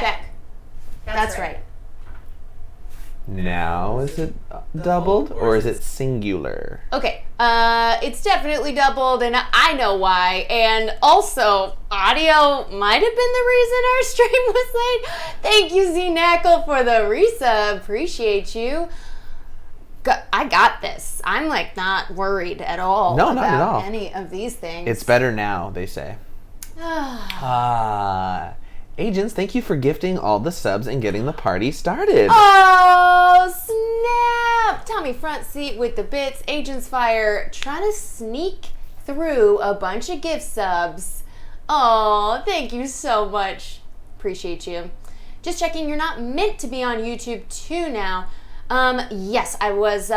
Check. That's right. Now is it doubled or is it singular? Okay, it's definitely doubled, and I know why. And also, audio might have been the reason our stream was late. Thank you, Z-Knackle, for the resub. Appreciate you. I got this. I'm like not worried at all not at all. about any of these things. It's better now, they say. Agents, thank you for gifting all the subs and getting the party started. Oh, snap! Tommy Front Seat with the bits. Agents Fire trying to sneak through a bunch of gift subs. Oh, thank you so much. Appreciate you. Just checking, you're not meant to be on YouTube too now. Yes, I was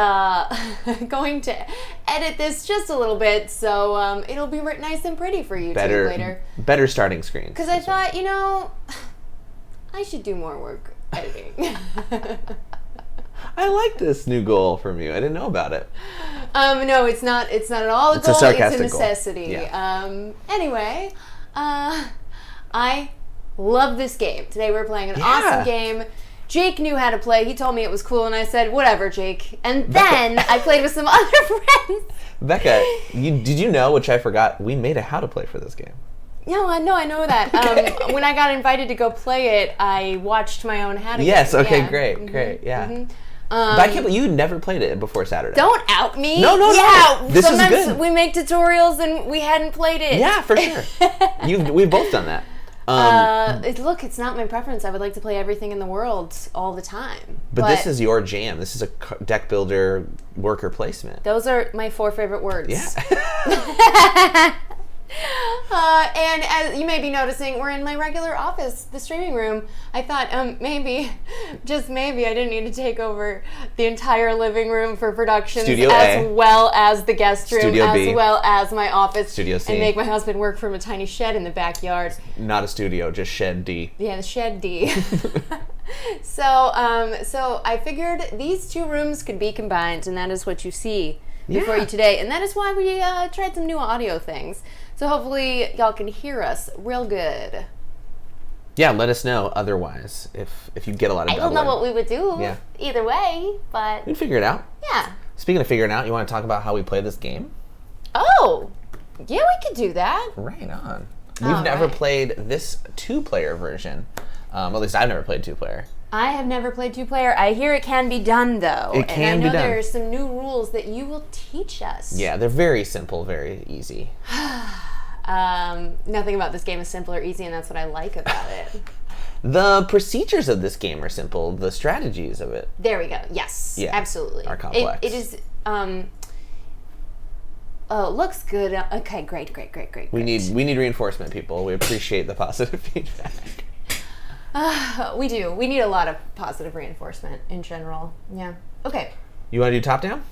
going to edit this just a little bit, so it'll be nice and pretty for YouTube later. Better starting screen. Because I thought, I should do more work editing. I like this new goal from you. I didn't know about it. No, it's not at all a goal. It's a necessity. Yeah. Anyway, I love this game. Today we're playing an awesome game. Jake knew how to play. He told me it was cool, and I said, whatever, Jake. And then I played with some other friends. Becca, did you know, which I forgot, we made a how to play for this game? No, I know that. Okay. When I got invited to go play it, I watched my own how to game. Yes, okay, great, yeah. Mm-hmm. But I can't believe you never played it before Saturday. Don't out me. No. This sometimes is good. We make tutorials and we hadn't played it. Yeah, for sure. We've both done that. Look, it's not my preference. I would like to play everything in the world all the time. But this is your jam. This is a deck builder worker placement. Those are my 4 favorite words. Yeah. And as you may be noticing, we're in my regular office, the streaming room. I thought maybe, just maybe, I didn't need to take over the entire living room for productions Studio as A. well as the guest room, Studio B. as well as my office. Studio C. And make my husband work from a tiny shed in the backyard. Not a studio, just shed D. Yeah, the shed D. So I figured these 2 rooms could be combined, and that is what you see before you today. And that is why we tried some new audio things. So hopefully y'all can hear us real good. Yeah, let us know otherwise if you get a lot of I don't know what we would do either way, but... We'd figure it out. Yeah. Speaking of figuring it out, you want to talk about how we play this game? Oh, yeah, we could do that. Right on. We've never played this 2-player version. At least I've never played 2-player. I have never played 2-player. I hear it can be done, though. It can be done. And I know there's some new rules that you will teach us. Yeah, they're very simple, very easy. Nothing about this game is simple or easy, and that's what I like about it. The procedures of this game are simple. The strategies of it. There we go. Yes, absolutely. Are complex. It is... looks good. Okay, great. We need reinforcement, people. We appreciate the positive feedback. We do. We need a lot of positive reinforcement in general. Yeah. Okay. You want to do top down?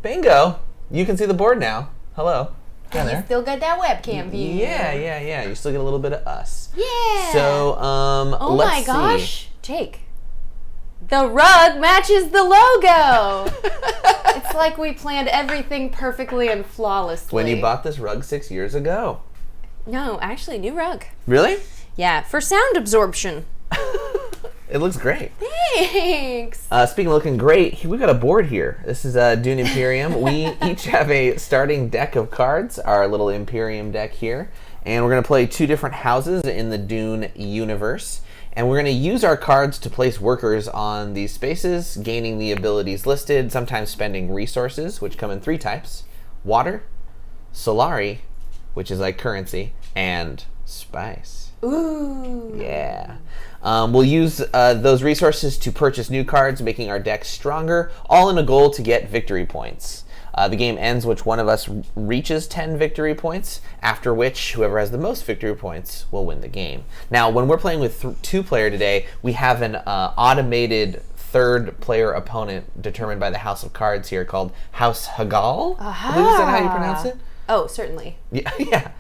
Bingo! You can see the board now. Hello. And you still got that webcam view. Yeah. You still get a little bit of us. Yeah. So, oh let's my gosh, see. Jake. The rug matches the logo. It's like we planned everything perfectly and flawlessly. When you bought this rug 6 years ago. No, actually, new rug. Really? Yeah, for sound absorption. It looks great. Thanks. Speaking of looking great, we've got a board here. This is Dune Imperium. We each have a starting deck of cards, our little Imperium deck here. And we're going to play 2 different houses in the Dune universe. And we're going to use our cards to place workers on these spaces, gaining the abilities listed, sometimes spending resources, which come in 3 types. Water, Solari, which is like currency, and spice. Ooh. Yeah. We'll use those resources to purchase new cards, making our deck stronger, all in a goal to get victory points. The game ends which one of us reaches 10 victory points, after which whoever has the most victory points will win the game. Now, when we're playing with 2-player today, we have an automated 3rd-player opponent determined by the House of Cards here called House Hagal. Aha. I believe is that how you pronounce it? Oh, certainly. Yeah.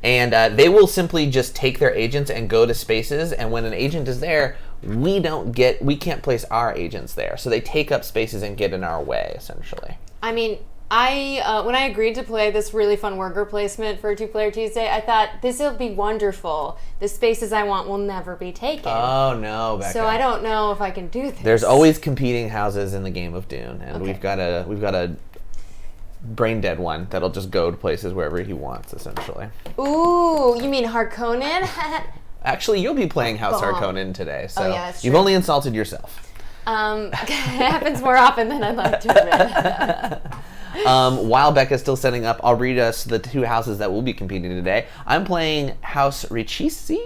And they will simply just take their agents and go to spaces, and when an agent is there, we can't place our agents there. So they take up spaces and get in our way, essentially. I mean, When I agreed to play this really fun worker placement for 2-Player Tuesday, I thought this will be wonderful. The spaces I want will never be taken. Oh no, Becca. So I don't know if I can do this. There's always competing houses in the game of Dune, and we've got a brain dead one that'll just go to places wherever he wants, essentially. Ooh, you mean Harkonnen? Actually, you'll be playing House Harkonnen today, so that's you've true. only insulted yourself. It happens more often than I'd like to admit. While Becca's still setting up, I'll read us the 2 houses that will be competing today. I'm playing House Ricci?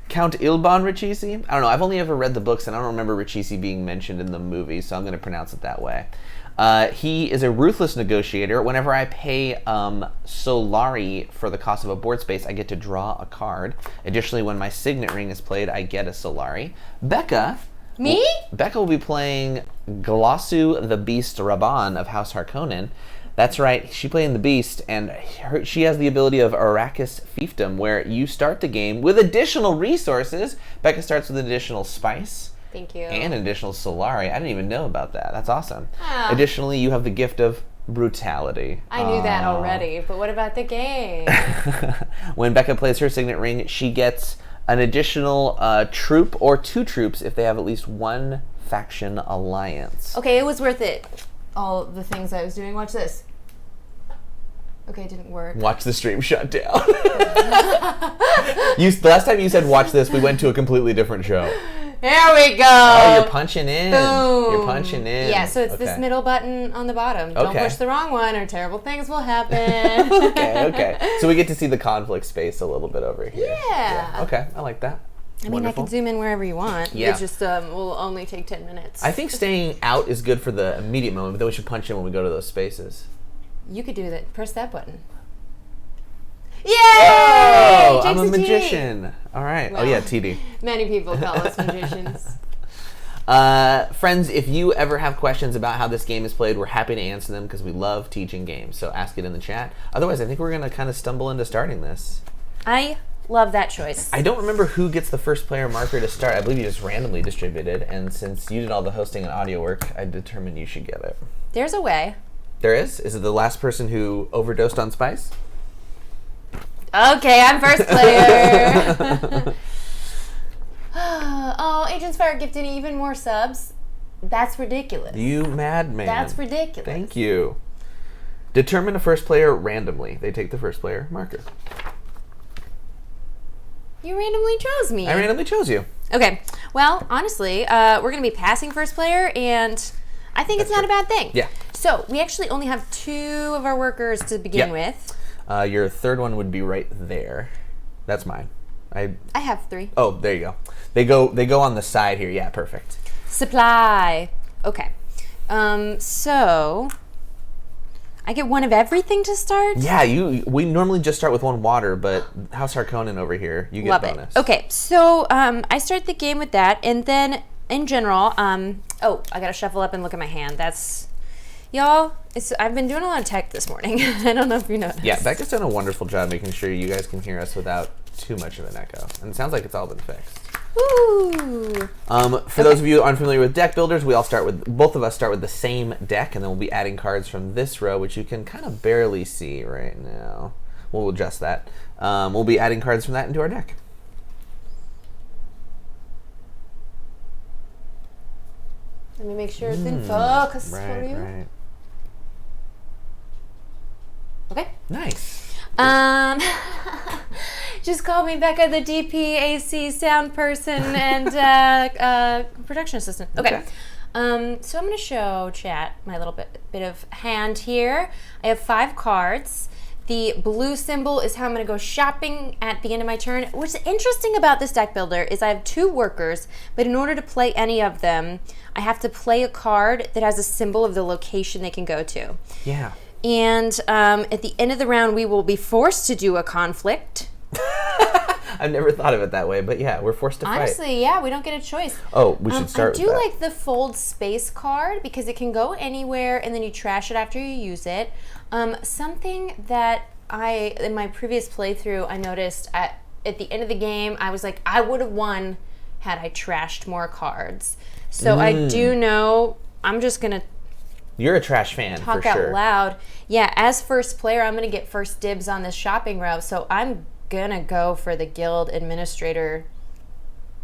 Count Ilban Ricci? I don't know. I've only ever read the books, and I don't remember Ricci being mentioned in the movie, so I'm going to pronounce it that way. He is a ruthless negotiator. Whenever I pay Solari for the cost of a board space, I get to draw a card. Additionally, when my signet ring is played, I get a Solari. Becca... Me? Becca will be playing Glossu the Beast Raban of House Harkonnen. That's right, she playing the Beast, and she has the ability of Arrakis Fiefdom, where you start the game with additional resources. Becca starts with additional spice. Thank you. And an additional Solari. I didn't even know about that. That's awesome. Ah. Additionally, you have the gift of brutality. I knew that already, but what about the game? When Becca plays her signet ring, she gets an additional troop or 2 troops if they have at least 1 faction alliance. Okay, it was worth it. All the things I was doing. Watch this. Okay, it didn't work. Watch the stream shut down. The last time you said watch this, we went to a completely different show. There we go. Oh, you're punching in. Boom. You're punching in. Yeah, so it's this middle button on the bottom. Don't push the wrong one or terrible things will happen. Okay. So we get to see the conflict space a little bit over here. Yeah. Okay, I like that. I mean, I can zoom in wherever you want. Yeah. It just will only take 10 minutes. I think staying out is good for the immediate moment, but then we should punch in when we go to those spaces. You could do that. Press that button. Yay! Oh, I'm a Jake's magician. All right. Well, oh, yeah, TD. Many people call us magicians. Friends, if you ever have questions about how this game is played, we're happy to answer them because we love teaching games. So ask it in the chat. Otherwise, I think we're going to kind of stumble into starting this. I love that choice. I don't remember who gets the first player marker to start. I believe you just randomly distributed. And since you did all the hosting and audio work, I determined you should get it. There's a way. There is? Is it the last person who overdosed on spice? Okay, I'm first player. Oh, Agents Fire gifted even more subs. That's ridiculous. You madman. That's ridiculous. Thank you. Determine a first player randomly. They take the first player marker. You randomly chose me. I randomly chose you. Okay. Well, honestly, we're going to be passing first player, and I think it's not a bad thing. Yeah. So, we actually only have 2 of our workers to begin with. Your third one would be right there. That's mine. I have 3. Oh, there you go. They go on the side here. Yeah, perfect. Supply. Okay. So I get 1 of everything to start? Yeah, we normally just start with 1 water, but House Harkonnen over here, you get Love bonus. it. Okay, so I start the game with that, and then in general, I gotta shuffle up and look at my hand. That's, y'all, I've been doing a lot of tech this morning. I don't know if you noticed. Yeah, Becca's done a wonderful job making sure you guys can hear us without too much of an echo. And it sounds like it's all been fixed. Woo! For those of you unfamiliar with deck builders, both of us start with the same deck, and then we'll be adding cards from this row, which you can kind of barely see right now. We'll adjust that. We'll be adding cards from that into our deck. Let me make sure it's in focus for you. Right. Okay. Nice. Just call me Becca, the DPAC sound person and production assistant. Okay. So I'm going to show chat my little bit of hand here. I have 5 cards. The blue symbol is how I'm going to go shopping at the end of my turn. What's interesting about this deck builder is I have 2 workers, but in order to play any of them, I have to play a card that has a symbol of the location they can go to. Yeah. And at the end of the round, we will be forced to do a conflict. I've never thought of it that way, but yeah, we're forced to fight. Honestly, yeah, we don't get a choice. Oh, we should start with that. I do like the fold space card because it can go anywhere and then you trash it after you use it. Something that in my previous playthrough, I noticed at the end of the game, I was like, I would have won had I trashed more cards. So I do know I'm just going to You're a trash fan, for Talk sure. out loud. Yeah, as first player, I'm going to get first dibs on this shopping route, so I'm going to go for the guild administrator,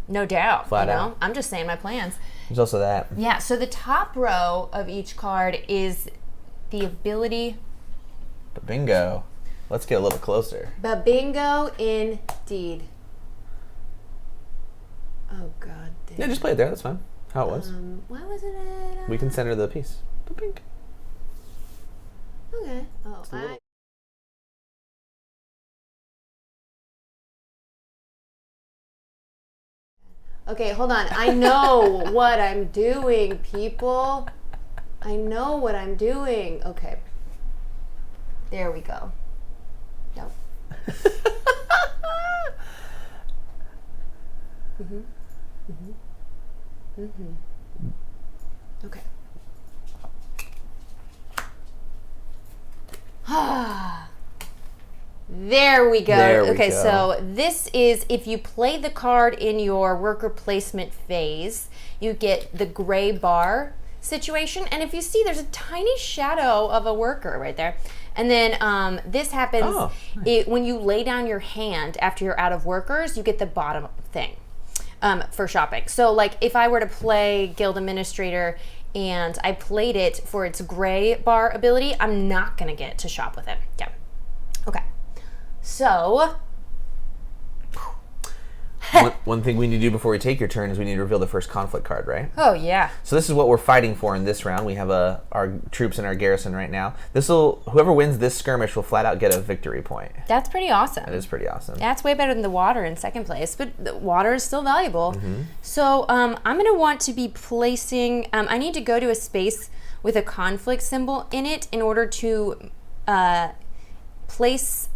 no doubt. Flat out. I'm just saying my plans. There's also that. Yeah, so the top row of each card is the ability. Bingo. Let's get a little closer. Bingo indeed. Oh, God. Yeah, just play it there. That's fine. How it was. Why wasn't it? We can center the piece. Bink. Okay. Oh, Okay, hold on. I know what I'm doing, people. I know what I'm doing. Okay. There we go. Nope. Okay. There we go. Okay, so this is if you play the card in your worker placement phase, you get the gray bar situation. And if you see, there's a tiny shadow of a worker right there. And then this happens when you lay down your hand after you're out of workers, you get the bottom thing for shopping. So like if I were to play Guild Administrator and I played it for its gray bar ability, I'm not going to get to shop with it. Yeah. Okay. So, one thing we need to do before we take your turn is we need to reveal the first conflict card, right? Oh, yeah. So this is what we're fighting for in this round. We have our troops in our garrison right now. Whoever wins this skirmish will flat out get a victory point. That's pretty awesome. That is pretty awesome. That's way better than the water in second place, but the water is still valuable. So I'm going to want to be placing, I need to go to a space with a conflict symbol in it in order to place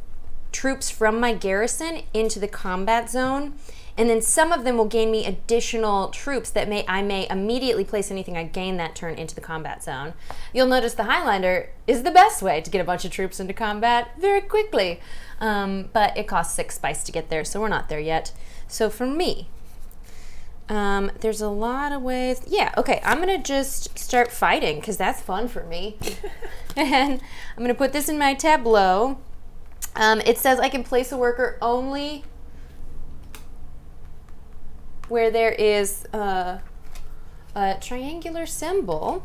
troops from my garrison into the combat zone, and then some of them will gain me additional troops that I may immediately place anything I gain that turn into the combat zone. You'll notice the Highlander is the best way to get a bunch of troops into combat very quickly, but it costs 6 spice to get there, so we're not there yet. So for me, there's a lot of ways. Yeah, okay, I'm gonna just start fighting because that's fun for me. And I'm gonna put this in my tableau. It says I can place a worker only where there is a triangular symbol,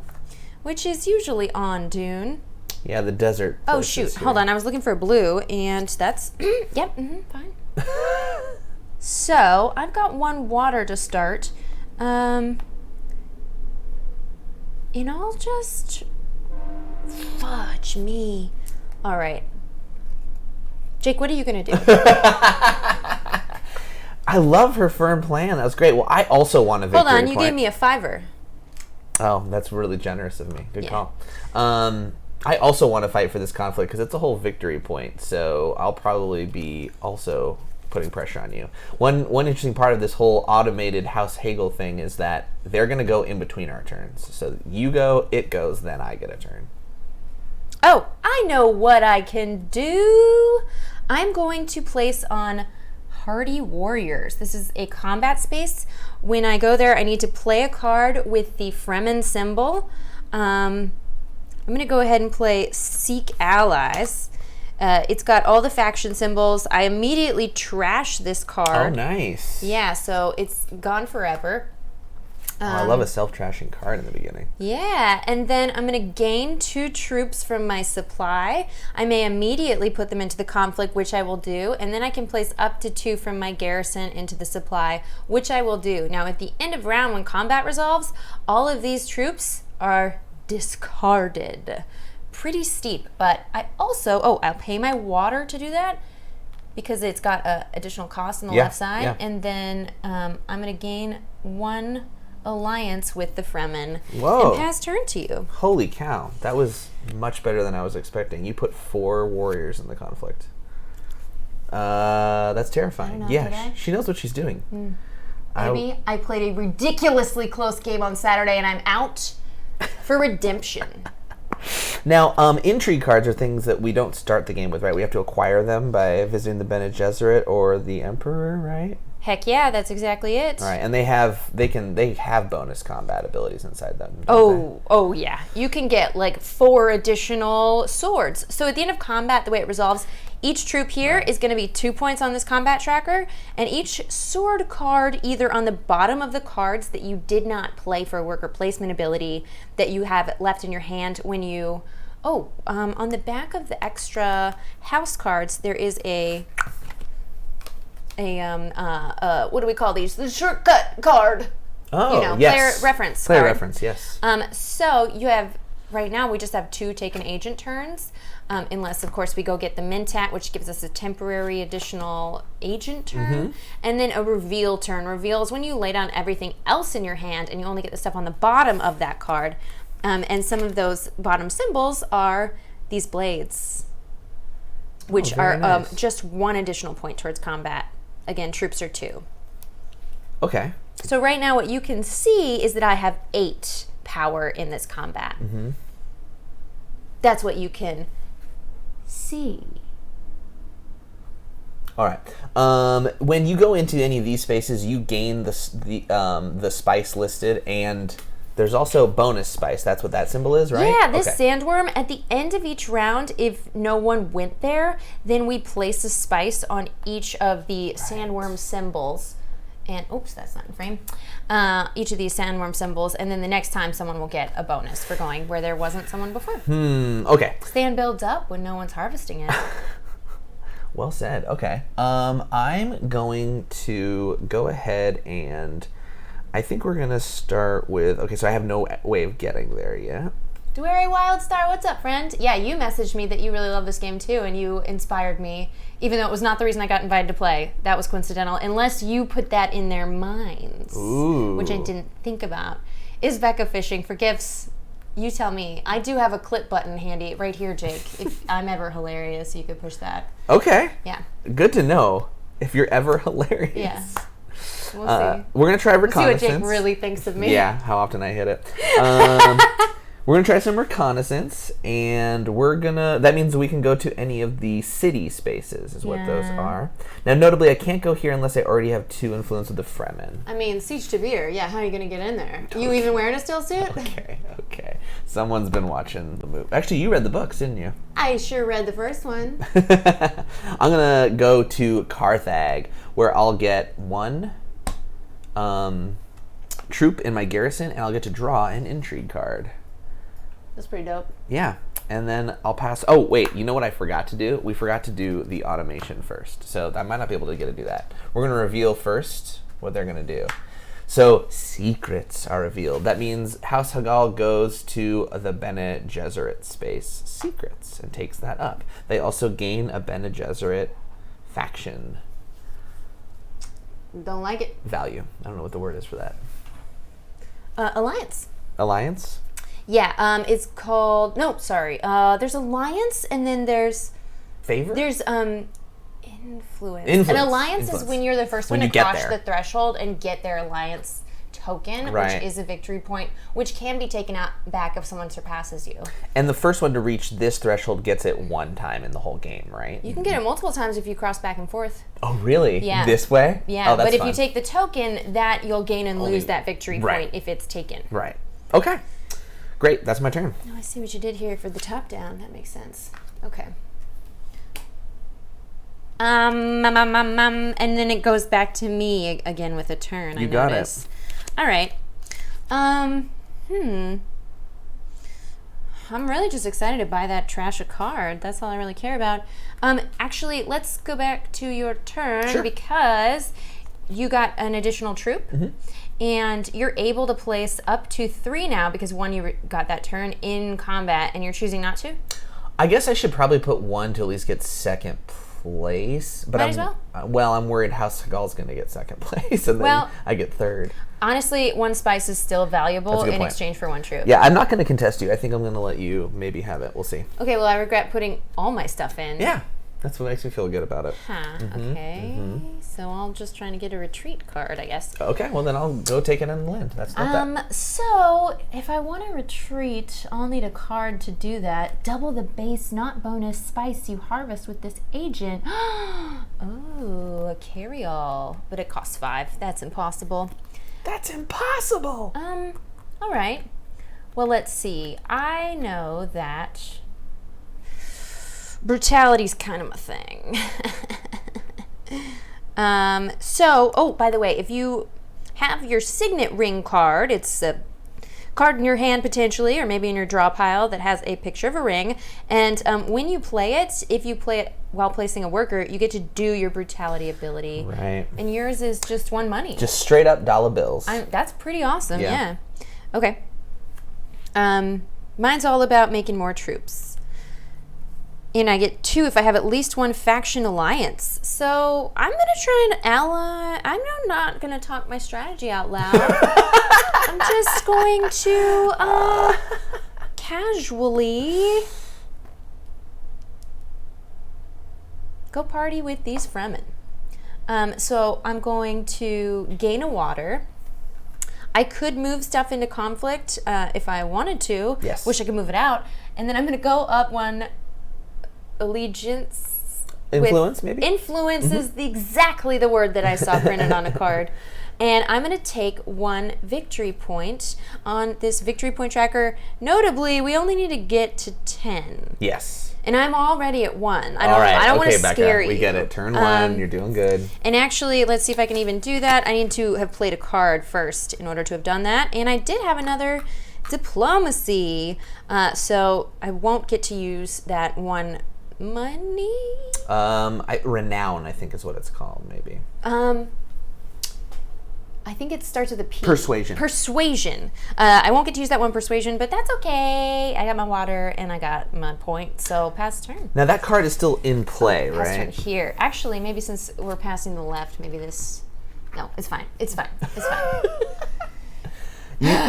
which is usually on Dune. Yeah, the desert. Oh, shoot. Hold on. I was looking for blue, and that's... yep, fine. So, I've got 1 water to start. And I'll just... Fudge me. All right. Jake, what are you going to do? I love her firm plan. That was great. Well, I also want a victory point. Hold on, you gave me a 5er. Oh, that's really generous of me. Good call. I also want to fight for this conflict because it's a whole victory point. So I'll probably be also putting pressure on you. One interesting part of this whole automated House Hagel thing is that they're going to go in between our turns. So you go, it goes, then I get a turn. Oh, I know what I can do. I'm going to place on Hardy Warriors. This is a combat space. When I go there, I need to play a card with the Fremen symbol. I'm going to go ahead and play Seek Allies. It's got all the faction symbols. I immediately trash this card. Oh, nice. Yeah, so it's gone forever. I love a self-trashing card in the beginning. Yeah, and then I'm going to gain 2 troops from my supply. I may immediately put them into the conflict, which I will do, and then I can place up to 2 from my garrison into the supply, which I will do. Now, at the end of round, when combat resolves, all of these troops are discarded. Pretty steep, but I also, I'll pay my water to do that because it's got an additional cost on the left side, and then I'm going to gain 1 alliance with the Fremen. Whoa. And pass turn to you. Holy cow. That was much better than I was expecting. You put 4 warriors in the conflict. That's terrifying. Yeah, she knows what she's doing. Maybe I played a ridiculously close game on Saturday and I'm out for redemption. Now, intrigue cards are things that we don't start the game with, right? We have to acquire them by visiting the Bene Gesserit or the Emperor, right? Heck yeah, that's exactly it. All right, and they have bonus combat abilities inside them. Oh yeah. You can get like 4 additional swords. So at the end of combat, the way it resolves, each troop here is going to be 2 points on this combat tracker, and each sword card either on the bottom of the cards that you did not play for a worker placement ability that you have left in your hand when you... on the back of the extra house cards, there is what do we call these? The shortcut card. Oh, yes. Player reference Player card. reference, yes. So you have, right now we just have 2 taken agent turns, unless of course we go get the Mentat, which gives us a temporary additional agent turn, and then a reveal turn. Reveal is when you lay down everything else in your hand and you only get the stuff on the bottom of that card. And some of those bottom symbols are these blades, which are nice. just 1 additional point towards combat. Again, troops are 2. Okay. So right now what you can see is that I have 8 power in this combat. That's what you can see. All right. When you go into any of these spaces, you gain the spice listed, and there's also bonus spice. That's what that symbol is, right? Yeah, this sandworm, at the end of each round, if no one went there, then we place a spice on each of the sandworm symbols. And, oops, that's not in frame. Each of these sandworm symbols, and then the next time someone will get a bonus for going where there wasn't someone before. Okay. Sand builds up when no one's harvesting it. Well said. Okay. I'm going to go ahead and... I think we're going to start with... Okay, so I have no way of getting there yet. Dwery Wildstar, what's up, friend? Yeah, you messaged me that you really love this game, too, and you inspired me, even though it was not the reason I got invited to play. That was coincidental, unless you put that in their minds, which I didn't think about. Is Becca fishing for gifts? You tell me. I do have a clip button handy right here, Jake. If I'm ever hilarious, you could push that. Okay. Yeah. Good to know if you're ever hilarious. Yeah. We'll see. We're going to try reconnaissance. See what Jake really thinks of me. Yeah, how often I hit it. We're going to try some reconnaissance, and that means we can go to any of the city spaces, is what those are. Now, notably, I can't go here unless I already have 2 influence of the Fremen. I mean, Siege to Veer, how are you going to get in there? You even wearing a still suit? Okay. Someone's been watching the movie. Actually, you read the books, didn't you? I sure read the first one. I'm going to go to Carthag, where I'll get 1 troop in my garrison, and I'll get to draw an intrigue card. That's pretty dope. Yeah, and then I'll pass... Oh, wait, you know what I forgot to do? We forgot to do the automation first, so I might not be able to get to do that. We're going to reveal first what they're going to do. So, secrets are revealed. That means House Hagal goes to the Bene Gesserit space, secrets, and takes that up. They also gain a Bene Gesserit faction. Don't like it. Value. I don't know what the word is for that. Alliance. Alliance? Yeah, it's called... No, sorry. There's Alliance, and then there's... Favor? There's Influence. An alliance is when you're the first one to cross the threshold and get their alliance token, which is a victory point, which can be taken out back if someone surpasses you. And the first one to reach this threshold gets it 1 time in the whole game, right? You can get it multiple times if you cross back and forth. Oh, really? Yeah. This way? Yeah, oh, that's but if fun. you take the token, that you'll gain and lose that victory point if it's taken. Right. Okay. Great. That's my turn. Oh, I see what you did here for the top down. That makes sense. Okay. And then it goes back to me again with a turn. You got it. All right. I'm really just excited to buy that trash a card. That's all I really care about. Actually, let's go back to your turn because you got an additional troop, and you're able to place up to 3 now because 1 you got that turn in combat, and you're choosing not to. I guess I should probably put 1 to at least get second place. But Might as well. I'm worried House Hagal's going to get second place, and then I get third. Honestly, 1 spice is still valuable in exchange for 1 troop. Yeah, I'm not going to contest you. I think I'm going to let you maybe have it. We'll see. Okay, well, I regret putting all my stuff in. Yeah, that's what makes me feel good about it. Okay, so I'll just trying to get a retreat card, I guess. Okay, well then I'll go take it and land. That's not that. So if I want to retreat, I'll need a card to do that. Double the base, not bonus, spice you harvest with this agent. Oh, a carry-all, but it costs 5. That's impossible. That's impossible. All right. Well, let's see. I know that brutality's kind of my thing. Oh, by the way, if you have your signet ring card, it's a card in your hand potentially, or maybe in your draw pile that has a picture of a ring. And when you play it, if you play it while placing a worker, you get to do your brutality ability. Right. And yours is just 1 money. Just straight up dollar bills. That's pretty awesome. Yeah. Okay. Mine's all about making more troops. And I get 2 if I have at least 1 faction alliance. So I'm going to try and ally. I'm not going to talk my strategy out loud. I'm just going to casually go party with these Fremen. So I'm going to gain a water. I could move stuff into conflict if I wanted to. Yes. Wish I could move it out. And then I'm going to go up 1 allegiance. Influence, maybe? Influence is exactly the word that I saw printed on a card. And I'm going to take 1 victory point on this victory point tracker. Notably, we only need to get to 10. Yes. And I'm already at 1. I don't want to Becca, scare you. we get it. Turn 1. You're doing good. And actually, let's see if I can even do that. I need to have played a card first in order to have done that. And I did have another diplomacy. So I won't get to use that 1 money. Renown, I think is what it's called, maybe. I think it starts with a P. Persuasion. Persuasion. I won't get to use that 1 persuasion, but that's okay. I got my water and I got my point, so pass turn. Now that card is still in play, Pass turn right? here. Actually, maybe since we're passing the left, maybe this... No, it's fine. It's fine. It's fine.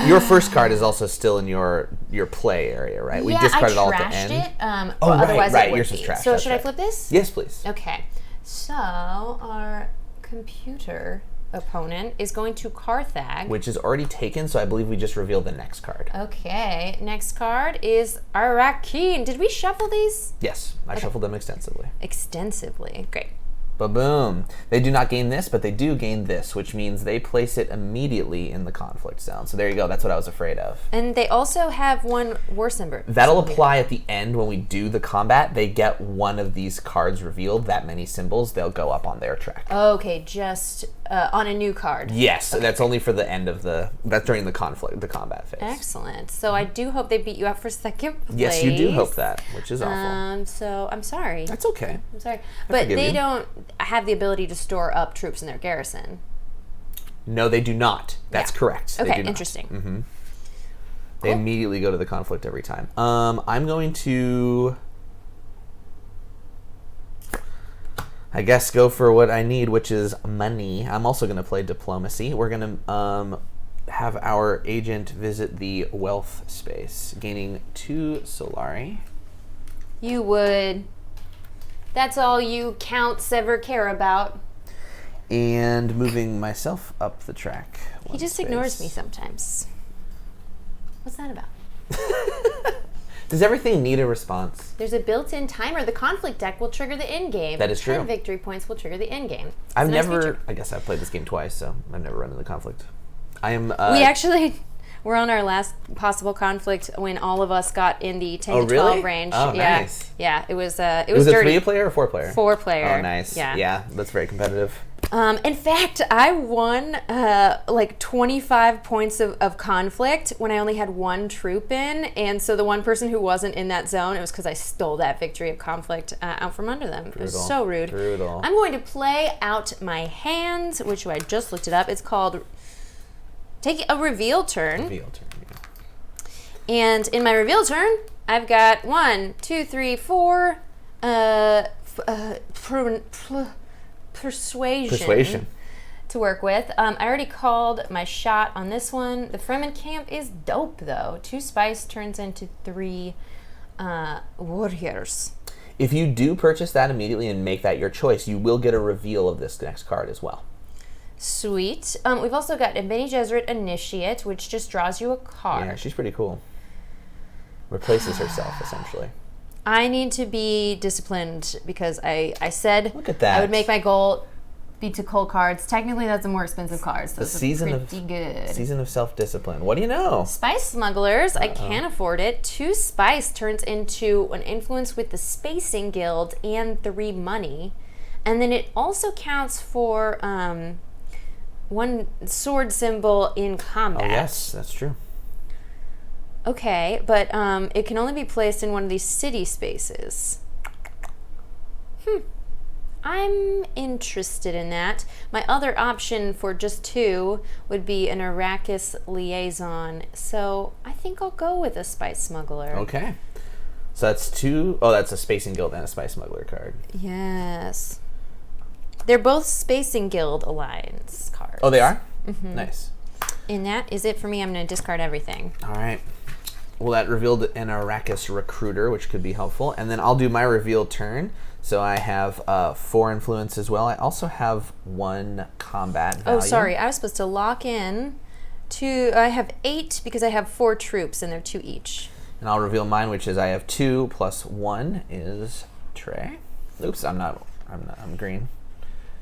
Your first card is also still in your play area, right? We discarded all at the end. I trashed it. Otherwise it would yours is be. trashed. So That's should I flip this? Yes, please. Okay. So our computer opponent is going to Carthag. Which is already taken, so I believe we just revealed the next card. Okay. Next card is Arakeen. Did we shuffle these? Yes, I shuffled them extensively. Extensively. Great. Ba-boom. They do not gain this, but they do gain this, which means they place it immediately in the conflict zone. So there you go. That's what I was afraid of. And they also have 1 war symbol. That'll apply at the end when we do the combat. They get 1 of these cards revealed, that many symbols. They'll go up on their track. Okay, just on a new card. Yes, okay. That's only for the end of that's during the combat phase. Excellent. So I do hope they beat you out for second place. Yes, you do hope that, which is awful. So I'm sorry. That's okay. I'm sorry. But they don't have the ability to store up troops in their garrison. No, they do not. That's correct. Okay, they do not. interesting. Mm-hmm. They immediately go to the conflict every time. I'm going to, I guess, go for what I need, which is money. I'm also going to play diplomacy. We're going to have our agent visit the wealth space, gaining 2 Solari. You would. That's all you counts ever care about. And moving myself up the track. He just ignores me sometimes. What's that about? Does everything need a response? There's a built-in timer. The conflict deck will trigger the end game. That is true. 10 victory points will trigger the end game. I've never, I guess I've played this game twice, so I've never run into the conflict. I am. We actually were on our last possible conflict when all of us got in the 10 to 12 range. Oh, yeah. nice. Yeah, it was dirty. Was it 3-player or 4-player? 4-player. Oh, nice. Yeah. Yeah, that's very competitive. In fact, I won like 25 points of conflict when I only had 1 troop in, and so the one person who wasn't in that zone, it was because I stole that victory of conflict out from under them. Brutal. It was so rude. Brutal. I'm going to play out my hand, which I just looked it up. It's called take a reveal turn. Reveal turn. Yeah. And in my reveal turn, I've got 1, 2, 3, 4. Persuasion to work with. I already called my shot on this one. The Fremen camp is dope, though. 2 spice turns into 3 warriors. If you do purchase that immediately and make that your choice, you will get a reveal of this next card as well. Sweet. We've also got a Bene Gesserit Initiate, which just draws you a card. Yeah, she's pretty cool. Replaces herself, essentially. I need to be disciplined because I said Look at that. I would make my goal be to coal cards. Technically, that's a more expensive card. So The season pretty good. Season of self-discipline. What do you know? Spice smugglers. I can't afford it. 2 spice turns into an influence with the Spacing Guild and 3 money. And then it also counts for 1 sword symbol in combat. Oh, yes, that's true. Okay, but it can only be placed in one of these city spaces. I'm interested in that. My other option for just 2 would be an Arrakis liaison. So I think I'll go with a Spice Smuggler. Okay. So that's 2. Oh, that's a Spacing Guild and a Spice Smuggler card. Yes. They're both Spacing Guild Alliance cards. Oh, they are? Nice. And that is it for me. I'm going to discard everything. All right. Well, that revealed an Arrakis recruiter, which could be helpful. And then I'll do my reveal turn. So I have 4 influence as well. I also have 1 combat value. Oh, sorry. I was supposed to lock in 2. I have 8 because I have 4 troops, and they're 2 each. And I'll reveal mine, which is I have 2 plus 1 is Trey. Oops, I'm green.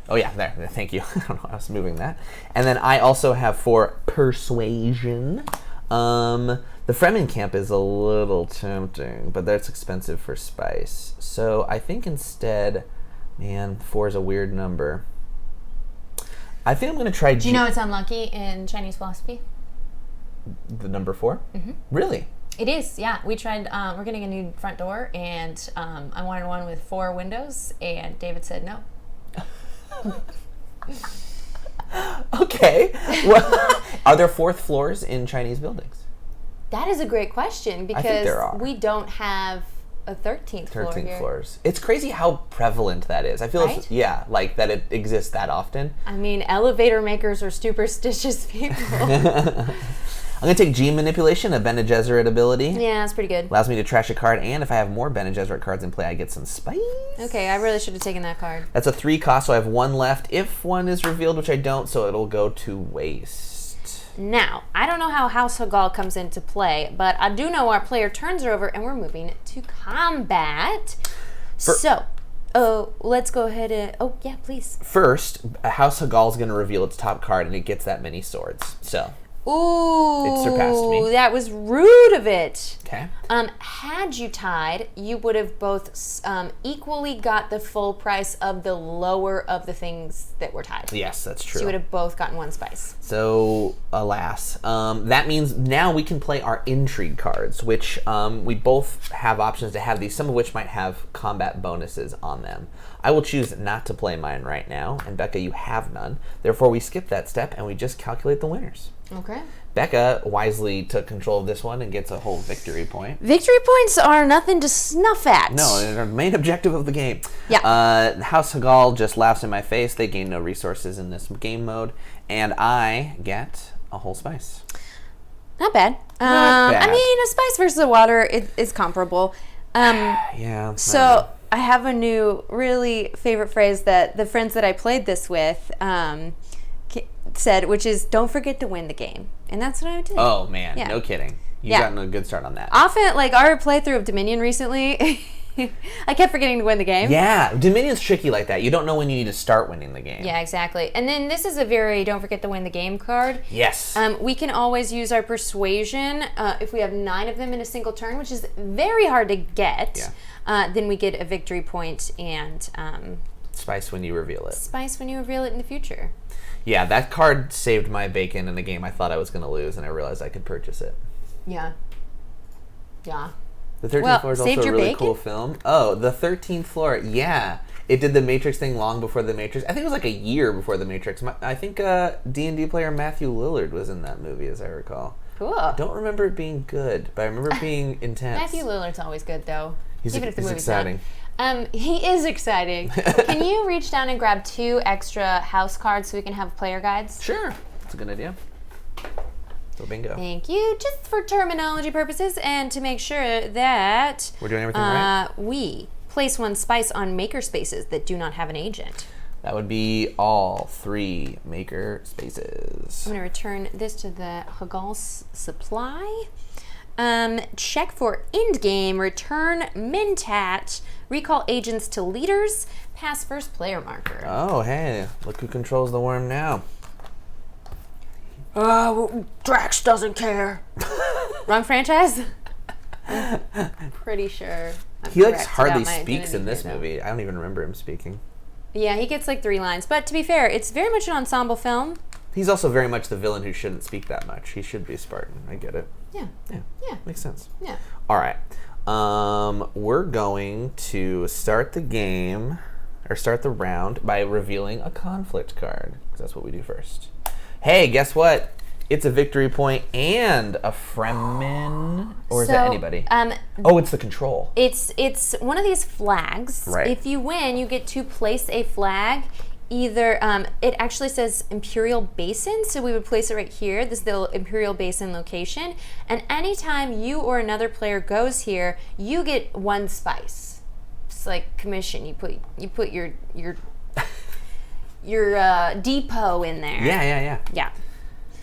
Oh yeah, there. Thank you. I don't know. I was moving that. And then I also have 4 persuasion. The Fremen camp is a little tempting, but that's expensive for spice. So I think instead, man, 4 is a weird number. I think I'm going to try... Do you know it's unlucky in Chinese philosophy? The number 4? Mm-hmm. Really? It is, yeah. We tried, we're getting a new front door, and I wanted one with 4 windows, and David said no. Okay. Well, are there 4th floors in Chinese buildings? That is a great question because we don't have a 13th floor here. 13th floors. It's crazy how prevalent that is. I feel right? Like that it exists that often. I mean, elevator makers are superstitious people. I'm going to take Gene Manipulation, a Bene Gesserit ability. Yeah, that's pretty good. Allows me to trash a card, and if I have more Bene Gesserit cards in play, I get some spice. Okay, I really should have taken that card. That's a 3 cost, so I have 1 left. If 1 is revealed, which I don't, so it'll go to waste. Now, I don't know how House Hagal comes into play, but I do know our player turns are over and we're moving to combat. Let's go ahead and... Oh, yeah, please. First, House Hagal is going to reveal its top card, and it gets that many swords. So... Ooh, it surpassed me. That was rude of it. Okay. Had you tied, you would have both equally got the full price of the lower of the things that were tied. Yes, that's true. So you would have both gotten 1 spice. So, alas. That means now we can play our Intrigue cards, which we both have options to have these, some of which might have combat bonuses on them. I will choose not to play mine right now, and Becca, you have none. Therefore, we skip that step, and we just calculate the winners. Okay. Becca wisely took control of this one and gets a whole victory point. Victory points are nothing to snuff at. No, they're the main objective of the game. Yeah. House Hagal just laughs in my face. They gain no resources in this game mode, and I get a whole spice. Not bad. Not bad. I mean, a spice versus a water is comparable. Yeah. So I have a new really favorite phrase that the friends that I played this with said, which is, don't forget to win the game. And that's what I did. Oh, man. Yeah. No kidding. You've gotten a good start on that. Often, like our playthrough of Dominion recently, I kept forgetting to win the game. Yeah. Dominion's tricky like that. You don't know when you need to start winning the game. Yeah, exactly. And then this is a very don't forget to win the game card. Yes. We can always use our persuasion if we have 9 of them in a single turn, which is very hard to get. Yeah. Then we get a victory point and spice when you reveal it. Spice when you reveal it in the future. Yeah, that card saved my bacon in a game I thought I was going to lose, and I realized I could purchase it. Yeah. Yeah. The 13th floor is also a really bacon? cool film. Oh, the 13th floor, yeah. It did the Matrix thing long before the Matrix. I think it was like a year before the Matrix. I think D&D player Matthew Lillard was in that movie, as I recall. Cool. I don't remember it being good, but I remember it being intense. Matthew Lillard's always good, though. Even if the movie's exciting. He is exciting. Can you reach down and grab 2 extra house cards so we can have player guides? Sure. That's a good idea. So bingo. Thank you. Just for terminology purposes and to make sure that we're doing everything right. We place 1 spice on maker spaces that do not have an agent. That would be all 3 maker spaces. I'm going to return this to the Hagal's supply. Check for endgame, return Mentat, recall agents to leaders, pass first player marker. Oh, hey, look who controls the worm now. Drax doesn't care. Wrong franchise? I'm pretty sure. He like hardly speaks in this movie. I don't even remember him speaking. Yeah, he gets like 3 lines. But to be fair, it's very much an ensemble film. He's also very much the villain who shouldn't speak that much. He should be a Spartan. I get it. Yeah. Makes sense. Yeah. All right. We're going to start the game, or start the round, by revealing a conflict card. 'Cause that's what we do first. Hey, guess what? It's a victory point and a Fremen, or is it anybody? It's the control. It's one of these flags. Right. If you win, you get to place a flag. Either it actually says Imperial Basin, so we would place it right here. This is the Imperial Basin location, and anytime you or another player goes here, you get 1 spice. It's like commission. You put your depot in there. Yeah.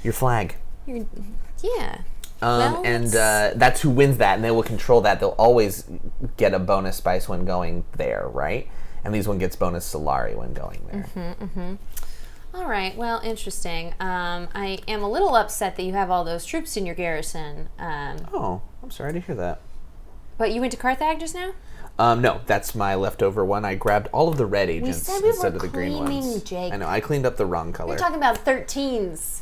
Your flag. Yeah. That's who wins that, and they will control that. They'll always get a bonus spice when going there, right? And these one gets bonus Solari when going there. All right. Well, interesting. I am a little upset that you have all those troops in your garrison. I'm sorry to hear that. But you went to Carthage just now? No, that's my leftover one. I grabbed all of the red agents instead of the green ones. Jake. I know, I cleaned up the wrong color. You're talking about 13s.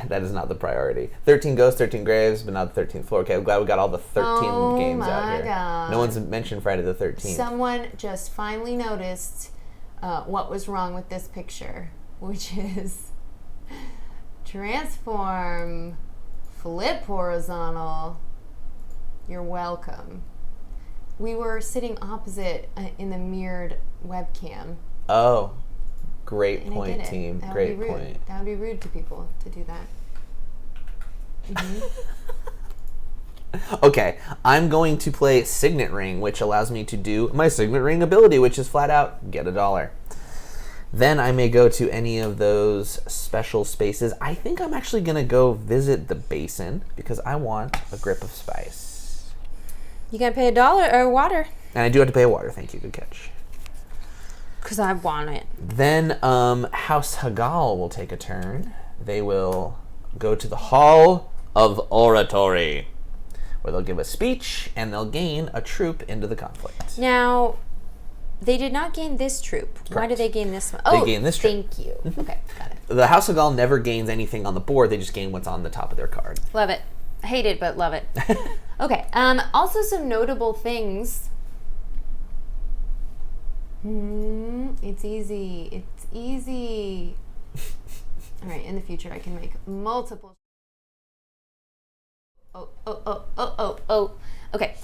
That is not the priority. 13 ghosts, 13 graves, but not the 13th floor. Okay, I'm glad we got all the 13 games out here. God. No one's mentioned Friday the 13th. Someone just finally noticed what was wrong with this picture, which is transform, flip horizontal. You're welcome. We were sitting opposite in the mirrored webcam. Oh, great point, I did it. team. That Great would be rude. point. That would be rude to people to do that. Okay, I'm going to play Signet Ring, which allows me to do my Signet Ring ability, which is flat out get $1. Then I may go to any of those special spaces. I think I'm actually going to go visit the basin because I want a grip of spice. You gotta pay $1 or water. And I do have to pay a water. Thank you. Good catch. Because I want it. Then House Hagal will take a turn. They will go to the Hall of Oratory, where they'll give a speech and they'll gain a troop into the conflict. Now, they did not gain this troop. Correct. Why did they gain this one? They gain this troop. Thank you. Okay, got it. The House Hagal never gains anything on the board. They just gain what's on the top of their card. Love it. Hate it, but love it. Okay. Also, some notable things. It's easy. It's easy. All right. In the future, I can make multiple. Oh. Okay.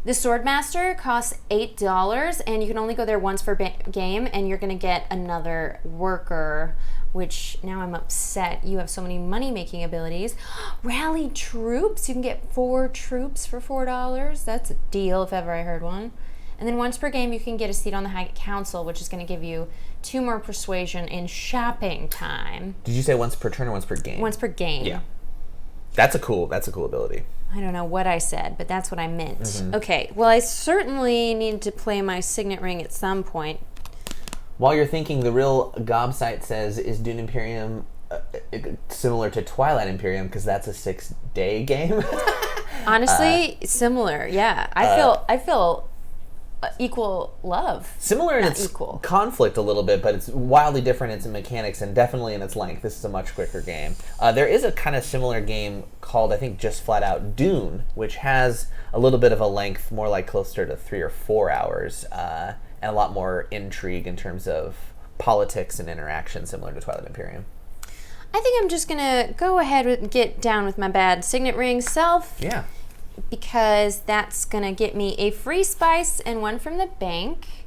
The Swordmaster costs $8, and you can only go there once per game, and you're going to get another worker, which now I'm upset. You have so many money-making abilities. Rally troops. You can get 4 troops for $4. That's a deal if ever I heard one. And then once per game, you can get a seat on the High Council, which is going to give you 2 more persuasion in shopping time. Did you say once per turn or once per game? Once per game. Yeah. That's a cool ability. I don't know what I said, but that's what I meant. Okay, well, I certainly need to play my Signet Ring at some point. While you're thinking, the real gobsite says, is Dune Imperium similar to Twilight Imperium? Because that's a 6-day game. Honestly, similar, yeah. I feel equal love. Similar in Not its equal. conflict a little bit, but it's wildly different in its mechanics and definitely in its length. This is a much quicker game. There is a kind of similar game called, I think, just flat out Dune, which has a little bit of a length, more like closer to 3 or 4 hours, and a lot more intrigue in terms of politics and interaction, similar to Twilight Imperium. I think I'm just going to go ahead and get down with my bad Signet Ring self. Yeah. Because that's going to get me a free spice and 1 from the bank.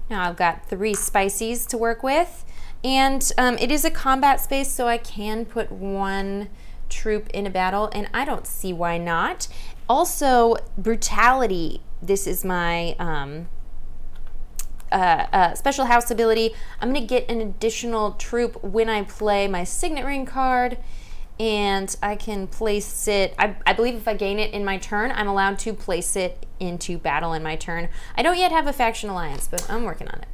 Now I've got 3 spices to work with. And it is a combat space, so I can put 1 troop in a battle, and I don't see why not. Also, brutality. This is my special house ability. I'm going to get an additional troop when I play my Signet Ring card. and I can place it. I believe if I gain it in my turn, I'm allowed to place it into battle in my turn. I don't yet have a faction alliance, but I'm working on it.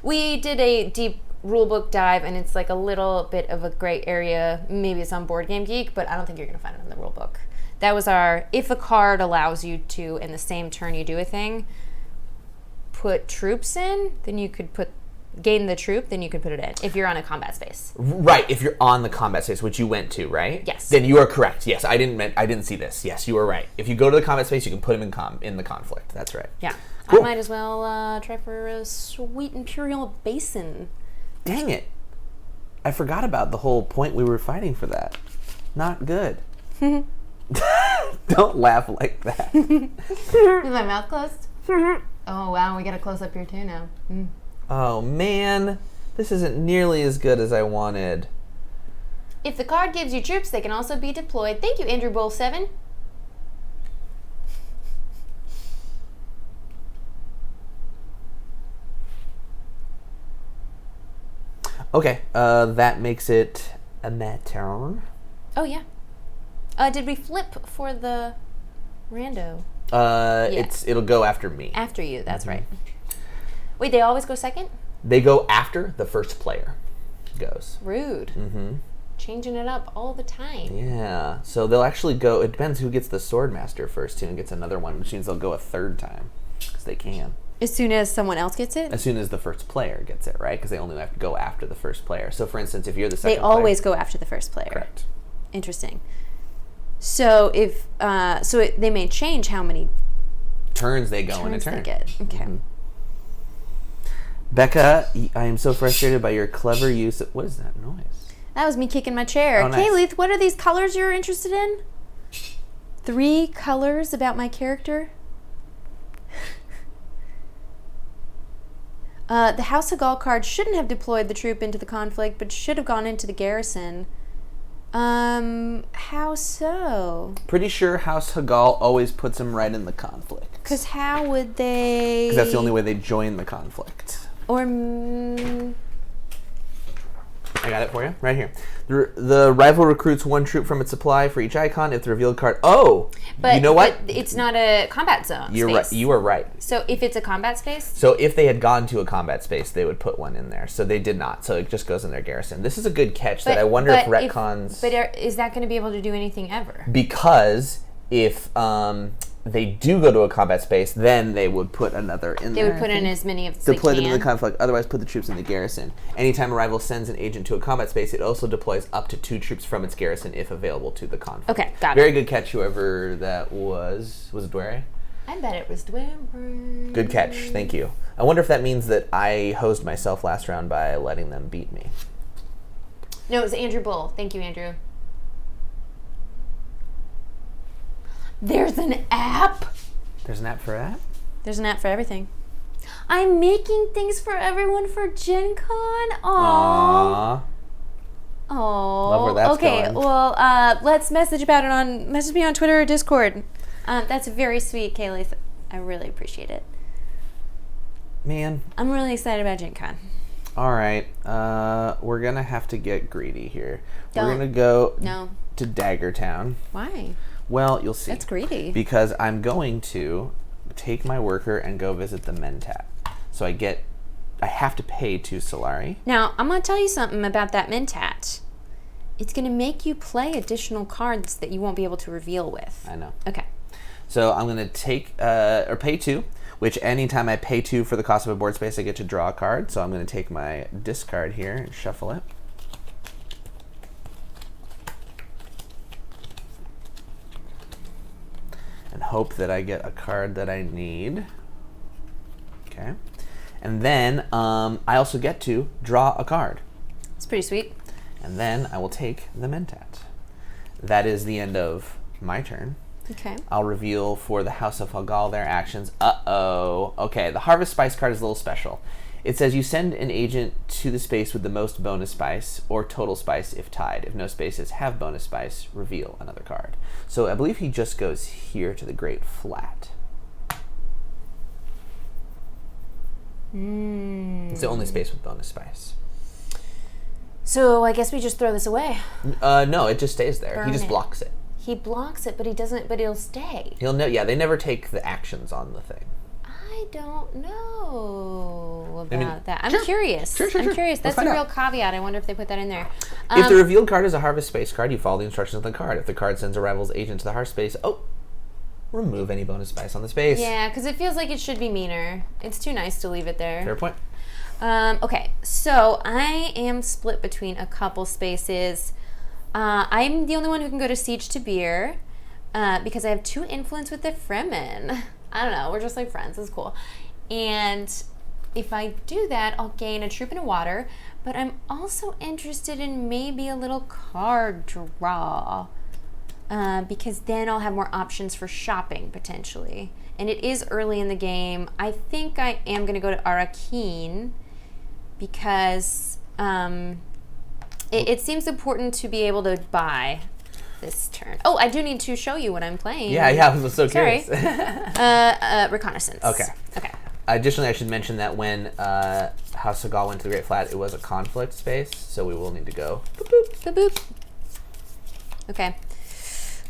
We did a deep rulebook dive, and it's like a little bit of a gray area. Maybe it's on Board Game Geek, but I don't think you're going to find it in the rulebook. That was our, if a card allows you to, in the same turn you do a thing, put troops in, then you could gain the troop, then you could put it in if you're on a combat space. Right, if you're on the combat space, which you went to, right? Yes. Then you are correct. Yes, I didn't see this. Yes, you are right. If you go to the combat space, you can put them in the conflict. That's right. Yeah. Cool. I might as well try for a sweet Imperial Basin. Dang it. I forgot about the whole point we were fighting for that. Not good. Don't laugh like that. Is my mouth closed? Oh, wow, we got a close-up here too now. Oh, man. This isn't nearly as good as I wanted. If the card gives you troops, they can also be deployed. Thank you, Andrew Bull 7. Okay, that makes it a my turn. Oh, yeah. Did we flip for the rando? It'll go after me. After you, that's right. Wait, they always go second? They go after the first player goes. Rude. Changing it up all the time. Yeah, so they'll actually go, it depends who gets the Swordmaster first too and gets another one, which means they'll go a third time, because they can. As soon as someone else gets it? As soon as the first player gets it, right? Because they only have to go after the first player. So for instance, if you're the second player... They always go after the first player. Correct. Interesting. So if, they may change how many turns they go in a turn. They get. Okay. Becca, I am so frustrated by your clever use of... What is that noise? That was me kicking my chair. Oh, nice. Kayleigh, what are these colors you're interested in? 3 colors about my character? The House of Gaul card shouldn't have deployed the troop into the conflict, but should have gone into the garrison. How so? Pretty sure House Hagal always puts them right in the conflict. Because how would they... Because that's the only way they join the conflict. Or... I got it for you, right here. The rival recruits 1 troop from its supply for each icon if the revealed card... Oh! But, you know what? But it's not a combat zone You're space. right. You are right. So if it's a combat space? So if they had gone to a combat space, they would put one in there. So they did not. So it just goes in their garrison. This is a good catch that I wonder if retcons... Is that going to be able to do anything ever? Because if they do go to a combat space, then they would put another in there. They would put in as many of as they deploy them can. in the conflict, otherwise put the troops in the garrison. Anytime a rival sends an agent to a combat space, it also deploys up to 2 troops from its garrison if available to the conflict. Okay, got it. Very good catch, whoever that was. Was it Dwere? I bet it was Dwere. Good catch, thank you. I wonder if that means that I hosed myself last round by letting them beat me. No, it was Andrew Bull. Thank you, Andrew. There's an app. There's an app for that? There's an app for everything. I'm making things for everyone for Gen Con. Aww. Love where that's okay, going. Well, let's message me on Twitter or Discord. That's very sweet, Kayleigh. I really appreciate it. Man. I'm really excited about Gen Con. All right. We're going to have to get greedy here. Don't. We're going to go to Daggertown. Why? Well, you'll see. That's greedy. Because I'm going to take my worker and go visit the Mentat. So I have to pay 2 Solari. Now, I'm going to tell you something about that Mentat. It's going to make you play additional cards that you won't be able to reveal with. I know. Okay. So I'm going to take, or pay 2, which anytime I pay 2 for the cost of a board space, I get to draw a card. So I'm going to take my discard here and shuffle it. And hope that I get a card that I need. Okay. And then I also get to draw a card. It's pretty sweet. And then I will take the Mentat. That is the end of my turn. Okay. I'll reveal for the House of Hagal their actions. Uh-oh. Okay, the Harvest Spice card is a little special. It says you send an agent to the space with the most bonus spice, or total spice if tied. If no spaces have bonus spice, reveal another card. So I believe he just goes here to the Great Flat. It's the only space with bonus spice. So I guess we just throw this away. No, it just stays there. Burn He just it. blocks it. He blocks it, but he doesn't. But it'll stay. He'll know. Yeah, they never take the actions on the thing. I don't know about I mean, that. I'm sure. curious. Sure. I'm curious. Let's That's a find real out. caveat. I wonder if they put that in there. If the revealed card is a Harvest Space card, you follow the instructions on the card. If the card sends a rival's agent to the Harvest Space, remove any bonus spice on the space. Yeah, because it feels like it should be meaner. It's too nice to leave it there. Fair point. Okay, so I am split between a couple spaces. I'm the only one who can go to Siege to Beer because I have 2 influence with the Fremen. I don't know, we're just like friends. It's cool. And if I do that, I'll gain a troop and a water, but I'm also interested in maybe a little card draw because then I'll have more options for shopping potentially. And it is early in the game. I think I am going to go to Arakeen because it seems important to be able to buy this turn. Oh, I do need to show you what I'm playing. Yeah, I was so curious. Reconnaissance. Okay. Okay. Additionally, I should mention that when House Sagal went to the Great Flat, it was a conflict space, so we will need to go. Boop, boop. Boop, boop. Okay.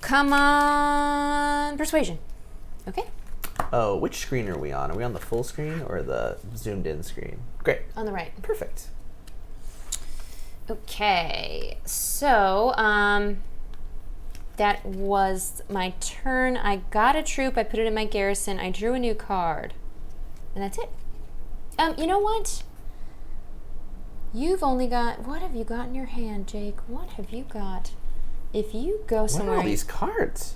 Come on. Persuasion. Okay. Oh, which screen are we on? Are we on the full screen or the zoomed in screen? Great. On the right. Perfect. Okay. So, that was my turn. I got a troop. I put it in my garrison. I drew a new card. And that's it. You know what? You've only got... What have you got in your hand, Jake? What have you got? If you go somewhere... What are all these cards?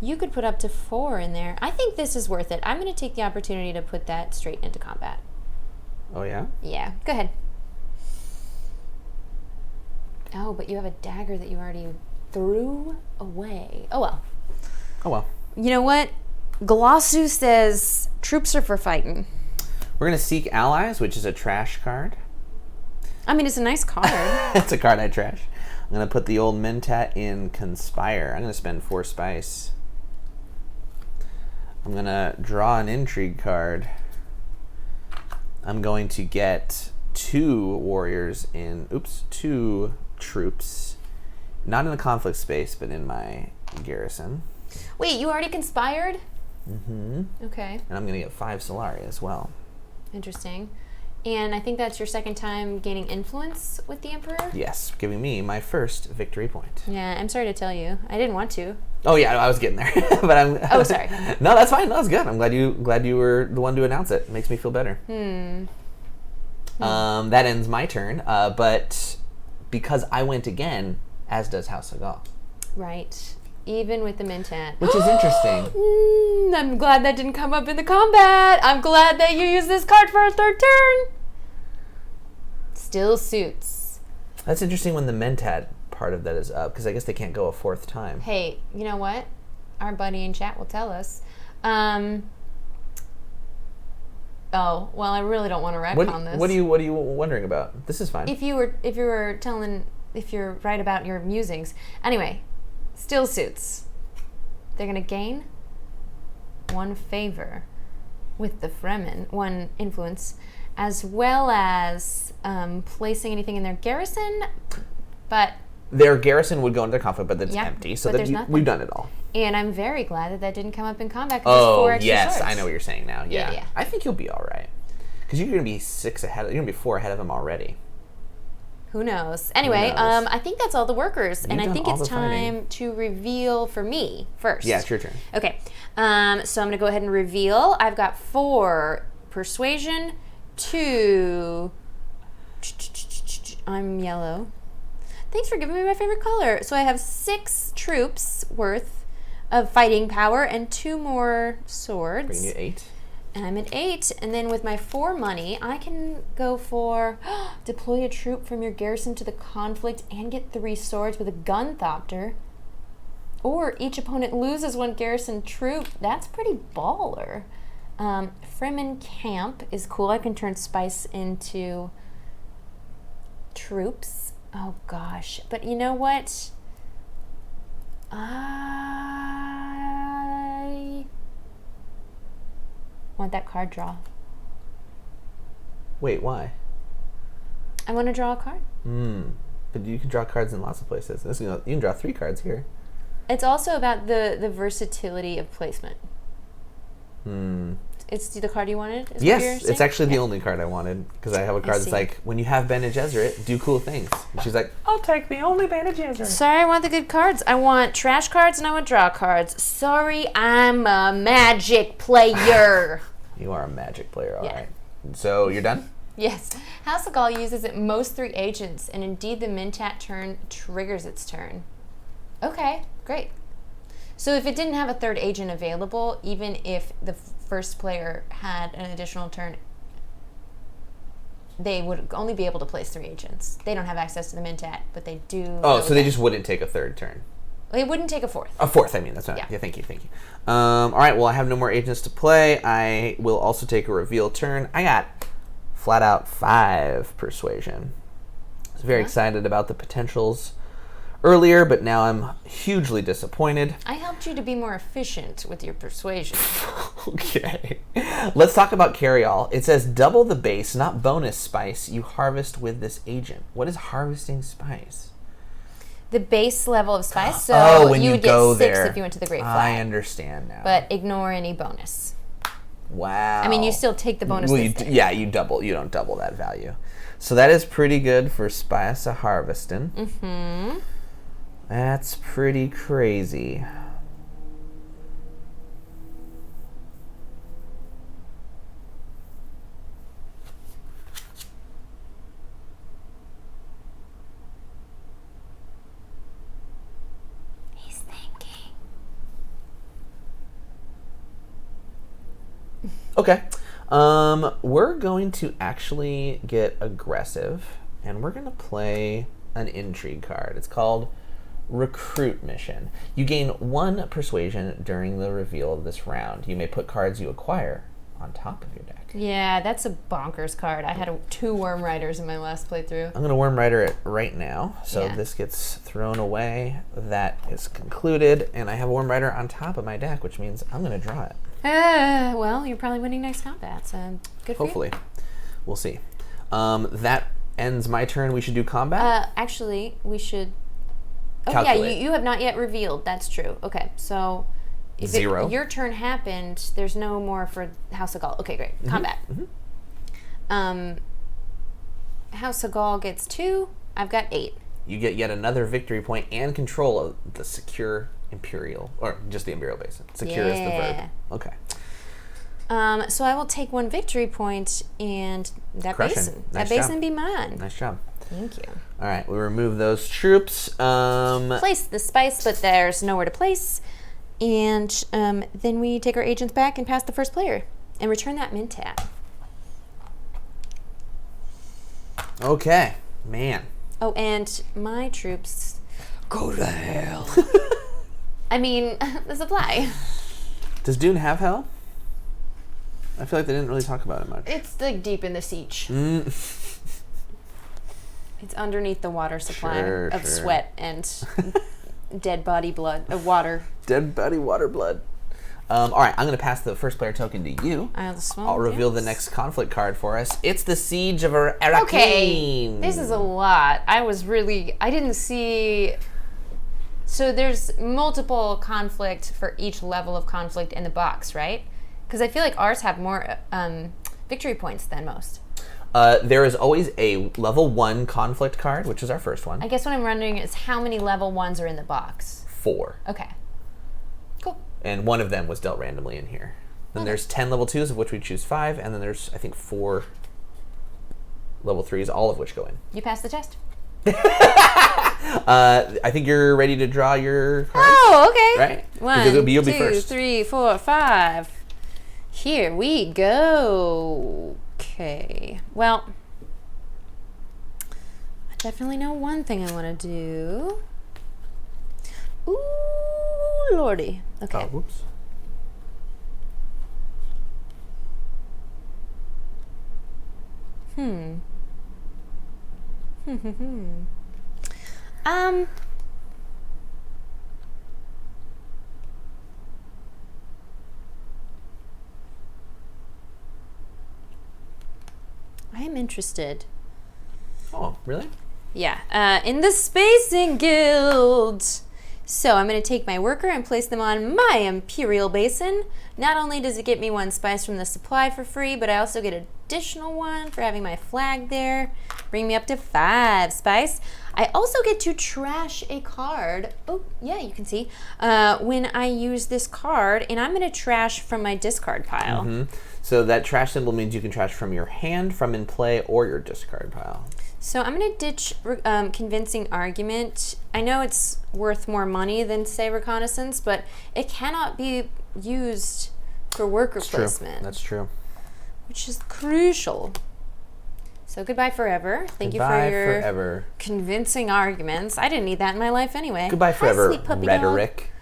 You could put up to 4 in there. I think this is worth it. I'm going to take the opportunity to put that straight into combat. Oh, yeah? Yeah, go ahead. Oh, but you have a dagger that you already threw away. Oh, well. Oh, well. You know what? Glossu says troops are for fighting. We're going to seek allies, which is a trash card. I mean, it's a nice card. It's a card I trash. I'm going to put the old Mentat in Conspire. I'm going to spend 4 spice. I'm going to draw an Intrigue card. I'm going to get 2 warriors in... Oops, 2 troops. Not in the conflict space, but in my garrison. Wait, you already conspired? Mm-hmm. Okay, And I'm going to get 5 Solari as well. interesting. And I think that's your second time gaining influence with the Emperor? Yes, giving me my first victory point. Yeah, I'm sorry to tell you. I didn't want to. Oh yeah, I was getting there, but I'm. Oh, sorry. No, that's fine. That's good. I'm glad you were the one to announce it. It makes me feel better. That ends my turn. But because I went again, as does House Sagal. Right. Even with the Mentat. Which is interesting. I'm glad that didn't come up in the combat. I'm glad that you used this card for a 3rd turn. Still suits. That's interesting when the Mentat part of that is up, because I guess they can't go a 4th time. Hey, you know what? Our buddy in chat will tell us. Oh, well, I really don't want to retcon this. What are you wondering about? This is fine. If you're right about your musings. Anyway, still suits. They're gonna gain 1 favor with the Fremen, 1 influence, as well as placing anything in their garrison, but Their garrison would go into conflict, but it's Yeah, empty, so but that there's nothing. we've done it all. and I'm very glad that that didn't come up in combat because it's 4 extra yes, swords. I know what you're saying now. Yeah, Yeah. I think you'll be all right, because you're gonna be 6 ahead. You're gonna be 4 ahead of him already. Who knows? Anyway, knows? I think that's all the workers, and I done think all it's the fighting. time to reveal for me first. Yeah, it's your turn. Okay, so I'm going to go ahead and reveal. I've got 4 persuasion, 2. I'm yellow. Thanks for giving me my favorite color. So I have 6 troops worth of fighting power and 2 more swords. Bring you 8. And I'm at 8, and then with my 4 money, I can go for deploy a troop from your garrison to the conflict and get 3 swords with a gunthopter. Or each opponent loses 1 garrison troop. That's pretty baller. Fremen camp is cool. I can turn spice into troops. Oh gosh, but you know what? I want that card draw. Wait, why? I want to draw a card. But you can draw cards in lots of places. You can draw 3 cards here. It's also about the versatility of placement. It's the card you wanted? Is Yes, it's actually the only card I wanted, because I have a card that's like, when you have Bene Gesserit, do cool things. And she's like, I'll take the only Bene Gesserit. Sorry, I want the good cards. I want trash cards and I want draw cards. Sorry, I'm a magic player. You are a magic player, all right. So you're done? Yes. House of Gaul uses at most 3 agents, and indeed the Mentat turn triggers its turn. Okay, great. So if it didn't have a 3rd agent available, even if the first player had an additional turn, they would only be able to place 3 agents. They don't have access to the Mentat, but they do. Oh, so they just wouldn't take a 3rd turn. They wouldn't take a 4th. A 4th, I mean. That's not. Yeah, thank you. All right, well, I have no more agents to play. I will also take a reveal turn. I got flat out 5 persuasion. I was very excited about the potentials earlier, but now I'm hugely disappointed. I helped you to be more efficient with your persuasion. Okay. Let's talk about carry-all. It says double the base, not bonus spice, you harvest with this agent. What is harvesting spice? The base level of spice, so when you would go get 6 there. if you went to the Great Flag. I understand now. But ignore any bonus. Wow. I mean, you still take the bonus. Well, you double. You don't double that value. So that is pretty good for spice of harvesting. Mm-hmm. That's pretty crazy. He's thinking. Okay. We're going to actually get aggressive, and we're going to play an intrigue card. It's called Recruit Mission. You gain 1 persuasion during the reveal of this round. You may put cards you acquire on top of your deck. Yeah, that's a bonkers card. I had 2 Worm Riders in my last playthrough. I'm going to Worm Rider it right now. So this gets thrown away. That is concluded. And I have a Worm Rider on top of my deck, which means I'm going to draw it. Well, you're probably winning next combat, so good for Hopefully. We'll see. That ends my turn. We should do combat? Actually, we should... Oh, Calculate. yeah, you have not yet revealed. That's true. Okay, so... If 0. Your turn happened, there's no more for House of Gaul. Okay, great. Mm-hmm. Combat. Mm-hmm. House of Gaul gets 2. I've got 8. You get yet another victory point and control of the secure Imperial, or just the Imperial base. Secure is the verb. Okay. So I will take 1 victory point, and that Crushing. basin. Nice That basin job. be mine. Nice job. Thank you. All right, we remove those troops. Place the spice, but there's nowhere to place. And then we take our agents back and pass the first player and return that Mentat. Okay, man. Oh, and my troops Go to hell. I mean, the supply. Does Dune have hell? I feel like they didn't really talk about it much. It's like deep in the siege. It's underneath the water supply of sweat and dead body blood, water. Dead body water blood. All right, I'm going to pass the first player token to you. I'll reveal the next conflict card for us. It's the Siege of Arrakeen. Okay, this is a lot. I didn't see... So there's multiple conflict for each level of conflict in the box, right? Because I feel like ours have more victory points than most. There is always a level 1 conflict card, which is our first one. I guess what I'm wondering is how many level 1s are in the box? 4. Okay. Cool. And one of them was dealt randomly in here. Then there's 10 level 2s, of which we choose 5, and then there's, I think, 4 level 3s, all of which go in. You passed the test. I think you're ready to draw your cards. Oh, okay. Right? 1, you'll be 2, first. 3, 4, 5. Here we go. Okay. Well, I definitely know one thing I want to do. Ooh, lordy. Okay. Oh, whoops. I am interested Oh, really? Yeah, in the Spacing Guild. So I'm going to take my worker and place them on my Imperial Basin. Not only does it get me 1 spice from the supply for free, but I also get an additional 1 for having my flag there. Bring me up to 5 spice. I also get to trash a card. Oh, yeah, you can see. When I use this card, and I'm going to trash from my discard pile. Mm-hmm. So that trash symbol means you can trash from your hand, from in play, or your discard pile. So I'm going to ditch Convincing Argument. I know it's worth more money than, say, Reconnaissance, but it cannot be used for worker placement. That's true. Which is crucial. So goodbye forever. Thank you for your forever. convincing arguments. I didn't need that in my life anyway. Goodbye forever, sweet puppy rhetoric.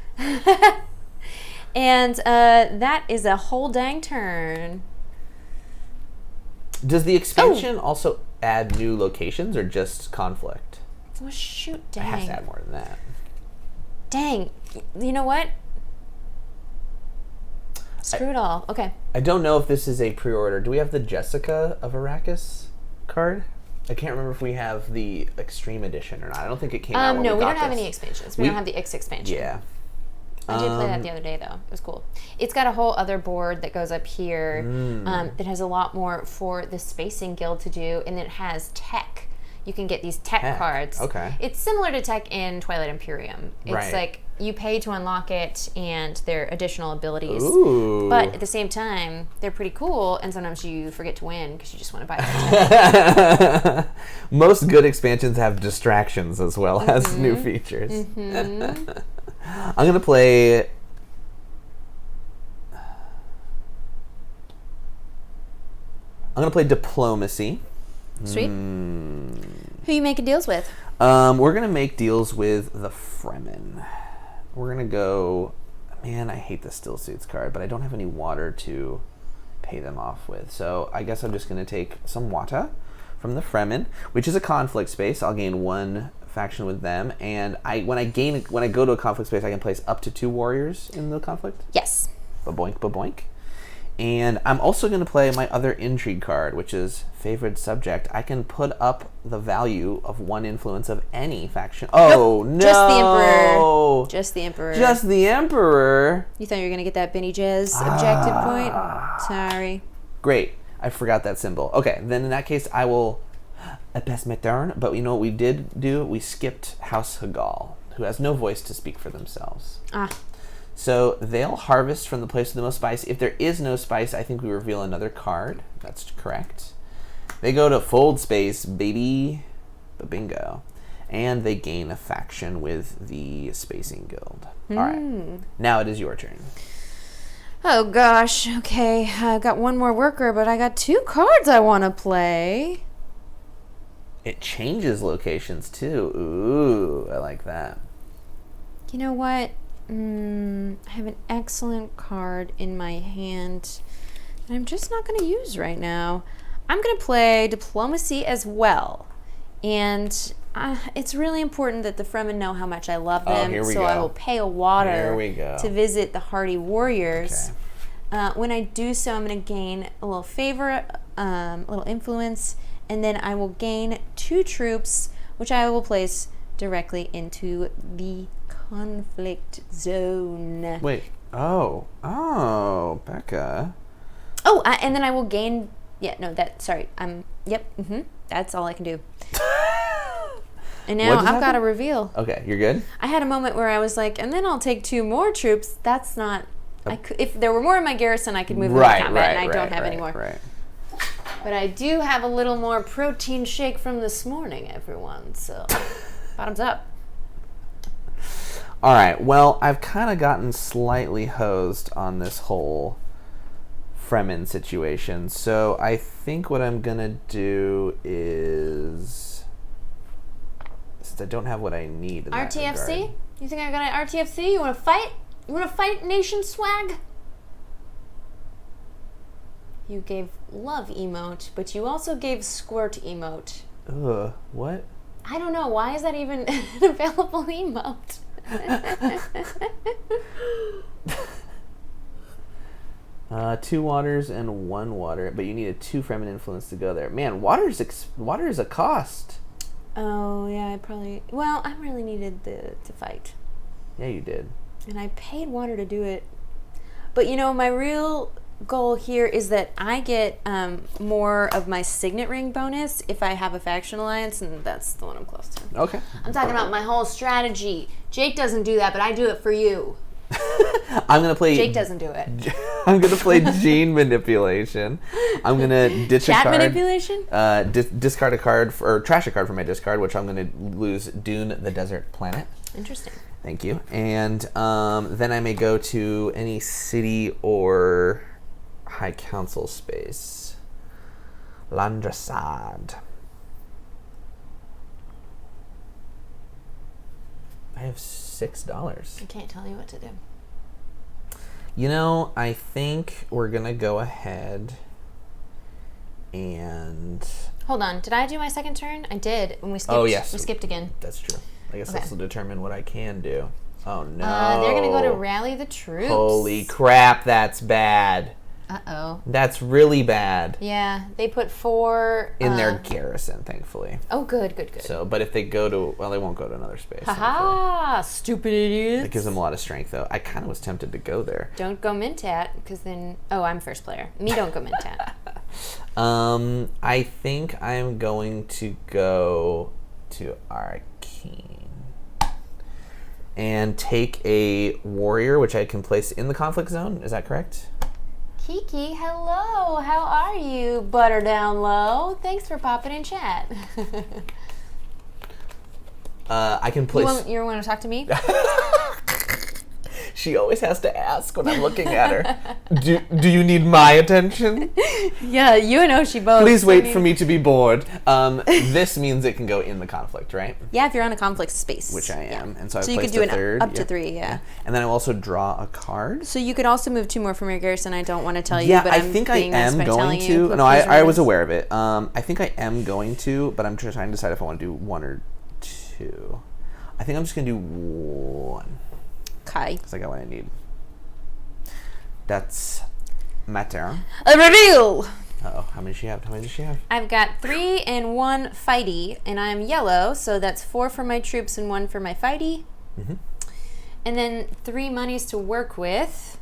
And that is a whole dang turn. Does the expansion also add new locations or just conflict? Oh, shoot, dang. It has to add more than that. Dang. You know what? Screw it all. Okay. I don't know if this is a pre-order. Do we have the Jessica of Arrakis card? I can't remember if we have the Extreme Edition or not. I don't think it came out when no, we we got don't have this. any expansions. We don't have the X expansion. Yeah. I did play that the other day, though. It was cool. It's got a whole other board that goes up here that has a lot more for the Spacing Guild to do, and it has tech. You can get these tech cards. Okay. It's similar to tech in Twilight Imperium. It's like you pay to unlock it, and they're additional abilities. Ooh. But at the same time, they're pretty cool, and sometimes you forget to win because you just want to buy it. Most good expansions have distractions as well as new features. I'm gonna play. Diplomacy. Sweet. Who you making deals with? We're gonna make deals with the Fremen. We're gonna go. Man, I hate the Still Suits card, but I don't have any water to pay them off with. So I guess I'm just gonna take some water from the Fremen, which is a conflict space. I'll gain 1 faction with them, and when I go to a conflict space, I can place up to 2 warriors in the conflict. Yes. Ba-boink, ba-boink. And I'm also going to play my other Intrigue card, which is Favored Subject. I can put up the value of 1 influence of any faction. Oh, nope. No! Just the Emperor. Just the Emperor. Just the Emperor. You thought you were going to get that Benny Jez objective point? Sorry. Great. I forgot that symbol. Okay, then in that case, I will pass my turn. But you know what we did do? We skipped House Hagal, who has no voice to speak for themselves. So they'll harvest from the place with the most spice. If there is no spice, I think we reveal another card. That's correct. They go to Fold Space, baby. Bingo. And they gain a faction with the Spacing Guild. All right. Now it is your turn. Oh, gosh. Okay. I got 1 more worker, but I got 2 cards I want to play. It changes locations, too. Ooh, I like that. You know what? I have an excellent card in my hand that I'm just not going to use right now. I'm going to play Diplomacy as well. And it's really important that the Fremen know how much I love them. Here we so go. I will pay a water Here we go. to visit the Hardy Warriors. Okay. When I do so, I'm going to gain a little favor, a little influence, and then I will gain 2 troops, which I will place directly into the conflict zone. Wait. Oh, Becca. Oh, and then I will gain. Yeah, no, sorry. That's all I can do. And now I've got to reveal. Okay, you're good? I had a moment where I was like, and then I'll take 2 more troops. That's not. If there were more in my garrison, I could move them to combat, and I don't have any more. Right. But I do have a little more protein shake from this morning, everyone. So, bottoms up. All right, well, I've kind of gotten slightly hosed on this whole Fremen situation, so I think what I'm going to do is, since I don't have what I need in that RTFC? regard, You think I got an RTFC? You want to fight? You want to fight, Nation Swag? You gave love emote, but you also gave squirt emote. Ugh, what? I don't know. Why is that even an available emote? 'Cause 2 waters and 1 water, but you need a 2 Fremen influence to go there. Man, water is a cost. Oh, yeah, I really needed to fight. Yeah, you did. And I paid water to do it. But, my real goal here is that I get more of my signet ring bonus if I have a faction alliance, and that's the one I'm close to. Okay. I'm talking about my whole strategy. Jake doesn't do that, but I do it for you. I'm gonna play. Jake doesn't do it. I'm gonna play gene manipulation. I'm gonna ditch Chat a card. manipulation? Discard a card or trash a card from my discard, which I'm gonna lose Dune, the desert planet. Interesting. Thank you. And then I may go to any city or High Council space. Landrasad. I have $6. I can't tell you what to do. I think we're gonna go ahead and... Hold on. Did I do my second turn? I did. When we skipped. Oh, yes. We skipped again. That's true. I guess Okay. this will determine what I can do. Oh, no. They're going to go to rally the troops. Holy crap, that's bad. Uh-oh. That's really bad. Yeah, they put 4... In their garrison, thankfully. Oh, good. So, but if they go to... Well, they won't go to another space. Haha, stupid idiots. It gives them a lot of strength, though. I kind of was tempted to go there. Don't go Mintat, because then... Oh, I'm first player. Me don't go Mintat. I think I'm going to go to Arcane. And take a warrior, which I can place in the conflict zone. Is that correct? Kiki, hello. How are you? Butter down low. Thanks for popping in chat. I can place... You want to talk to me? She always has to ask when I'm looking at her. Do you need my attention? Yeah, you and Oshi both. Please wait for me to be bored. This means it can go in the conflict, right? Yeah, if you're on a conflict space. Which I am. Yeah. And so I you could placed do a third. up to 3, yeah. And then I also draw a card. So you could also move 2 more from your garrison. I don't want to tell you, Yeah, but I think I am going to. No, I was aware of it. I think I am going to, but I'm trying to decide if I want to do 1 or 2. I think I'm just going to do 1. Okay. Because I got what I need. That's my turn. A reveal! Uh-oh, how many does she have? I've got 3 and 1 fighty, and I'm yellow, so that's 4 for my troops and 1 for my fighty. Mm-hmm. And then 3 monies to work with.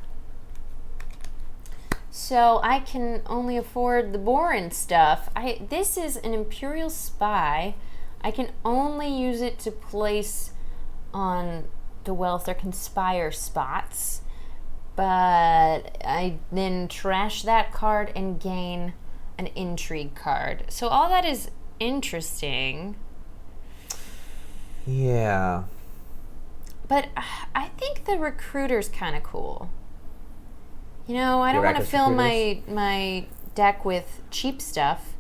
So I can only afford the boring stuff. This is an Imperial Spy. I can only use it to place on the Wealth or Conspire spots. But I then trash that card and gain an Intrigue card. So all that is interesting. Yeah. But I think the Recruiter's kind of cool. I don't want to fill my deck with cheap stuff.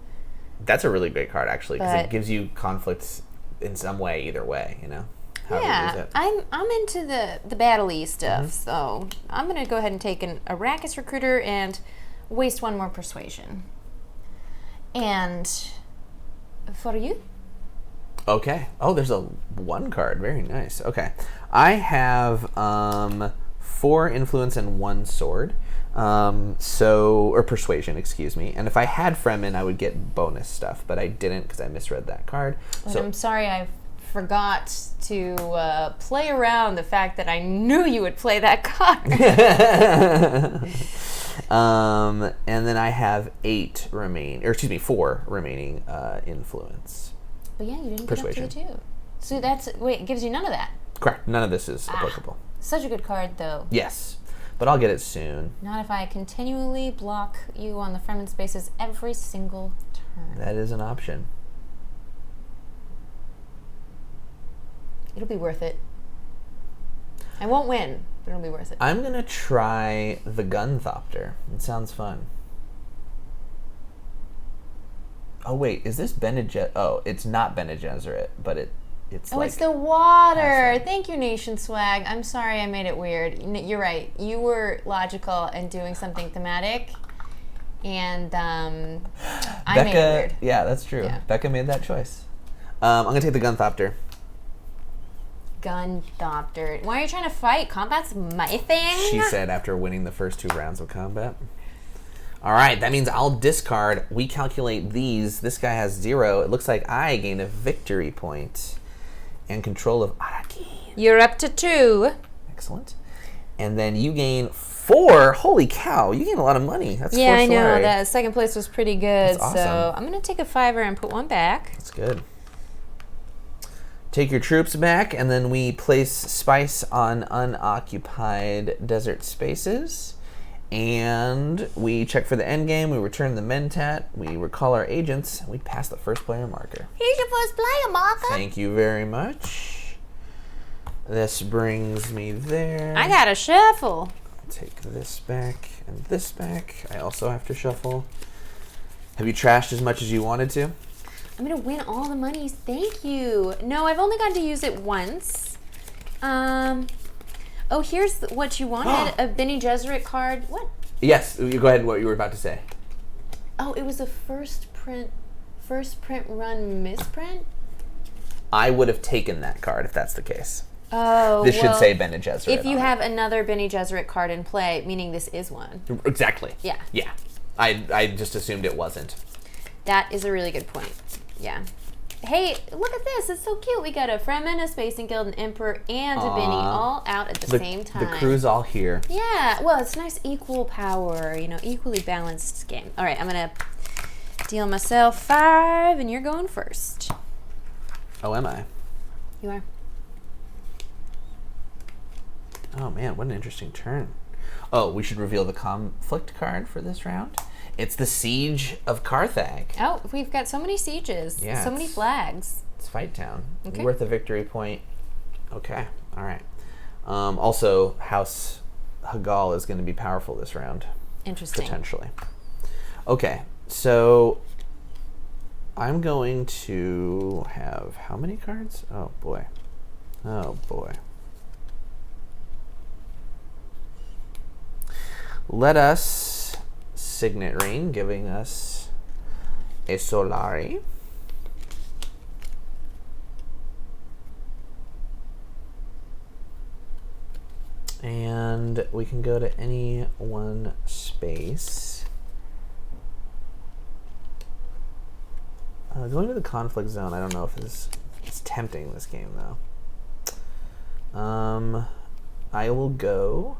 That's a really great card, actually, because But- it gives you conflicts in some way, either way, How to use Yeah, it. I'm into the battle-y stuff, so I'm going to go ahead and take an Arrakis Recruiter and waste 1 more Persuasion. And for you? Okay. Oh, there's a 1 card. Very nice. Okay. I have 4 influence and 1 sword. Or persuasion, excuse me. And if I had Fremen, I would get bonus stuff, but I didn't because I misread that card. But I'm sorry I forgot to play around the fact that I knew you would play that card. And then I have 4 remaining influence. But yeah, you didn't Persuasion. get up to the 2. So it gives you none of that. Correct. None of this is applicable. Such a good card, though. Yes, but I'll get it soon. Not if I continually block you on the Fremen spaces every single turn. That is an option. It'll be worth it. I won't win, but it'll be worth it. I'm going to try the Gunthopter. It sounds fun. Oh, wait. Is this Bene Gesserit? Oh, it's not Bene Gesserit, but it's like... it's the water. passing. Thank you, Nation Swag. I'm sorry I made it weird. You're right. You were logical and doing something thematic. And I made it weird. Yeah, that's true. Yeah. Becca made that choice. I'm going to take the Gunthopter. gun doctor. Why are you trying to fight? Combat's my thing. She said after winning the first 2 rounds of combat. All right, that means I'll discard. We calculate these. This guy has 0. It looks like I gain a victory point and control of Araki. You're up to 2. Excellent. And then you gain 4. Holy cow, you gain a lot of money. That's 4 I know. salary. That second place was pretty good. That's awesome. So I'm going to take a 5 and put 1 back. That's good. Take your troops back, and then we place spice on unoccupied desert spaces. And we check for the end game. We return the mentat. We recall our agents. And we pass the first player marker. Here's your first player marker. Thank you very much. This brings me there. I got to shuffle. Take this back and this back. I also have to shuffle. Have you trashed as much as you wanted to? I'm going to win all the monies. Thank you. No, I've only gotten to use it once. Oh, here's what you wanted. A Bene Gesserit card. What? Yes, you go ahead what you were about to say. Oh, it was a first print run misprint? I would have taken that card if that's the case. Oh, This should say Bene Gesserit. If you have another Bene Gesserit card in play, meaning this is one. Exactly. Yeah. Yeah. I just assumed it wasn't. That is a really good point. Yeah. Hey, look at this. It's so cute. We got a Fremen, a Spacing Guild, an Emperor, and a Bene all out at the same time. The crew's all here. Yeah. Well, it's nice equal power, equally balanced game. All right, I'm going to deal myself 5, and you're going first. Oh, am I? You are. Oh, man, what an interesting turn. Oh, we should reveal the conflict card for this round. It's the Siege of Carthage. Oh, we've got so many sieges. Yeah, so many flags. It's Fight Town. Okay. Worth a victory point. Okay, all right. Also, House Hagal is going to be powerful this round. Interesting. Potentially. Okay, so I'm going to have how many cards? Oh, boy. Oh, boy. Let us Signet Ring, giving us a Solari. And we can go to any one space. Going to the conflict zone, I don't know if it's tempting this game though. I will go.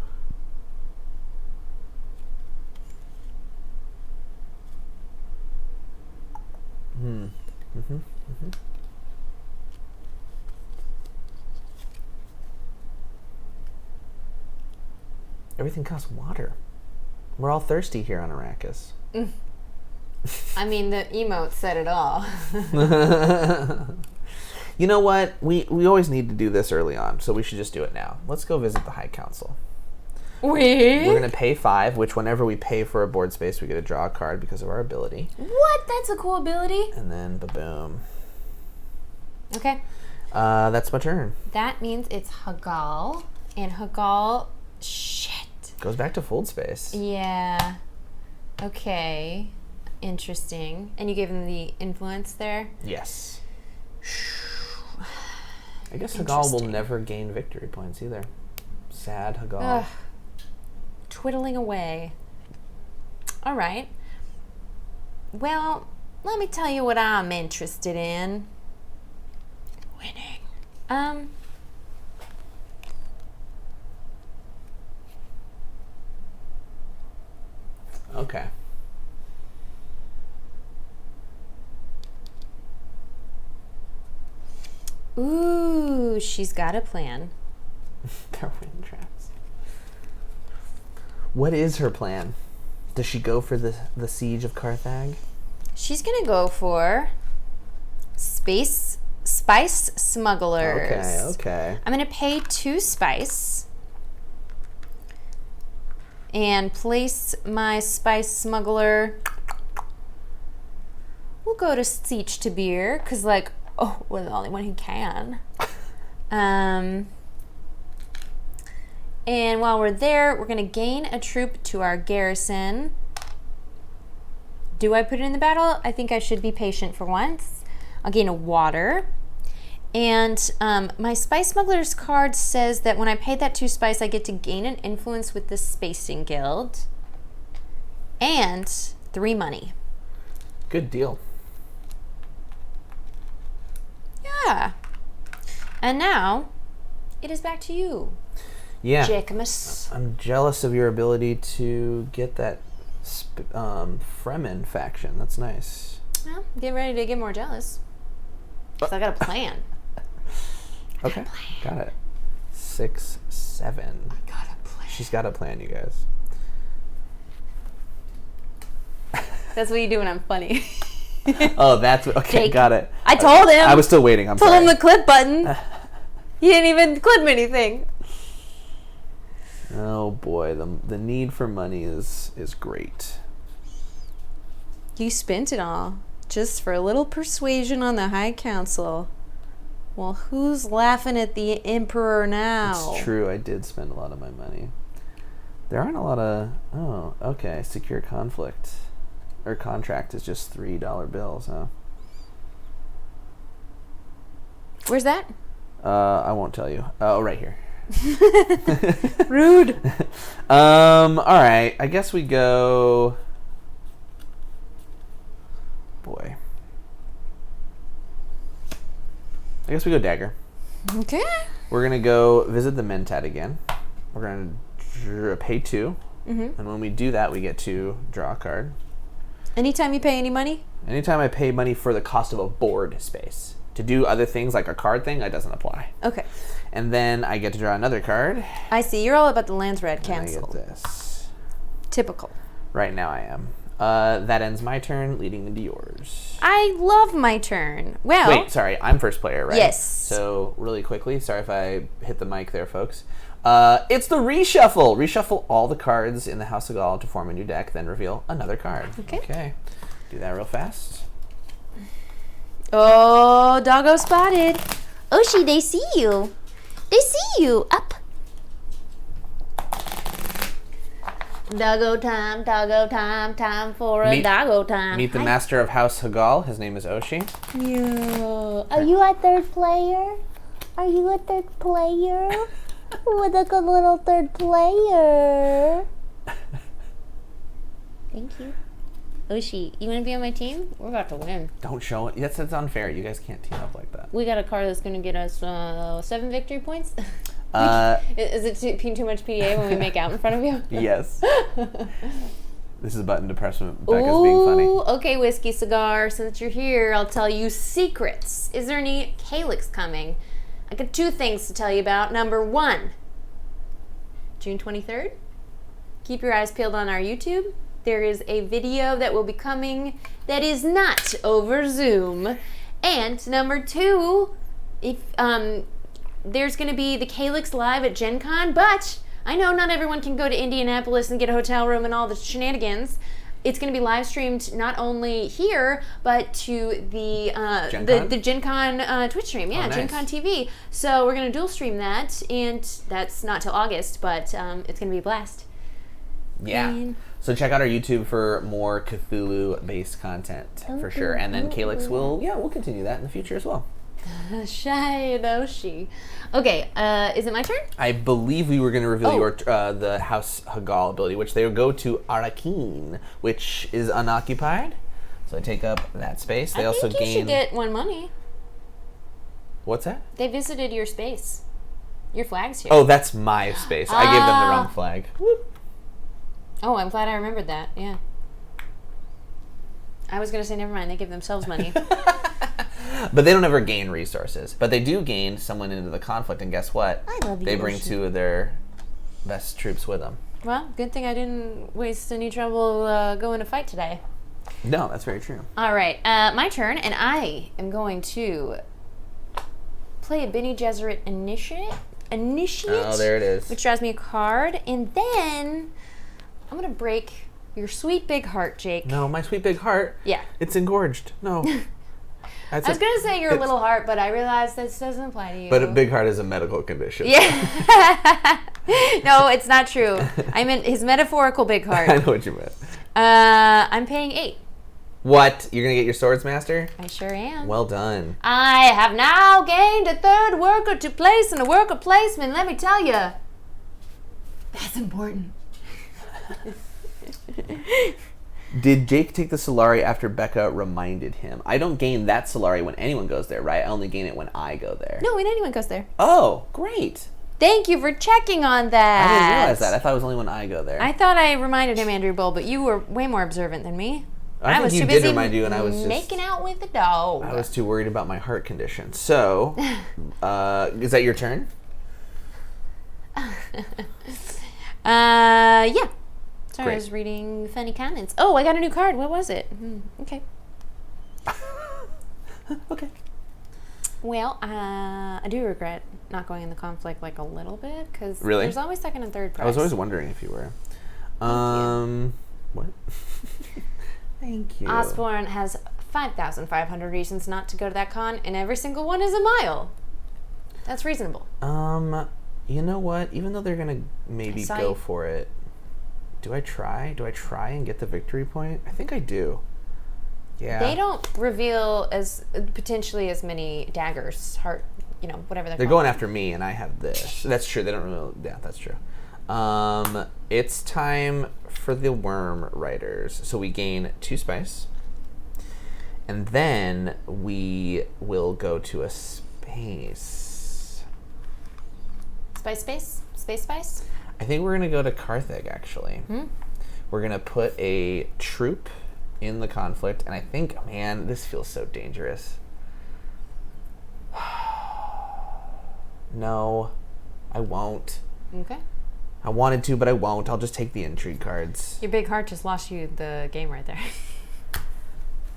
Everything costs water. We're all thirsty here on Arrakis. I mean, the emote said it all. You know what? We always need to do this early on, so we should just do it now. Let's go visit the High Council. We're going to pay 5, which whenever we pay for a board space, we get to draw a card because of our ability. What? That's a cool ability. And then, ba-boom. Okay. That's my turn. That means it's Hagal. And Hagal... Shit. Goes back to fold space. Yeah. Okay. Interesting. And you gave him the influence there? Yes. I guess Hagal will never gain victory points either. Sad Hagal. Ugh. Twiddling away. All right. Well, let me tell you what I'm interested in. Winning. Okay. Ooh, she's got a plan. They're wind traps. What is her plan? Does she go for the siege of Carthage? She's gonna go for spice smugglers. Okay. I'm gonna pay 2 spice and place my spice smuggler. We'll go to Siege to Beer because, like, we're the only one who can. And while we're there, we're gonna gain a troop to our garrison. Do I put it in the battle? I think I should be patient for once. I'll gain a water. And my Spice Smuggler's card says that when I pay that 2 spice, I get to gain an influence with the Spacing Guild. And 3 money. Good deal. Yeah. And now, it is back to you. Yeah. Jacquemus. I'm jealous of your ability to get that Fremen faction. That's nice. Well, get ready to get more jealous. Because I got a plan. Okay, got it. 6, 7. I got a plan. She's got a plan, you guys. That's what you do when I'm funny. Oh, that's okay. Jake. Got it. I told him. I was still waiting. I'm told sorry. him the clip button. He didn't even clip anything. Oh boy, the need for money is great. You spent it all just for a little persuasion on the High Council. Well, who's laughing at the Emperor now? It's true. I did spend a lot of my money. There aren't a lot of. Oh, okay. Secure conflict or contract is just $3 bills, huh? Where's that? I won't tell you. Oh, right here. Rude. All right. I guess we go. Boy. I guess we go dagger. Okay. We're gonna go visit the Mentat again. We're gonna pay 2, and when we do that, we get to draw a card. Anytime you pay any money? Anytime I pay money for the cost of a board space. To do other things like a card thing, that doesn't apply. Okay. And then I get to draw another card. I see. You're all about the lands red And cancel. I get this. Typical. Right now I am. That ends my turn, leading into yours. I love my turn. Well. Wait, sorry. I'm first player, right? Yes. So, really quickly, sorry if I hit the mic there, folks. It's the reshuffle. Reshuffle all the cards in the House of Gaul to form a new deck, then reveal another card. Okay. Do that real fast. Oh, doggo spotted. Oshi, they see you. They see you. Up. Doggo time for a doggo time. Meet the master of House Hagal. His name is Oshi. Yeah. Are you a third player? Are you a third player? With a good little third player. Thank you. Oshi, you want to be on my team? We're about to win. Don't show it. Yes, that's unfair. You guys can't team up like that. We got a card that's going to get us 7 victory points. Is it too much PDA when we make out in front of you? Yes. This is a button to press when Becca's being funny. Okay, Whiskey Cigar, since you're here, I'll tell you secrets. Is there any Calyx coming? I got 2 things to tell you about. Number 1, June 23rd. Keep your eyes peeled on our YouTube. There is a video that will be coming that is not over Zoom. And number 2, if there's going to be the Calyx Live at Gen Con, but I know not everyone can go to Indianapolis and get a hotel room and all the shenanigans. It's going to be live streamed not only here, but to the Gen Con Twitch stream. Yeah, nice. Gen Con TV. So we're going to dual stream that, and that's not till August, but it's going to be a blast. Yeah. So check out our YouTube for more Cthulhu-based content for sure. And then Calyx we'll continue that in the future as well. Shaidoshi. Okay, is it my turn? I believe we were going to reveal your the House Hagal ability, which they would go to Arakeen, which is unoccupied. So I take up that space. They also think you gain. should get 1 money. What's that? They visited your space. Your flag's here. Oh, that's my space. I gave them the wrong flag. Oh, I'm glad I remembered that. Yeah. I was gonna say never mind. They give themselves money. But they don't ever gain resources. But they do gain someone into the conflict, and guess what? I love you. They bring 2 of their best troops with them. Well, good thing I didn't waste any trouble going to fight today. No, that's very true. All right, my turn, and I am going to play a Bene Gesserit Initiate. Oh, there it is. Which draws me a card, and then I'm gonna break your sweet big heart, Jake. No, my sweet big heart. Yeah. It's engorged. No. I was gonna say your little heart, but I realized this doesn't apply to you. But a big heart is a medical condition. Yeah. No, it's not true. I meant his metaphorical big heart. I know what you meant. I'm paying 8. What? You're going to get your Swords Master? I sure am. Well done. I have now gained a third worker to place in a worker placement. Let me tell you, that's important. Did Jake take the Solari after Becca reminded him? I don't gain that Solari when anyone goes there, right? I only gain it when I go there. No, when anyone goes there. Oh, great. Thank you for checking on that. I didn't realize that. I thought it was only when I go there. I thought I reminded him, Andrew Bull, but you were way more observant than me. I was think too you did busy remind you, and I was just making out with the dog. I was too worried about my heart condition. So, is that your turn? Yeah. Sorry, Great. I was reading funny comments. Oh, I got a new card. What was it? Okay. Okay. Well, I do regret not going in the conflict like a little bit because Really? there's always second and third prize. I was always wondering if you were. What? Thank you. Osborne has 5,500 reasons not to go to that con, and every single one is a mile. That's reasonable. You know what? Even though they're gonna maybe saw go you. for it, do I try? Do I try and get the victory point? I think I do. Yeah. They don't reveal as potentially as many daggers, heart, whatever they're They're called. going after me, and I have this. That's true. They don't really. Yeah, that's true. It's time for the Worm Riders. So we gain 2 spice, and then we will go to a space. Space? I think we're gonna go to Carthage. Actually, we're gonna put a troop in the conflict, and I think, man, this feels so dangerous. No, I won't. Okay. I wanted to, but I won't. I'll just take the intrigue cards. Your big heart just lost you the game right there.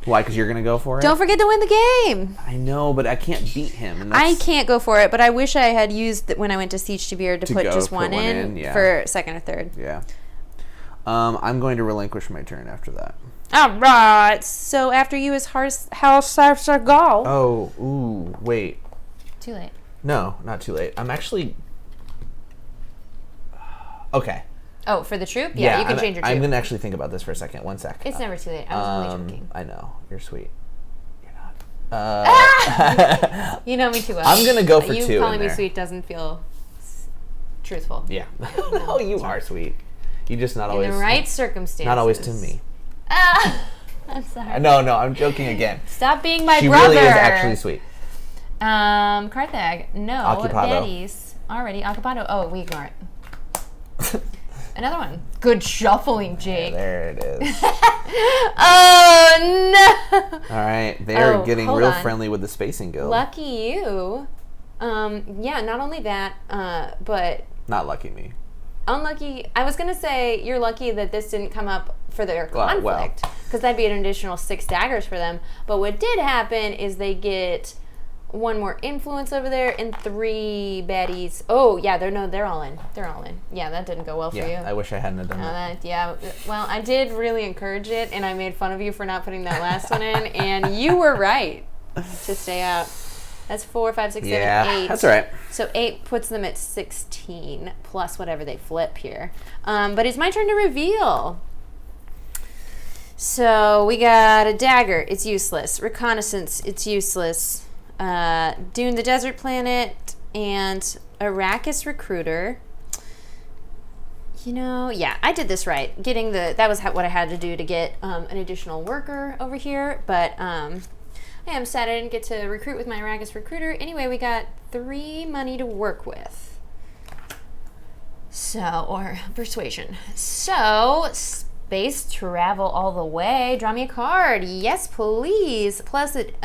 Why? Because you're gonna go for it? Don't forget to win the game. I know, but I can't beat him. And I can't go for it, but I wish I had used when I went to Siege to Beard to put go just for one one in in, yeah. for second or third. Yeah. I'm going to relinquish my turn after that. All right. So after you is House Sargal. Oh, ooh, wait. Too late. No, not too late. I'm actually... Okay. Oh, for the troop? Yeah, you can change your troop. I'm going to actually think about this for a second. One sec. It's never too late. I was only joking. I know. You're sweet. You're not. You know me too well. I'm going to go for you 2 calling in me there. sweet doesn't feel truthful. Yeah. No, you are sweet. You just not always... In the right circumstances. Not always to me. I'm sorry. No, I'm joking again. Stop being my She brother. really is actually sweet. Carthage. No. Occupado. Betty's. Already. Occupado. Oh, we ignore it. Another one. Good shuffling, Jake. Yeah, there it is. Oh, no. All right. They're getting hold real on. friendly with the Spacing Guild. Lucky you. Yeah, not only that, but Not lucky me. unlucky. I was going to say you're lucky that this didn't come up for their conflict, because that'd be an additional 6 daggers for them. But what did happen is they get 1 more influence over there and 3 baddies. Oh, yeah, they're all in. They're all in. Yeah, that didn't go well for you. Yeah, I wish I hadn't have done that. Yeah, well, I did really encourage it, and I made fun of you for not putting that last one in, and you were right to stay out. That's 4, 5, 6, 7, 8. That's all right. So 8 puts them at 16, plus whatever they flip here. But it's my turn to reveal. So we got a dagger. It's useless. Reconnaissance. It's useless. Dune the Desert Planet, and Arrakis Recruiter. Yeah, I did this right. That was what I had to do to get an additional worker over here, but I am sad I didn't get to recruit with my Arrakis Recruiter. Anyway, we got 3 money to work with. Or persuasion. So, space travel all the way. Draw me a card. Yes, please. Plus, it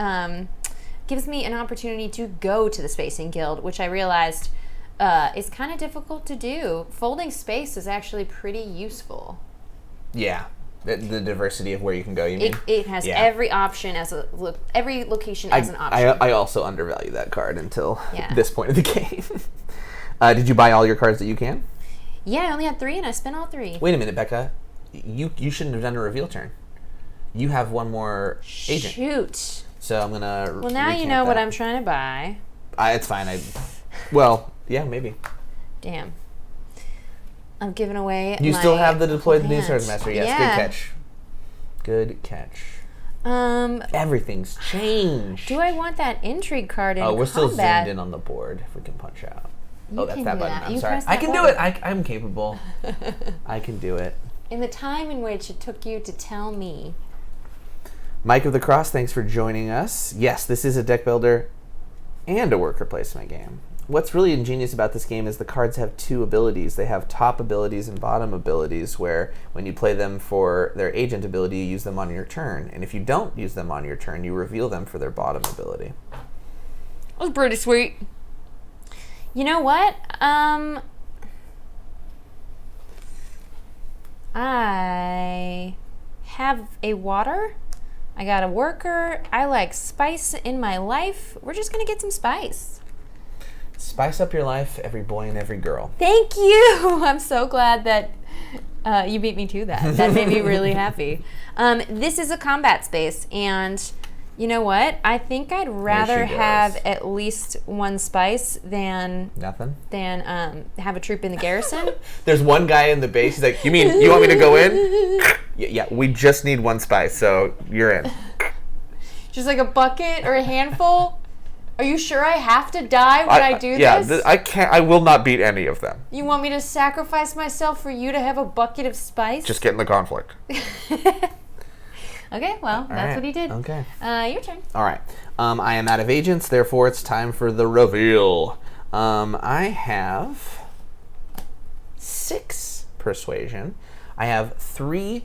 gives me an opportunity to go to the Spacing Guild, which I realized is kind of difficult to do. Folding space is actually pretty useful. Yeah. The diversity of where you can go, you mean? It has every option every location as an option. I also undervalue that card until Yeah. this point of the game. Did you buy all your cards that you can? Yeah, I only had 3 and I spent all 3. Wait a minute, Becca. You shouldn't have done a reveal turn. You have 1 more agent. Shoot. So I'm gonna. Well, now you know what I'm trying to buy. It's fine. Yeah, maybe. Damn. I'm giving away. You still have the deploy the new hand. Swords Master. Yes, Yeah. good catch. Good catch. Everything's changed. Do I want that intrigue card in Oh, we're still combat? zoomed in on the board if we can punch out. You That's can that do button. that. I'm You sorry. press I that can do button. it. I'm capable. I can do it. In the time in which it took you to tell me. Mike of the Cross, thanks for joining us. Yes, this is a deck builder and a worker placement game. What's really ingenious about this game is the cards have two abilities. They have top abilities and bottom abilities, where when you play them for their agent ability, you use them on your turn. And if you don't use them on your turn, you reveal them for their bottom ability. That was pretty sweet. You know what? I have a water. I got a worker. I like spice in my life. We're just going to get some spice. Spice up your life, every boy and every girl. Thank you. I'm so glad that you beat me to that. That made me really happy. This is a combat space, and you know what? I think I'd rather have at least one spice than Nothing? Have a troop in the garrison. There's one guy in the base. He's like, you mean you want me to go in? Yeah, we just need one spice, so you're in. Just like a bucket or a handful? Are you sure I have to die when I do this? I can't. I will not beat any of them. You want me to sacrifice myself for you to have a bucket of spice? Just get in the conflict. Okay, well, that's what he did. Okay. Your turn. All right. I am out of agents, therefore it's time for the reveal. I have 6 persuasion. I have 3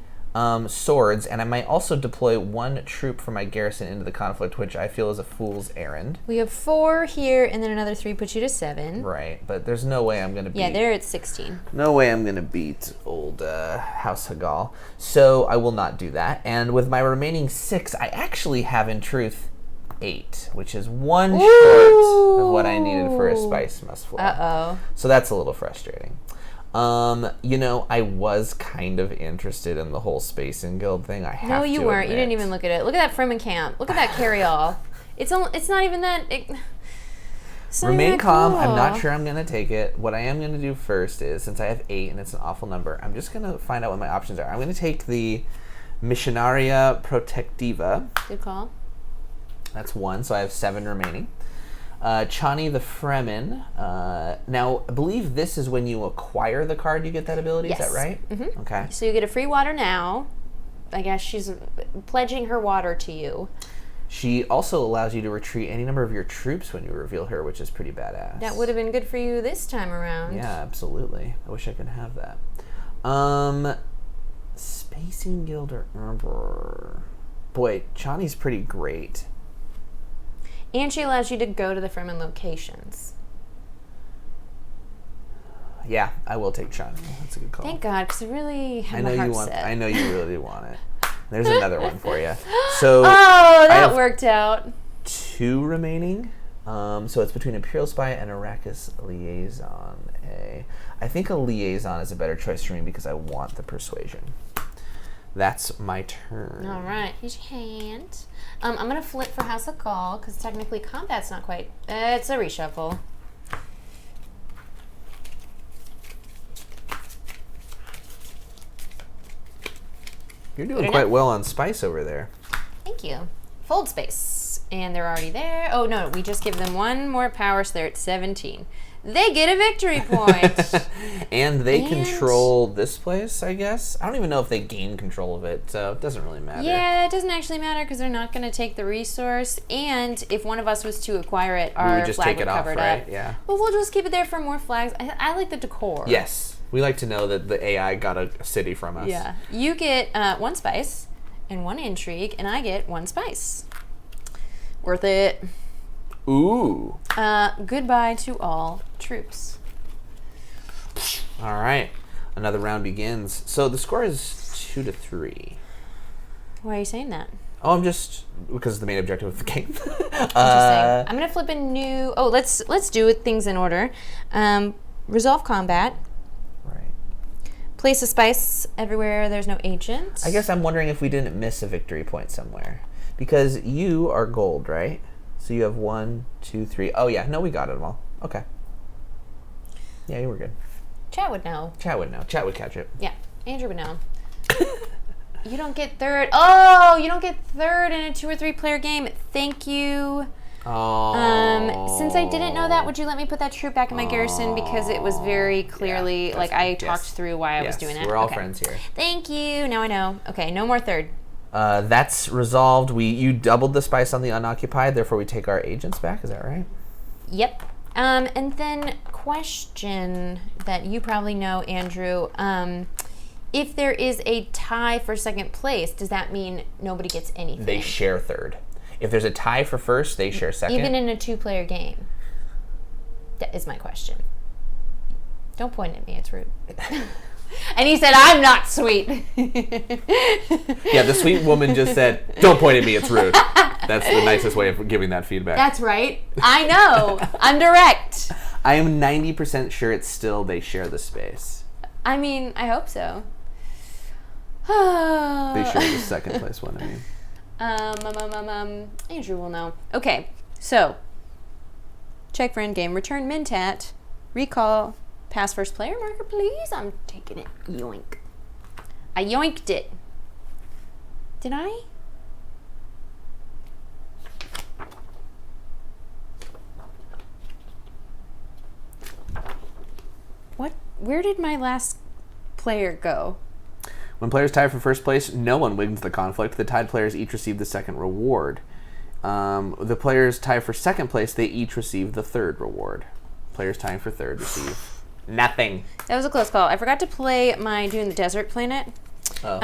swords, and I might also deploy 1 troop from my garrison into the conflict, which I feel is a fool's errand. We have 4 here, and then another 3 puts you to 7. Right, but there's no way I'm going to beat... Yeah, they're at 16. No way I'm going to beat old House Hagal. So I will not do that. And with my remaining 6, I actually have, in truth, 8, which is 1 short of what I needed for a spice must flow. Uh-oh. So that's a little frustrating. You know, I was kind of interested in the whole Spacing Guild thing. I have to No, you weren't. admit. You didn't even look at it. Look at that Fremen camp. Look at that carry-all. It's not even that... It's not Remain even that calm. cool. I'm not sure I'm going to take it. What I am going to do first is, since I have 8 and it's an awful number, I'm just going to find out what my options are. I'm going to take the Missionaria Protectiva. Good call. That's 1, so I have 7 remaining. Chani the Fremen. Now, I believe this is when you acquire the card you get that ability. Yes. Is that right? Mm-hmm. Okay. So you get a free water now. I guess she's pledging her water to you. She also allows you to retreat any number of your troops when you reveal her, which is pretty badass. That would have been good for you this time around. Yeah, absolutely. I wish I could have that. Spacing Guild or Emperor. Boy, Chani's pretty great. And she allows you to go to the Fremen locations. Yeah, I will take Chani. That's a good call. Thank God, because I really have I my know heart you want. set. I know you really want it. There's another one for you. So oh, that worked out. 2 remaining. So it's between Imperial Spy and Arrakis Liaison. I think a Liaison is a better choice for me because I want the Persuasion. That's my turn. All right, here's your hand. I'm going to flip for House of Gaul because technically combat's not quite... it's a reshuffle. You're doing quite well on spice over there. Thank you. Fold space. And they're already there. Oh, no, we just give them 1 more power, so they're at 17. They get a victory point. And they control this place, I guess. I don't even know if they gain control of it, so it doesn't really matter. Yeah, it doesn't actually matter because they're not going to take the resource. And if one of us was to acquire it, our flag would cover it up. Yeah. But we'll just keep it there for more flags. I like the decor. Yes. We like to know that the AI got a city from us. Yeah. You get 1 spice and 1 intrigue, and I get 1 spice. Worth it. Ooh. Goodbye to all troops. All right. Another round begins. So the score is 2-3. Why are you saying that? Oh, I'm just... because it's the main objective of the game. Interesting. I'm going to flip a new... Oh, let's do things in order. Resolve combat. Right. Place a spice everywhere there's no agent. I guess I'm wondering if we didn't miss a victory point somewhere. Because you are gold, right? So you have 1, 2, 3. Oh, yeah. No, we got it all. Okay. Yeah, you were good. Chat would know. Chat would know. Chat would catch it. Yeah, Andrew would know. You don't get third. Oh, you don't get third in a 2 or 3 player game. Thank you. Oh. Since I didn't know that, would you let me put that troop back in my garrison? Because it was very clearly, I talked through why I was doing it. We're all friends here. Thank you. Now I know. Okay, no more third. That's resolved. You doubled the spice on the unoccupied, therefore we take our agents back. Is that right? Yep. And then question that you probably know, Andrew. If there is a tie for second place, does that mean nobody gets anything? They share third. If there's a tie for first, they share second. Even in a 2-player game? That is my question. Don't point at me, it's rude. And he said, I'm not sweet. Yeah, the sweet woman just said, don't point at me, it's rude. That's the nicest way of giving that feedback. That's right. I know. I'm direct. I am 90% sure it's still they share the space. I mean, I hope so. They share the second place one, I mean. Andrew will know. Okay, so check for endgame. Return Mentat. Recall. Pass first player marker, please. I'm taking it. Yoink. I yoinked it. Did I? What? Where did my last player go? When players tie for first place, no one wins the conflict. The tied players each receive the second reward. The players tie for second place, they each receive the third reward. Players tying for third receive nothing. That was a close call. I forgot to play my Dune the Desert planet. Oh.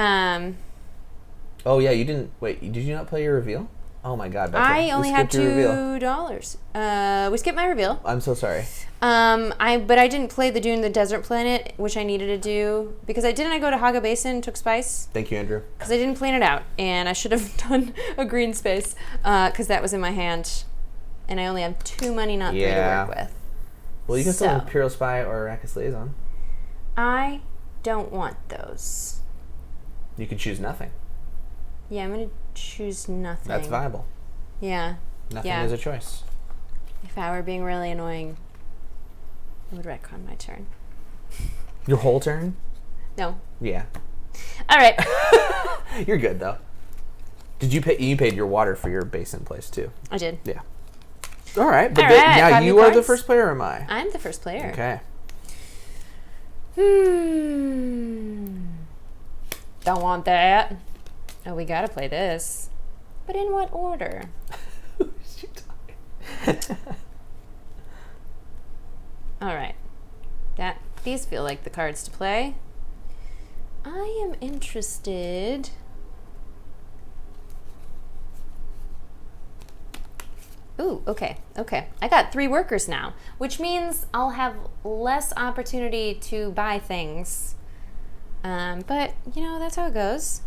Oh yeah, you didn't. Wait, did you not play your reveal? Oh my God, Becca. I only had $2. We skipped my reveal. I'm so sorry. But I didn't play the Dune the Desert planet, which I needed to do because I go to Haga Basin, took spice. Thank you, Andrew. Because I didn't plan it out, and I should have done a green space because that was in my hand, and I only have 2 money, not 3 to work with. Well, you can still Imperial Spy or Arrakis Liaison. I don't want those. You can choose nothing. Yeah, I'm gonna choose nothing. That's viable. Yeah. Nothing is a choice. If I were being really annoying, I would retcon my turn. Your whole turn? No. Yeah. All right. You're good though. Did you pay? You paid your water for your basin place too. I did. Yeah. All right. But now you are the first player, or am I? I'm the first player. Okay. Don't want that. Oh, we gotta play this. But in what order? All right. These feel like the cards to play. I am interested. Ooh, okay. I got 3 workers now, which means I'll have less opportunity to buy things. But, that's how it goes.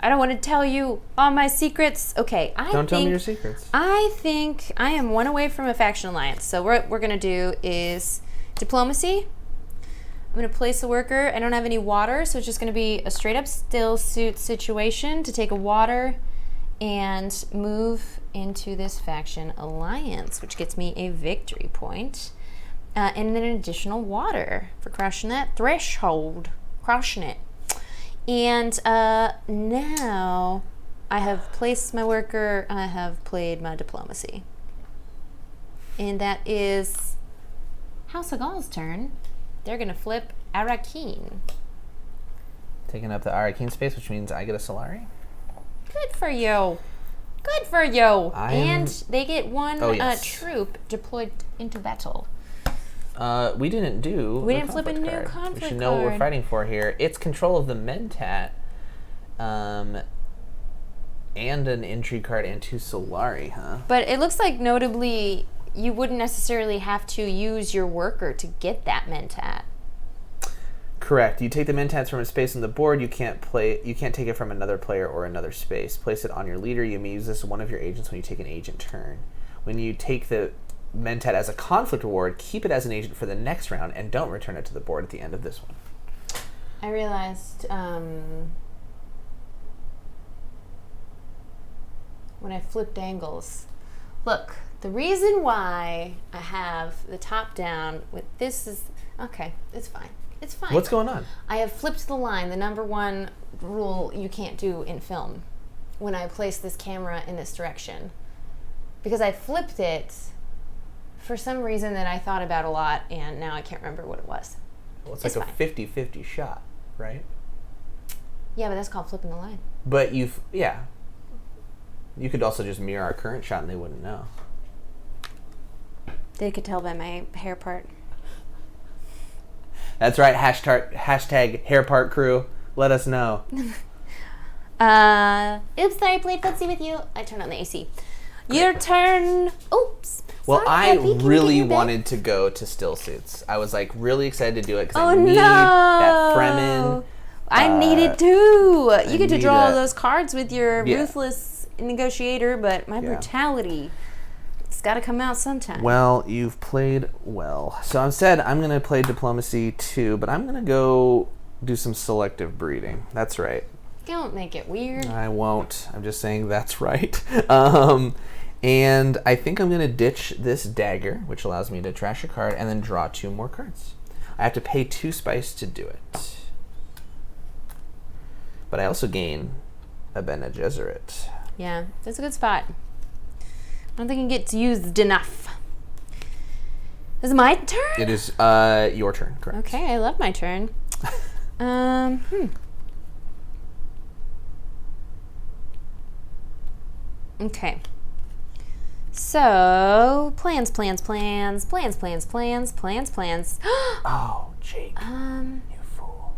I don't want to tell you all my secrets. Okay, Don't tell me your secrets. I think I am 1 away from a faction alliance. So what we're going to do is diplomacy. I'm going to place a worker. I don't have any water, so it's just going to be a straight up still suit situation to take a water and move into this faction alliance, which gets me a victory point. And then an additional water for crushing that threshold. Crushing it. And now I have placed my worker, I have played my diplomacy. And that is House of Gaul's turn. They're going to flip Arrakeen. Taking up the Arrakeen space, which means I get a Solari. Good for you. And they get 1 troop deployed into battle. We didn't flip a new conflict card. We should know what we're fighting for here. It's control of the Mentat, and an Intrigue card and 2 Solari, huh? But it looks like notably you wouldn't necessarily have to use your worker to get that Mentat. Correct. You take the Mentats from a space on the board. You can't take it from another player or another space. Place it on your leader. You may use this as one of your agents when you take an agent turn. When you take the Mentat as a conflict reward, keep it as an agent for the next round, and don't return it to the board at the end of this one. I realized when I flipped angles. Look, the reason why I have the top down with this is, okay, it's fine. It's fine. What's going on? I have flipped the line, the number one rule you can't do in film, when I place this camera in this direction. Because I flipped it for some reason that I thought about a lot, and now I can't remember what it was. Well, it's like a 50-50 shot, right? Yeah, but that's called flipping the line. But you could also just mirror our current shot and they wouldn't know. They could tell by my hair part. That's right. Hashtag hair part crew. Let us know. Oops, sorry, played footsie with you. I turned on the AC. Your turn. Oops. Well, Sorry, I Happy. really wanted to go to still suits. I was like really excited to do it because I Oh, need no. that Fremen. I need it too. I You get to need draw that. those cards with your Yeah. ruthless negotiator, but my brutality, it's got to come out sometime. Well, you've played well. So instead, I'm going to play Diplomacy 2, but I'm going to go do some selective breeding. That's right. Don't make it weird. I won't. I'm just saying that's right. And I think I'm going to ditch this dagger, which allows me to trash a card and then draw 2 more cards. I have to pay 2 spice to do it. But I also gain a Bene Gesserit. Yeah, that's a good spot. I don't think it gets used enough. Is it my turn? It is your turn, correct? Okay, I love my turn. Okay. So, plans. Oh, Jake. Um, You fool.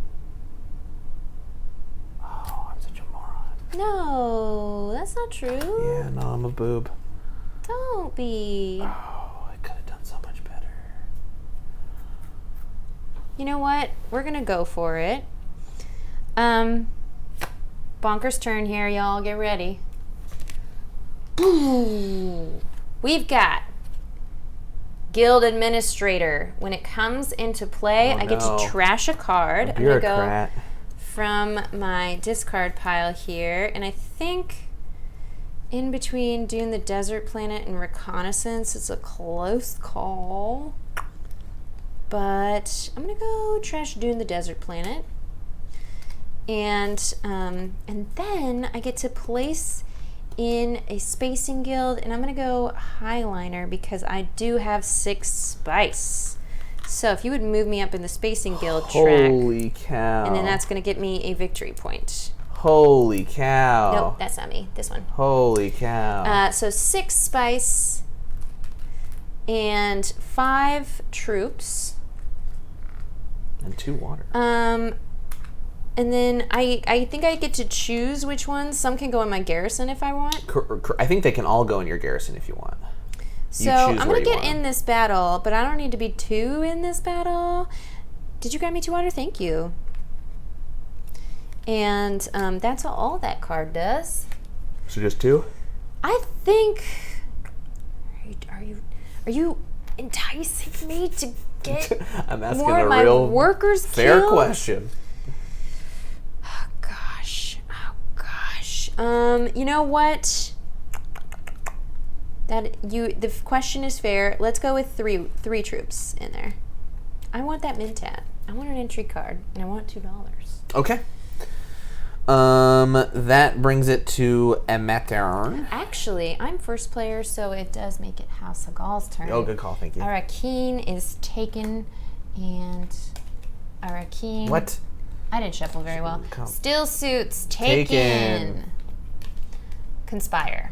Oh, I'm such a moron. no, that's not true. Yeah, no, I'm a boob. Don't be. Oh, I could have done so much better. You know what? We're gonna go for it. Bonker's turn here, y'all. Get ready. Boom. We've got Guild Administrator. When it comes into play, I get to trash a card. I'm gonna go from my discard pile here, and I think in between Dune the Desert Planet and Reconnaissance, it's a close call. But I'm gonna go trash Dune the Desert Planet, and then I get to place in a spacing guild, and I'm gonna go Highliner because I do have 6 spice. So if you would move me up in the spacing guild track, holy cow! and then that's gonna get me a victory point. Holy cow! Nope, that's not me. This one. Holy cow! So 6 spice and 5 troops. And 2 water. And then I think I get to choose which ones. Some can go in my garrison if I want. I think they can all go in your garrison if you want. So I'm going to get in this battle, but I don't need to be 2 in this battle. Did you grab me 2 water? Thank you. And that's all that card does. So just 2? I think... Are you enticing me to get I'm asking more a of my real workers fair killed? question. Oh gosh. You know what? The question is fair. Let's go with three troops in there. I want that Mintat. I want an intrigue card, and I want $2. Okay. That brings it to Emeter. Actually, I'm first player, so it does make it House of Gaul's turn. Oh, good call. Thank you. Arakeen is taken, and Arakeen. What? I didn't shuffle very well. Come. Still suits taken. Conspire.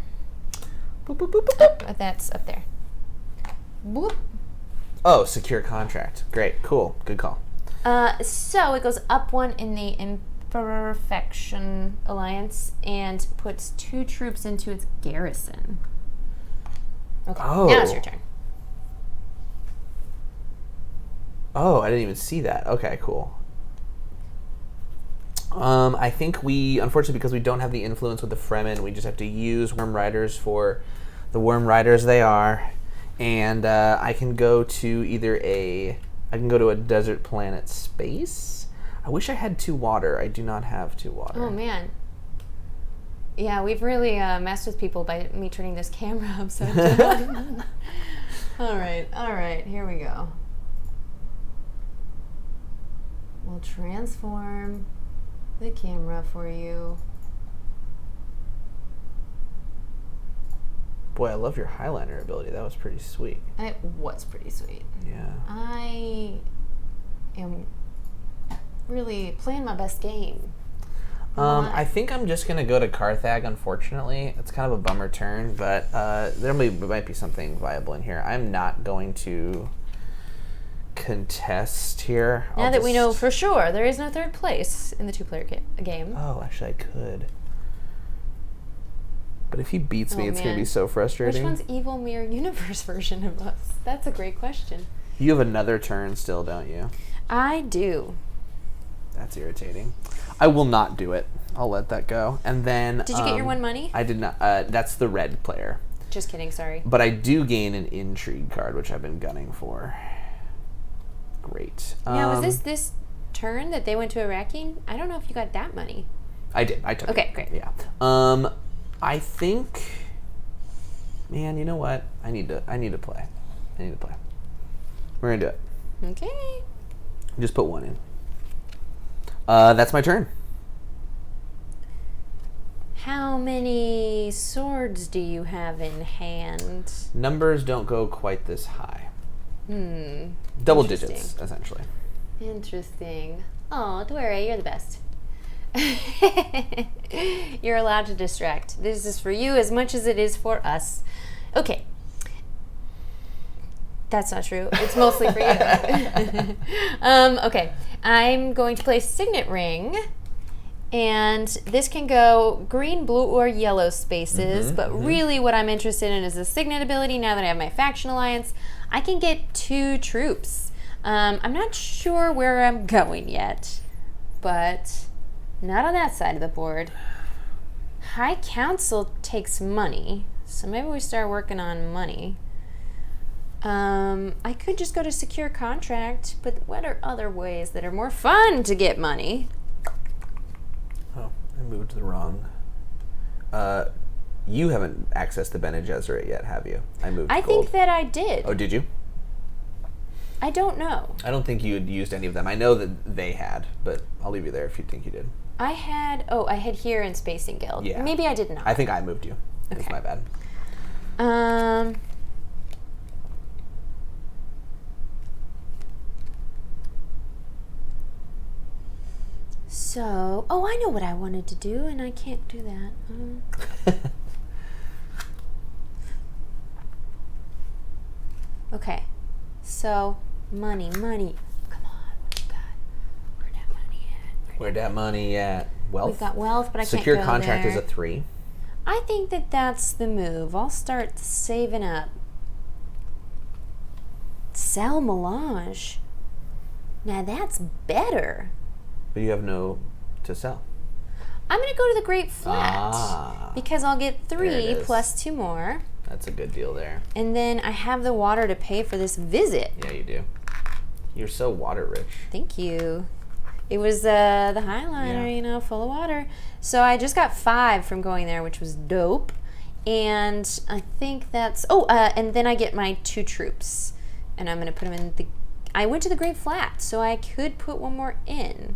Boop, boop, boop, boop, boop. That's up there. Whoop. Oh, secure contract. Great. Cool. Good call. So it goes up 1 in the Imperfection Alliance and puts 2 troops into its garrison. Okay, Oh. now it's your turn. Oh, I didn't even see that. Okay, cool. I think unfortunately, because we don't have the influence with the Fremen, we just have to use Worm Riders for the Worm Riders they are. And I can go to a desert planet space. I wish I had 2 water. I do not have 2 water. Oh man. Yeah, we've really messed with people by me turning this camera upside down. All right, here we go. We'll transform the camera for you. Boy, I love your highliner ability. That was pretty sweet. It was pretty sweet. Yeah. I am really playing my best game. I think I'm just going to go to Carthag, unfortunately. It's kind of a bummer turn, but there might be something viable in here. I'm not going to contest here. Now that we know for sure there is no third place in the two-player game. Oh, actually I could. But if he beats me, it's going to be so Which frustrating. one's Evil Mirror Universe version of us? That's a great question. You have another turn still, don't you? I do. That's irritating. I will not do it. I'll let that go. And then... Did you get your 1 money? I did not. That's the red player. Just kidding, sorry. But I do gain an Intrigue card, which I've been gunning for. Great. Now, was this turn that they went to Iraqi? I don't know if you got that money. I did. I took it. Okay, great. Yeah. I think... Man, you know what? I need to play. We're going to do it. Okay. Just put 1 in. That's my turn. How many swords do you have in hand? Numbers don't go quite this high. Double digits, essentially. Interesting. Oh, Dwere, you're the best. You're allowed to distract. This is for you as much as it is for us. Okay. That's not true. It's mostly for you. Okay. I'm going to play Signet Ring. And this can go green, blue, or yellow spaces. But really what I'm interested in is the Signet ability. Now that I have my faction alliance, I can get 2 troops. I'm not sure where I'm going yet. But not on that side of the board. High Council takes money. So maybe we start working on money. I could just go to secure contract, but what are other ways that are more fun to get money? Oh, I moved to the wrong. You haven't accessed the Bene Gesserit yet, have you? I moved I gold. think that I did. Oh, did you? I don't know. I don't think you had used any of them. I know that they had, but I'll leave you there if you think you did. I had here in Spacing Guild. Yeah. Maybe I did not. I think I moved you. That's Okay. my bad. So, I know what I wanted to do, and I can't do that. Okay, so money. Come on, what you got? Where that money at? Where'd that money at? Wealth? We've got wealth, but I Secure can't go contract there. is a 3. I think that that's the move. I'll start saving up. Sell Melange. Now that's better. But you have no to sell. I'm going to go to the Great Flat because I'll get There it 3 is. plus 2 more. That's a good deal there. And then I have the water to pay for this visit. Yeah, you do. You're so water rich. Thank you. It was the Highliner, Yeah. full of water. So I just got 5 from going there, which was dope. And I think that's... and then I get my 2 troops. And I'm going to put them in the... I went to the Great Flat, so I could put 1 more in.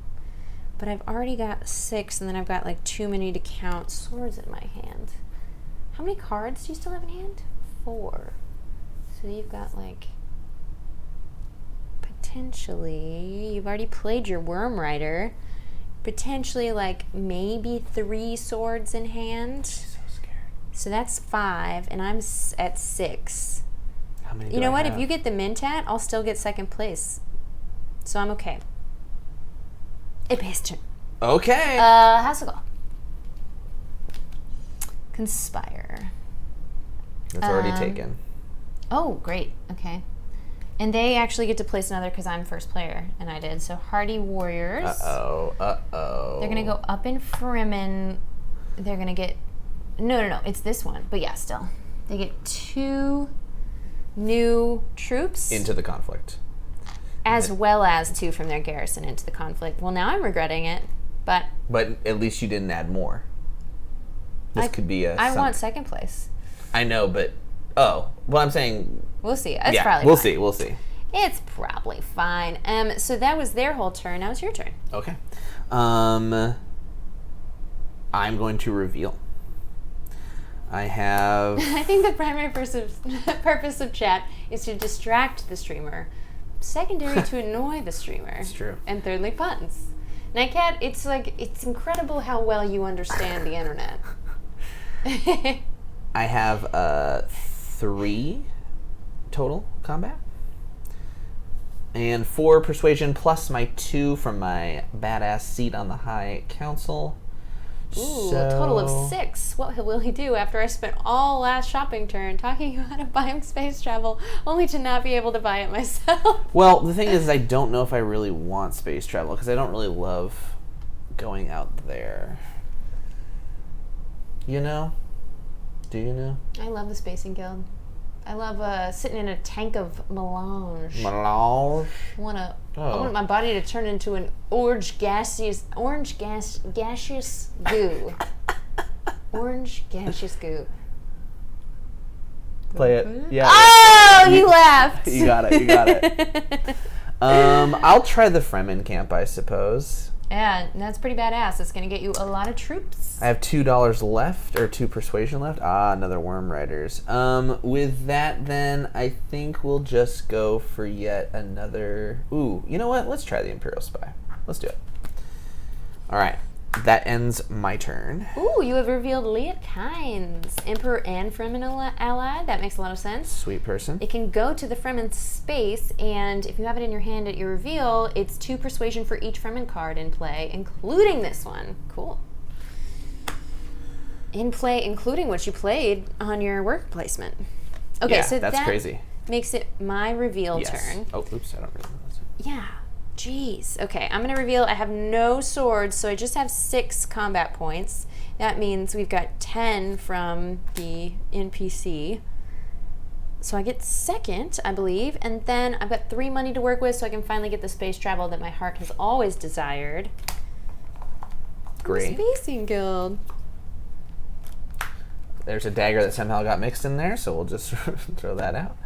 But I've already got 6, and then I've got like too many to count swords in my hand. How many cards do you still have in hand? 4. So you've got like... Potentially, you've already played your Worm Rider. Potentially like maybe 3 swords in hand. So scared. So that's 5, and I'm at 6. How many? You know what? If you get the Mentat, I'll still get 2nd place. So I'm okay. Turn. Okay. How's it go? Conspire. That's already taken. Oh, great. Okay. And they actually get to place another because I'm first player, and I did. So Hardy Warriors. Uh-oh. They're going to go up in Fremen. They're going to get... No. It's this one. But yeah, still. They get 2 new troops. Into the conflict. As well as 2 from their garrison into the conflict. Well, now I'm regretting it, but... But at least you didn't add more. This could be a... I want second place. I know, but... Oh. Well, I'm saying... We'll see. It's probably we'll fine. see. We'll see. It's probably fine. So that was their whole turn. Now it's your turn. Okay. I'm going to reveal. I have... I think the primary purpose of chat is to distract the streamer. Secondary, to annoy the streamer. It's true. And thirdly, puns. Nightcat, it's incredible how well you understand the internet. I have 3 total combat. And 4 persuasion plus my 2 from my badass seat on the High Council. Ooh, a total of 6. What will he do after I spent all last shopping turn talking about how to buy him space travel, only to not be able to buy it myself? Well, the thing is, I don't know if I really want space travel, because I don't really love going out there. You know? Do you know? I love the Spacing Guild. I love sitting in a tank of melange. Melange? I want my body to turn into an gaseous goo. Orange gaseous goo. Play it. Yeah. Oh, you laughed. You got it. I'll try the Fremen camp, I suppose. Yeah, that's pretty badass. It's going to get you a lot of troops. I have $2 left, or 2 persuasion left. Another Worm Riders. With that, then, I think we'll just go for yet another... Ooh, you know what? Let's try the Imperial Spy. Let's do it. All right. That ends my turn. Ooh, you have revealed Liet Kynes, Emperor and Fremen ally. That makes a lot of sense. Sweet person. It can go to the Fremen space, and if you have it in your hand at your reveal, it's 2 persuasion for each Fremen card in play, including this one. Cool. In play, including what you played on your work placement. Okay, yeah, so that's crazy. Makes it my reveal turn. Oh, oops, I don't realize it. Yeah. Jeez. Okay, I'm going to reveal I have no swords, so I just have 6 combat points. That means we've got 10 from the NPC. So I get second, I believe, and then I've got 3 money to work with, so I can finally get the space travel that my heart has always desired. Great. Spacing Guild. There's a dagger that somehow got mixed in there, so we'll just throw that out.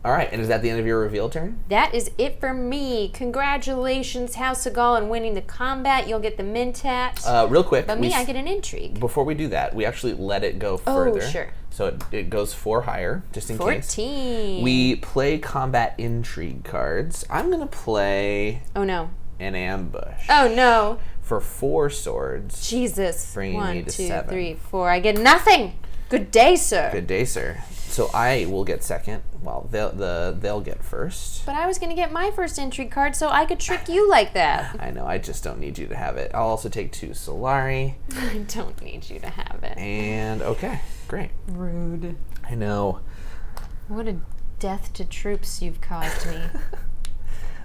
All right, and is that the end of your reveal turn? That is it for me. Congratulations, House of Gaul, on winning the combat. You'll get the Mentat. Real quick. But I get an intrigue. Before we do that, we actually let it go further. Oh, sure. So it goes 4 higher, just in 14. case. We play combat intrigue cards. I'm going to play... Oh, no. An ambush. Oh, no. For 4 swords. Jesus. Bringing 1, me to 2, 7. 3, 4. I get nothing. Good day, sir. Good day, sir. So I will get second. Well, they'll get first. But I was going to get my first intrigue card so I could trick you like that. I know. I just don't need you to have it. I'll also take 2 Solari. I don't need you to have it. And okay, great. Rude. I know. What a death to troops you've caused me.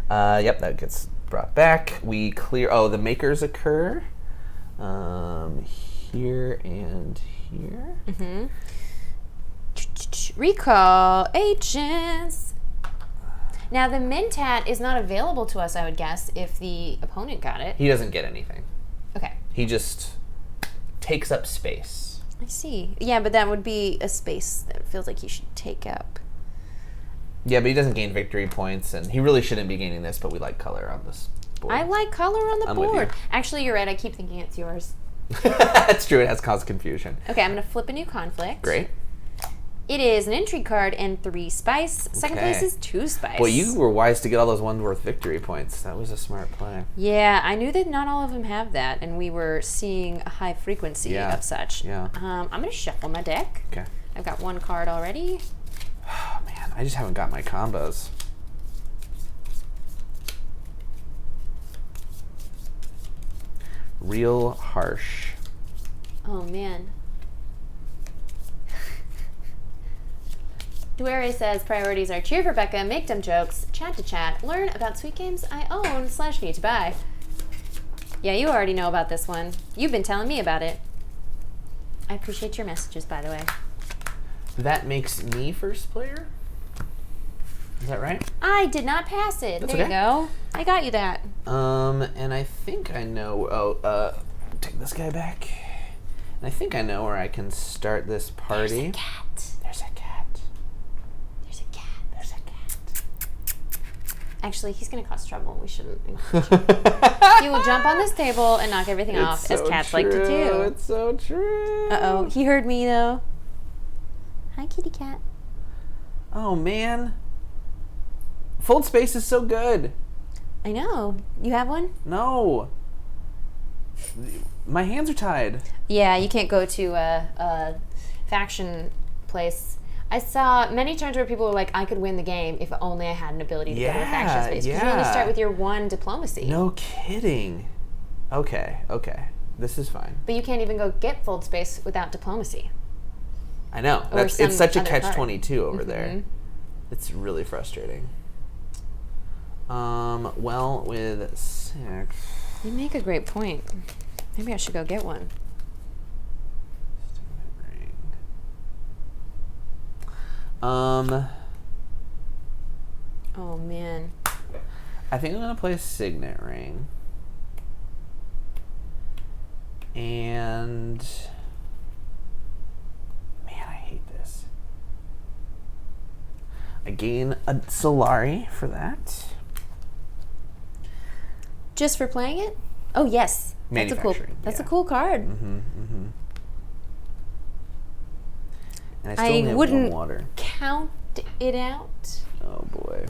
Yep, that gets brought back. We clear. Oh, the makers occur. Here and here. Mm-hmm. Recall agents. Now the Mentat is not available to us, I would guess, if the opponent got it. He doesn't get anything. Okay. He just takes up space. I see. Yeah, but that would be a space that feels like he should take up. Yeah, but he doesn't gain victory points, and he really shouldn't be gaining this, but we like color on this board. I like color on the I'm with board. you. Actually, you're right. I keep thinking it's yours. That's true. It has caused confusion. Okay, I'm going to flip a new conflict. Great. It is an intrigue card and 3 spice. Second place is 2 spice. Well, you were wise to get all those ones worth victory points. That was a smart play. Yeah, I knew that not all of them have that, and we were seeing a high frequency of such. Yeah. I'm going to shuffle my deck. Okay. I've got 1 card already. Oh, man. I just haven't got my combos. Real harsh. Oh, man. Duere says priorities are cheer for Becca, make dumb jokes, chat to chat, learn about sweet games I own / need to buy. Yeah, you already know about this one. You've been telling me about it. I appreciate your messages, by the way. That makes me first player? Is that right? I did not pass it. That's there okay. you go. I got you that. And I think I know. take this guy back. And I think I know where I can start this party. There's a cat. There's a cat. There's a cat. There's a cat. Actually, he's going to cause trouble. We shouldn't. He will jump on this table and knock everything off, as cats like to do. It's so true. Uh-oh. He heard me, though. Hi, kitty cat. Oh, man. Fold space is so good. I know. You have one? No. My hands are tied. Yeah, you can't go to a faction place. I saw many times where people were like, I could win the game if only I had an ability to go to a faction space. Because you only start with your one diplomacy. No kidding. Okay. This is fine. But you can't even go get fold space without diplomacy. I know. It's such a catch-22 over there. It's really frustrating. Well, with 6... You make a great point. Maybe I should go get one. Oh, man. I think I'm going to play Signet Ring. And... Man, I hate this. I gain a Solari for that. Just for playing it? Oh, yes. That's a cool card. And I still only have one water. Count it out. Oh boy.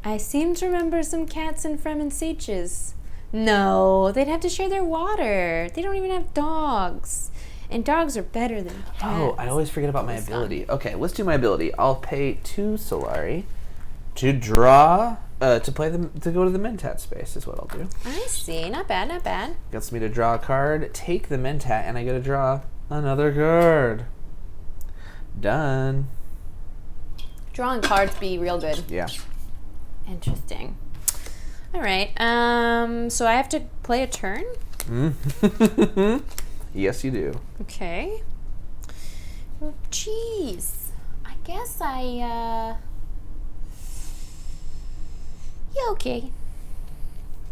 I seem to remember some cats in Fremen Sieges. No, they'd have to share their water. They don't even have dogs. And dogs are better than cats. Oh, I always forget about my ability. Okay, let's do my ability. I'll pay 2 Solari to draw, to go to the Mentat space is what I'll do. I see. Not bad, not bad. Gets me to draw a card, take the Mentat, and I get to draw another card. Done. Drawing cards be real good. Yeah. Interesting. All right. So I have to play a turn? Yes, you do. Okay. Well, jeez. I guess yeah, okay.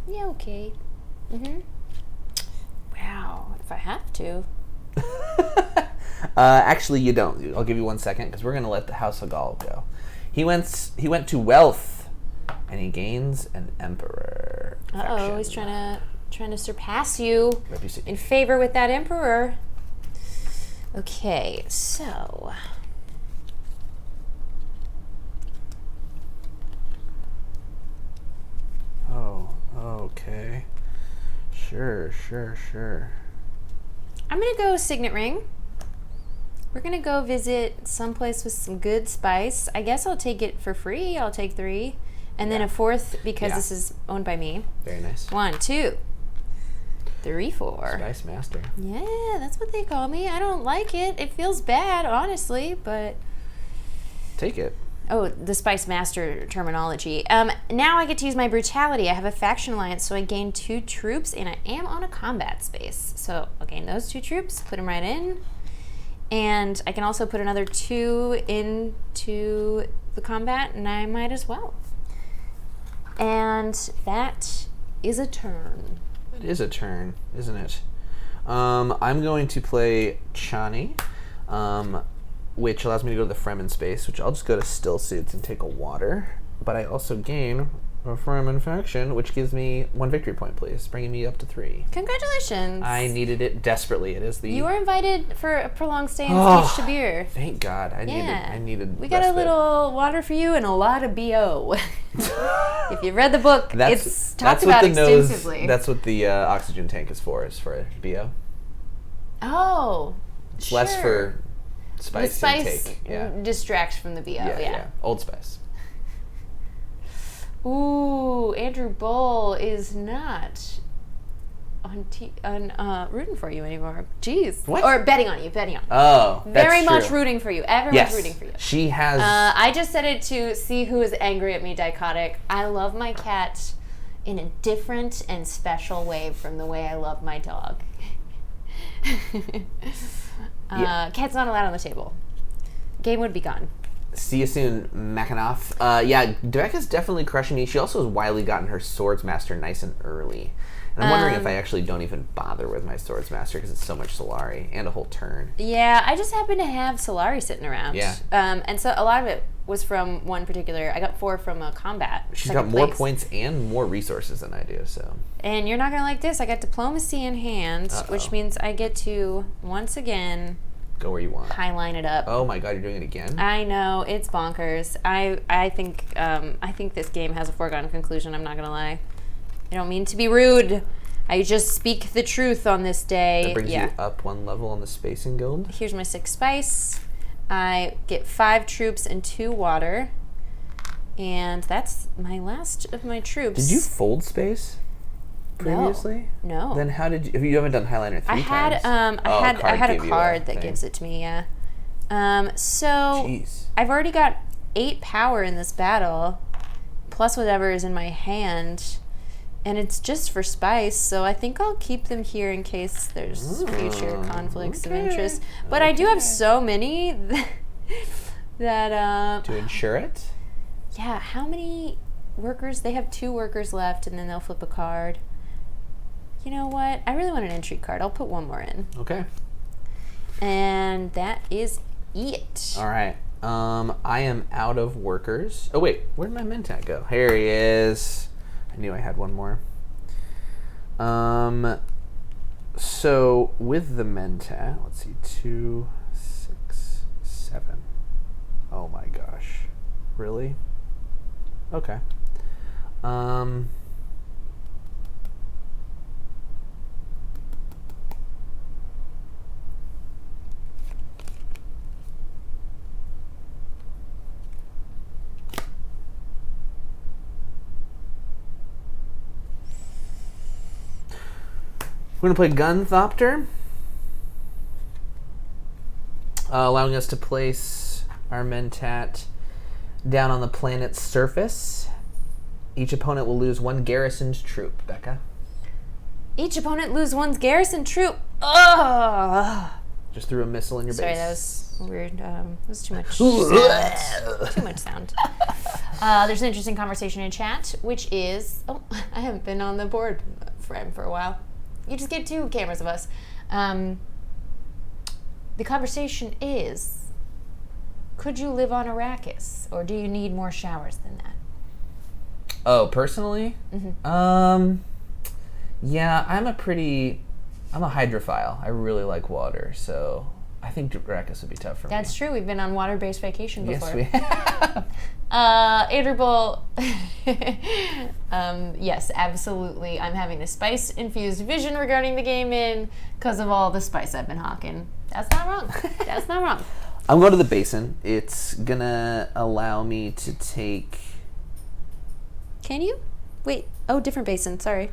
Yeah, okay. Wow. If I have to. Actually, you don't. I'll give you 1 second because we're going to let the House of Gaul go. He went to wealth, and he gains an emperor. Uh-oh, he's trying to surpass you Reputation. in favor with that emperor. Okay, so Oh, okay. Sure. I'm gonna go Signet Ring. We're gonna go visit someplace with some good spice. I guess I'll take it for free. I'll take 3. And then a 4th because this is owned by me. Very nice. 1, 2, 3, 4. Spice Master. Yeah, that's what they call me. I don't like it. It feels bad, honestly, but... Take it. Oh, the Spice Master terminology. Now I get to use my brutality. I have a faction alliance, so I gain 2 troops, and I am on a combat space. So I'll gain those 2 troops, put them right in. And I can also put another 2 into the combat, and I might as well. And that is a turn. It is a turn, isn't it? I'm going to play Chani, which allows me to go to the Fremen space, which I'll just go to Still Suits and take a water. But I also gain a Fremen faction, which gives me 1 victory point, please, bringing me up to 3. Congratulations. I needed it desperately. It is the... You were invited for a prolonged stay in Speech to Beer. Thank God. I needed We got a little water for you and a lot of BO. If you've read the book, it's talked about extensively. That's what the oxygen tank is for BO. Oh, it's less for spice, the spice intake. Yeah. distracts from the BO. Yeah. Old Spice. Ooh, Andrew Bull is not rooting for you anymore. Jeez. What? Or betting on you. Oh, that's Very much true. rooting for you. Everyone's rooting for you. She has... I just said it to see who is angry at me, Dichotic. I love my cat in a different and special way from the way I love my dog. Cat's not allowed on the table. Game would be gone. See you soon, Mackanoff. Yeah, Becca's definitely crushing me. She also has wildly gotten her Swords Master nice and early. And I'm wondering if I actually don't even bother with my Swords Master because it's so much Solari and a whole turn. Yeah, I just happen to have Solari sitting around. Yeah. And so a lot of it was from one particular. I got 4 from a combat. She's got more points and more resources than I do, so. And you're not going to like this. I got Diplomacy in hand, which means I get to, once again, go where you want. Highline it up. Oh my god, you're doing it again? I know, it's bonkers. I think this game has a foregone conclusion, I'm not going to lie. I don't mean to be rude. I just speak the truth on this day. That brings you up 1 level on the Spacing Guild. Here's my 6 spice. I get 5 troops and 2 water. And that's my last of my troops. Did you fold space previously? No. Then how did you, if you haven't done Highliner 3 times? I had a card that gives it to me, yeah. So Jeez. I've already got 8 power in this battle, plus whatever is in my hand. And it's just for spice, so I think I'll keep them here in case there's future conflicts of interest. But I do have so many that to ensure it? Yeah, how many workers? They have 2 workers left, and then they'll flip a card. You know what? I really want an intrigue card. I'll put 1 more in. Okay. And that is it. All right. I am out of workers. Oh, wait. Where did my Mentat go? Here he is. I knew I had 1 more. So with the Mentat, let's see, 2, 6, 7. Oh my gosh. Really? Okay. We're going to play Gunthopter, allowing us to place our Mentat down on the planet's surface. Each opponent will lose 1 garrisoned troop. Becca? Each opponent lose 1 garrison troop. Ugh. Just threw a missile in your Sorry, base. that was weird. That was too much sound. Too much sound. There's an interesting conversation in chat, which is... Oh, I haven't been on the board frame for a while. You just get 2 cameras of us. The conversation is, could you live on Arrakis, or do you need more showers than that? Oh, personally? Mm-hmm. Yeah, I'm a hydrophile. I really like water, so I think Arrakis would be tough for me. That's true. We've been on water-based vacation before. Yes, we have. Andrew Bull, yes, absolutely. I'm having a spice-infused vision regarding the game because of all the spice I've been hawking. That's not wrong. That's not wrong. I'm going to the basin. It's going to allow me to take... Can you? Wait. Oh, different basin. Sorry.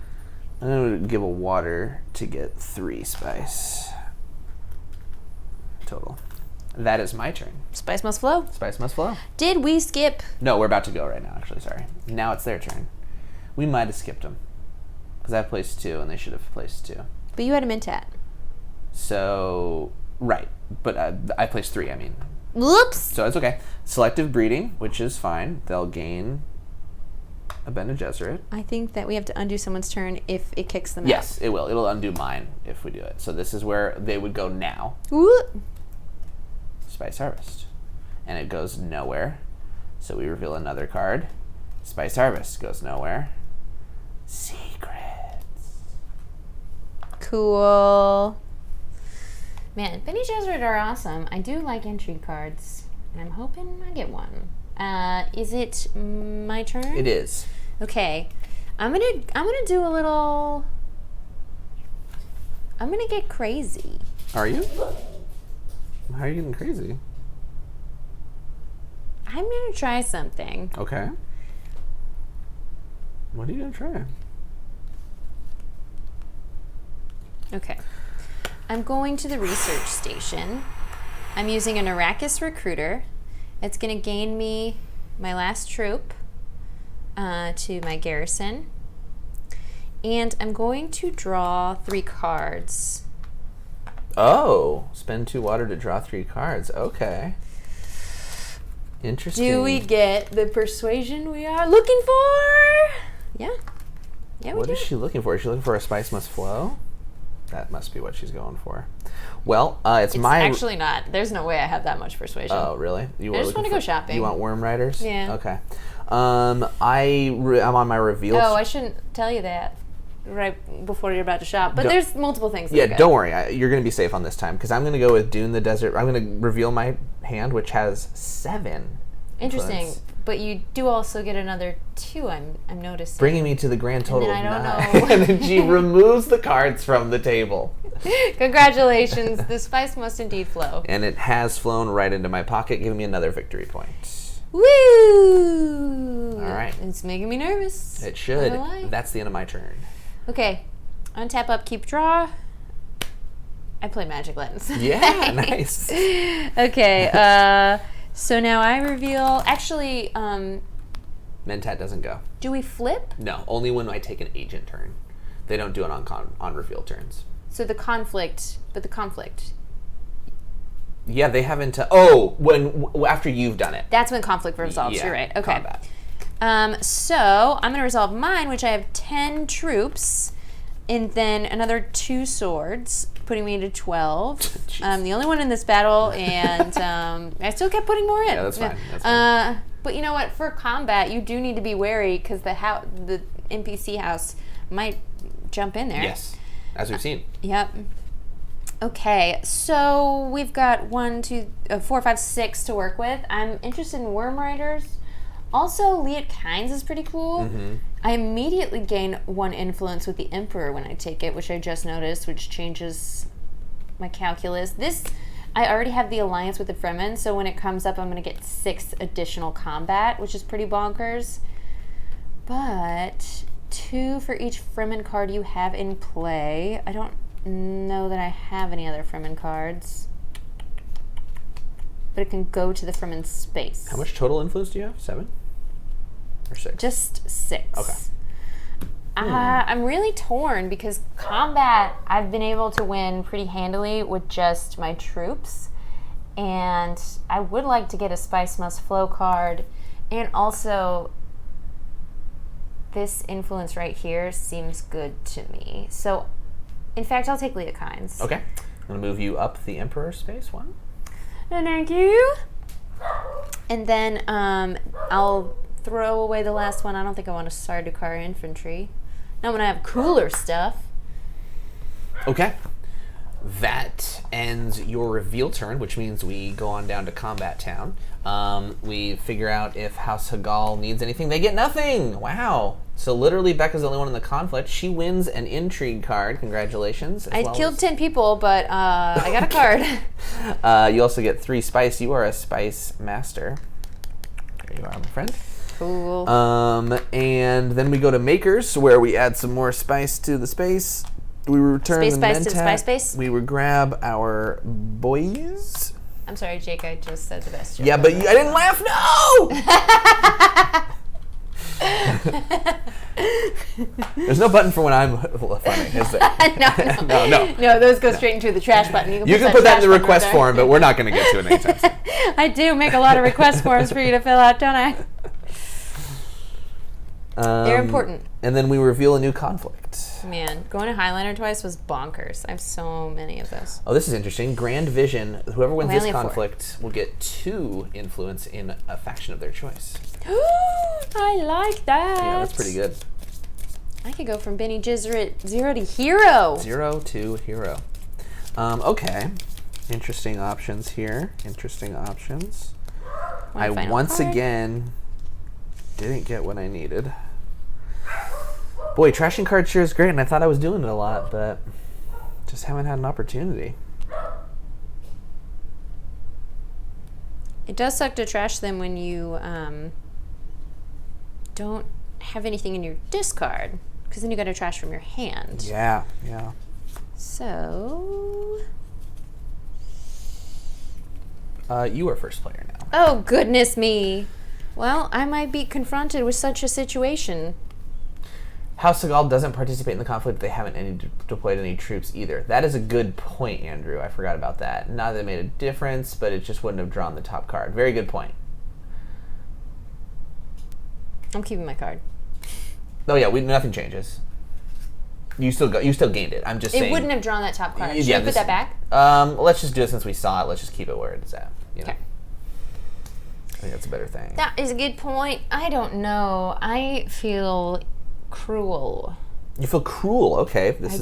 I'm going to give a water to get 3 spice total. That is my turn. Spice must flow. Spice must flow. Did we skip? No, we're about to go right now, actually. Sorry. Now it's their turn. We might have skipped them. Because I placed 2, and they should have placed 2. But you had a Mentat. So, right. But I placed 3, I mean. Whoops. So it's okay. Selective breeding, which is fine. They'll gain a Bene Gesserit. I think that we have to undo someone's turn if it kicks them out. Yes, it will. It'll undo mine if we do it. So this is where they would go now. Ooh. Spice Harvest. And it goes nowhere. So we reveal another card. Spice Harvest goes nowhere. Secrets. Cool. Man, Bene Gesserit are awesome. I do like intrigue cards, and I'm hoping I get one. Is it my turn? It is. Okay. I'm gonna do a little... I'm gonna get crazy. Are you? How are you getting crazy? I'm gonna try something. Okay. What are you gonna try? Okay. I'm going to the research station. I'm using an Arrakis recruiter. It's going to gain me my last troop to my garrison. And I'm going to draw 3 cards. Oh, spend 2 water to draw 3 cards. Okay. Interesting. Do we get the persuasion we are looking for? Yeah. Yeah, we What do. is she looking for? Is she looking for a spice must flow? That must be what she's going for. Well, it's my... actually not. There's no way I have that much persuasion. Oh, really? You I just want to go shopping. You want Worm Riders? Yeah. Okay. I'm on my reveal. Oh, I shouldn't tell you that right before you're about to shop. But there's multiple things. Yeah, don't worry. You're going to be safe on this time because I'm going to go with Dune the Desert. I'm going to reveal my hand, which has 7. Interesting. Influence. But you do also get another 2, I'm noticing. Bringing me to the grand total and then of I 9. don't know. And then she removes the cards from the table. Congratulations. The spice must indeed flow. And it has flown right into my pocket, giving me another victory point. Woo! All right. It's making me nervous. It should. Not gonna lie. That's the end of my turn. Okay. Untap, upkeep, draw. I play Magic Lens. Yeah, nice. Okay. So now I reveal. Actually, Mentat doesn't go. do we flip? No, only when I take an agent turn. They don't do it on reveal turns. So the conflict. Yeah, they haven't. After you've done it. That's when conflict resolves. Yeah, You're right. Okay. Combat. So I'm going to resolve mine, which I have 10 troops, and then another 2 swords, putting me to 12. I'm the only one in this battle, and I still kept putting more in. Yeah, that's fine. That's fine. But you know what? For combat, you do need to be wary because the NPC house might jump in there. Yes, as we've seen. Yep. Okay, so we've got 1, 2, 4, 5, 6 to work with. I'm interested in Worm Riders. Also, Liet Kynes is pretty cool. Mm-hmm. I immediately gain 1 influence with the Emperor when I take it, which I just noticed, which changes my calculus. I already have the alliance with the Fremen, so when it comes up, I'm going to get 6 additional combat, which is pretty bonkers. But 2 for each Fremen card you have in play. I don't know that I have any other Fremen cards. But it can go to the Fremen space. How much total influence do you have? 7? Or 6? Just 6. Okay. I'm really torn because combat I've been able to win pretty handily with just my troops. And I would like to get a Spice Must Flow card. And also, this influence right here seems good to me. So, in fact, I'll take Liet Kynes. Okay. I'm going to move you up the Emperor space 1. Thank you. And then I'll throw away the last one. I don't think I want a Sardaukar infantry. Not when I have cooler stuff. Okay. That ends your reveal turn, which means we go on down to Combat Town. We figure out if House Hagal needs anything. They get nothing! Wow. So literally Becca's the only one in the conflict. She wins an Intrigue card. Congratulations. I killed 10 people, but I got a card. You also get 3 spice. You are a spice master. There you are, my friend. Cool. And then we go to Makers, where we add some more spice to the space. We return Space the spice to the Mentat. spice space? We would grab our boys. I'm sorry, Jake, I just said the best joke. Yeah, but I didn't laugh. No! There's no button for when I'm funny, is there? No. No, those go straight into the trash button. You can put that in the request form, but we're not going to get to it anytime soon. I do make a lot of request forms for you to fill out, don't I? They're important. And then we reveal a new conflict. Man, going to Highliner twice was bonkers. I have so many of those. Oh, this is interesting. Grand Vision. Whoever wins I this only have 4. conflict will get 2 influence in a faction of their choice. I like that. Yeah, that's pretty good. I could go from Benny Gesserit 0 to hero. 0 to hero. Okay. Interesting options here. Interesting options. I once again didn't get what I needed. Boy, trashing cards sure is great, and I thought I was doing it a lot, but just haven't had an opportunity. It does suck to trash them when you don't have anything in your discard, because then you got to trash from your hand. Yeah. So... you are first player now. Oh, goodness me. Well, I might be confronted with such a situation. House Seagal doesn't participate in the conflict. They haven't deployed any troops either. That is a good point, Andrew. I forgot about that. Not that it made a difference, but it just wouldn't have drawn the top card. Very good point. I'm keeping my card. Oh yeah, nothing changes. You still gained it. I'm just saying. It wouldn't have drawn that top card. Should I put that back? Let's just do it since we saw it. Let's just keep it where it's at. Okay. I think that's a better thing. That is a good point. I don't know. I feel cruel. You feel cruel. Okay, let's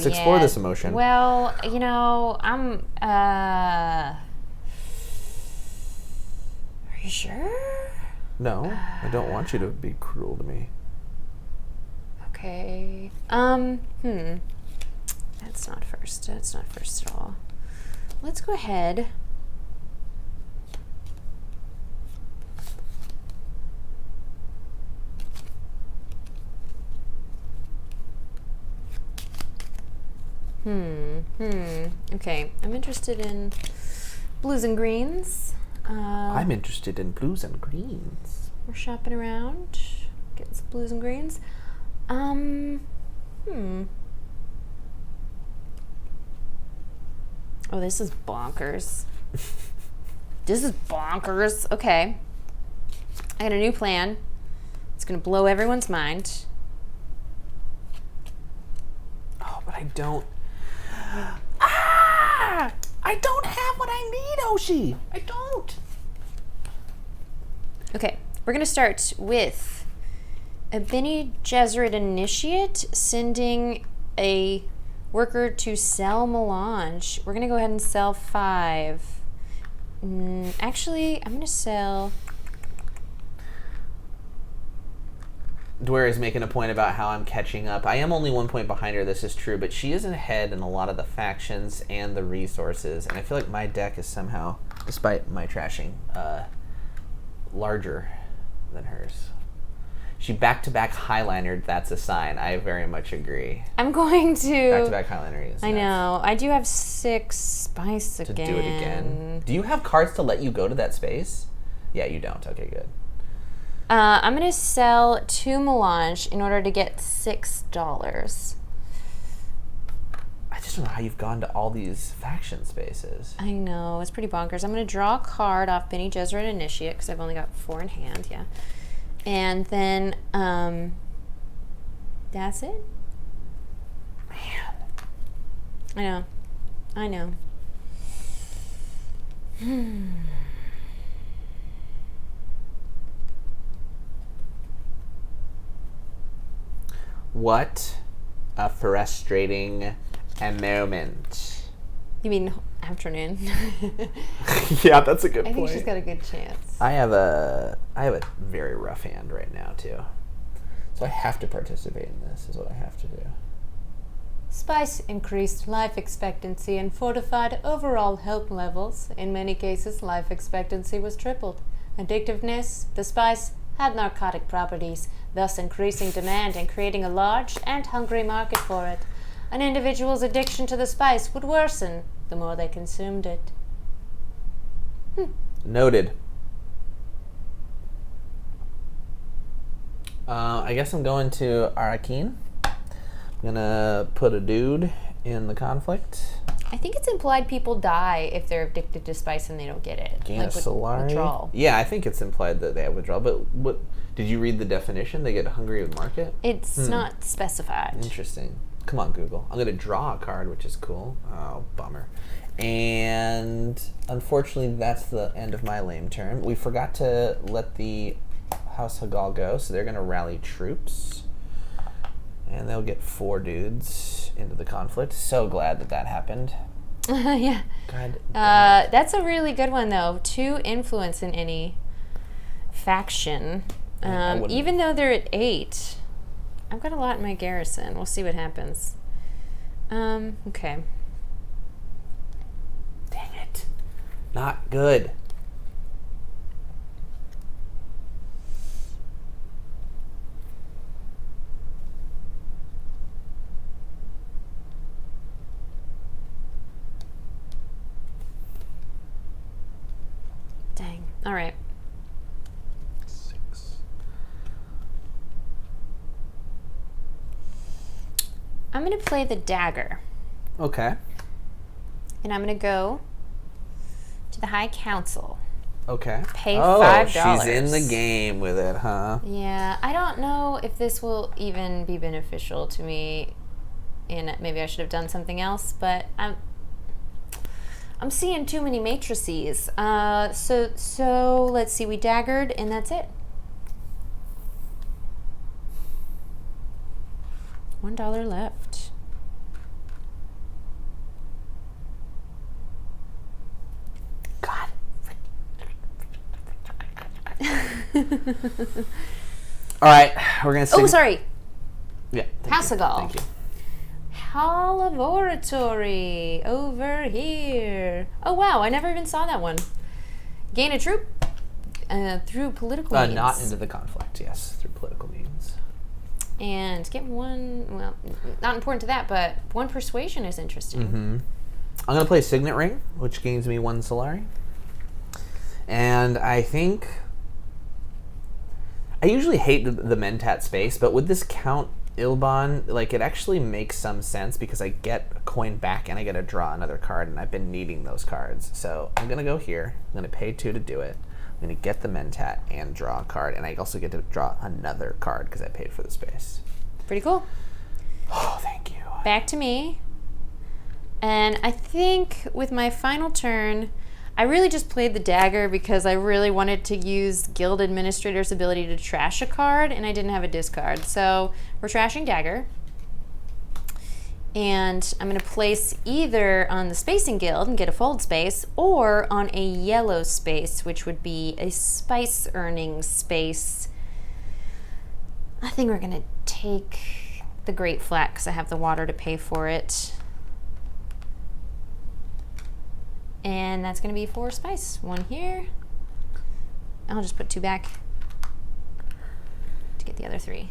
explore this emotion. Well, I'm. Are you sure? No, I don't want you to be cruel to me. Okay. That's not first. That's not first at all. Let's go ahead. Okay, I'm interested in blues and greens. I'm interested in blues and greens. We're shopping around, getting some blues and greens. Oh, this is bonkers. This is bonkers. Okay. I got a new plan. It's going to blow everyone's mind. Oh, but I don't. I don't have what I need, Oshi. I don't. Okay. We're going to start with a Bene Gesserit initiate sending a worker to sell melange. We're going to go ahead and sell 5. Actually, I'm going to sell... Dwyer is making a point about how I'm catching up. I am only 1 point behind her, this is true, but she is ahead in a lot of the factions and the resources, and I feel like my deck is somehow, despite my trashing, larger than hers. She back-to-back highlinered, that's a sign. I very much agree. I'm going to... Back-to-back highlinery is I nuts. know. I do have 6 spice again. To do it again. Do you have cards to let you go to that space? Yeah, you don't. Okay, good. I'm going to sell 2 melange in order to get $6. I just don't know how you've gone to all these faction spaces. I know. It's pretty bonkers. I'm going to draw a card off Bene Gesserit Initiate because I've only got 4 in hand, yeah. And then, that's it. Man. I know. What a frustrating moment. You mean afternoon? Yeah, that's a good point. I think she's got a good chance. I have a very rough hand right now too, so I have to participate in this. Is what I have to do. Spice increased life expectancy and fortified overall health levels. In many cases, life expectancy was tripled. Addictiveness: the spice had narcotic properties, thus increasing demand and creating a large and hungry market for it. An individual's addiction to the spice would worsen the more they consumed it. Noted. I guess I'm going to Arakeen. I'm gonna put a dude in the conflict. I think it's implied people die if they're addicted to spice and they don't get it. Solari? Withdrawal. Yeah, I think it's implied that they have withdrawal. But what did you read the definition? They get hungry with market? It's not specified. Interesting. Come on, Google. I'm gonna draw a card, which is cool. Oh, bummer. And unfortunately, that's the end of my lame turn. We forgot to let the House Hagal go, so they're gonna rally troops. And they'll get 4 dudes into the conflict. So glad that happened. Yeah. God. That's a really good one, though. 2 influence in any faction. Even though they're at 8, I've got a lot in my garrison. We'll see what happens. Okay. Dang it. Not good. Dang. All right. 6. I'm going to play the dagger. Okay. And I'm going to go to the High Council. Okay. Pay $5. She's in the game with it, huh? Yeah, I don't know if this will even be beneficial to me. And maybe I should have done something else, but I'm seeing too many matrices. So let's see. We daggered, and that's it. $1 left. God. All right, we're gonna. Oh, sorry. Yeah. Passagal. Thank you. Hall of Oratory over here. Oh wow, I never even saw that one. Gain a troop through political means. Not into the conflict. Yes, through political means. And get one. Well, not important to that, but one persuasion is interesting. Mm-hmm. I'm gonna play Signet Ring, which gains me 1 Solari. And I think I usually hate the Mentat space, but with this Count Ilban, like, it actually makes some sense because I get a coin back and I get to draw another card, and I've been needing those cards. So I'm gonna go here. I'm gonna pay 2 to do it. I'm gonna get the Mentat and draw a card, and I also get to draw another card because I paid for the space. Pretty cool. Oh, thank you. Back to me. And I think with my final turn, I really just played the dagger because I really wanted to use Guild Administrator's ability to trash a card, and I didn't have a discard. So we're trashing dagger. And I'm going to place either on the Spacing Guild and get a fold space, or on a yellow space, which would be a spice earning space. I think we're going to take the Great Flat because I have the water to pay for it. And that's going to be 4 spice. 1 here. I'll just put 2 back to get the other 3.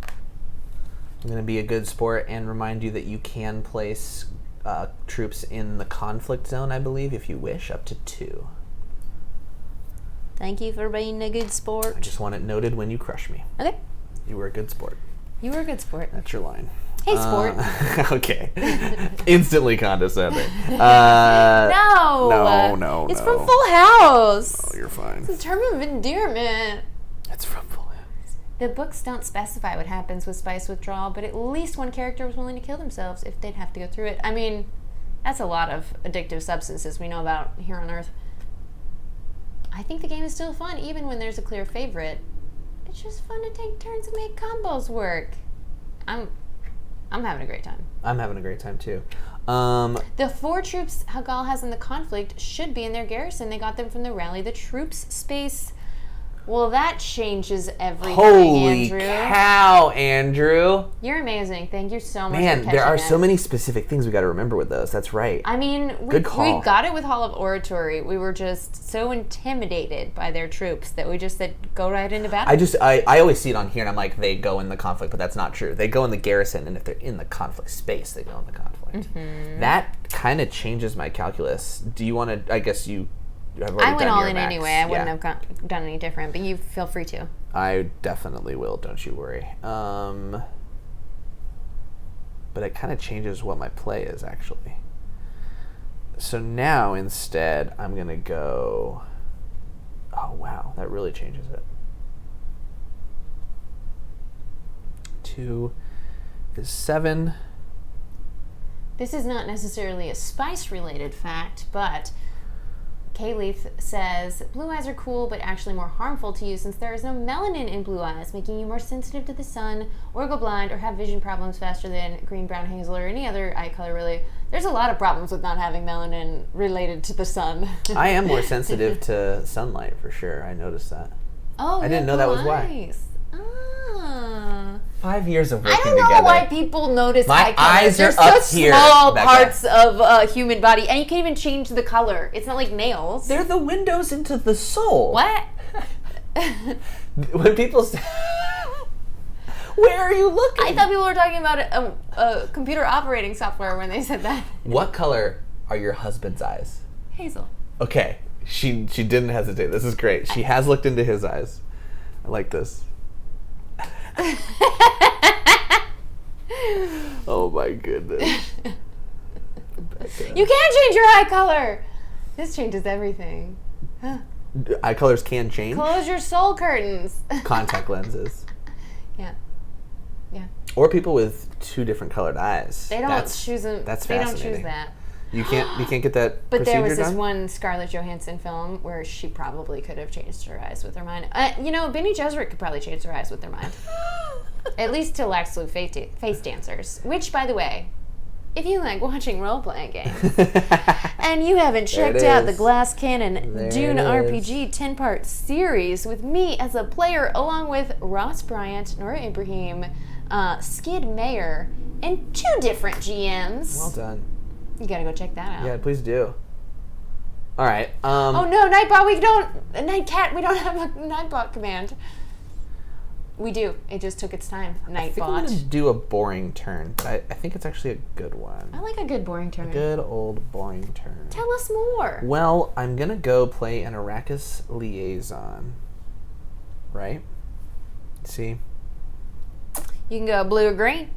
I'm going to be a good sport and remind you that you can place troops in the conflict zone, I believe, if you wish, up to 2. Thank you for being a good sport. I just want it noted when you crush me. Okay. You were a good sport. You were a good sport. That's your line. Hey, sport. Okay. Instantly condescending. No. It's from Full House. Oh, you're fine. It's a term of endearment. It's from Full House. The books don't specify what happens with spice withdrawal, but at least one character was willing to kill themselves if they'd have to go through it. I mean, that's a lot of addictive substances we know about here on Earth. I think the game is still fun, even when there's a clear favorite. It's just fun to take turns and make combos work. I'm having a great time. I'm having a great time too. The 4 troops Hagal has in the conflict should be in their garrison. They got them from the Rally the Troops space. Well, that changes everything, Holy Andrew. cow, Andrew. You're amazing. Thank you so much for Man, catching there are that. so many specific things we got to remember with those. That's right. I mean, we Good call. got it with Hall of Oratory. We were just so intimidated by their troops that we just said, go right into battle. I always see it on here and I'm like, they go in the conflict, but that's not true. They go in the garrison, and if they're in the conflict space, they go in the conflict. Mm-hmm. That kind of changes my calculus. Do you want to, I guess you have already I went done all your in max. anyway. I wouldn't Yeah. have done any different, but you feel free to. I definitely will, don't you worry. But it kind of changes what my play is, actually. So now, instead, I'm going to go... Oh, wow. That really changes it. 2 is 7. This is not necessarily a spice-related fact, but Kayleith says, blue eyes are cool, but actually more harmful to you since there is no melanin in blue eyes, making you more sensitive to the sun, or go blind, or have vision problems faster than green, brown, hazel, or any other eye color, really. There's a lot of problems with not having melanin related to the sun. I am more sensitive to sunlight, for sure. I noticed that. Oh, I didn't know that was why. eyes. Ah. 5 years of I working don't know together. why people notice My eye color. eyes are They're up such here, small Becca. parts of a human body, and you can't even change the color. It's not like nails. They're the windows into the soul. What? When people say... Where are you looking? I thought people were talking about a computer operating software when they said that. What color are your husband's eyes? Hazel. Okay, she didn't hesitate. This is great. She has looked into his eyes. I like this. Oh my goodness. Becca. You can't change your eye color. This changes everything. Eye colors can change. Close your soul curtains. Contact lenses. Yeah. Yeah. Or people with two different colored eyes. They don't choose them. That's they fascinating. don't choose that. You can't get that But there was this done? one Scarlett Johansson film where she probably could have changed her eyes with her mind. Benny Gesserit could probably change her eyes with their mind. At least to absolute face dancers. Which, by the way, if you like watching role-playing games and you haven't checked out the Glass Cannon Dune RPG 10-part series with me as a player, along with Ross Bryant, Nora Ibrahim, Skid Mayer, and 2 different GMs. Well done. You gotta go check that out. Yeah, please do. All right. Oh no, Nightbot, we don't have a Nightbot command. We do. It just took its time. Nightbot. I think I'm going to do a boring turn, but I think it's actually a good one. I like a good boring turn. A good old boring turn. Tell us more. Well, I'm going to go play an Arrakis Liaison. Right? See? You can go blue or green.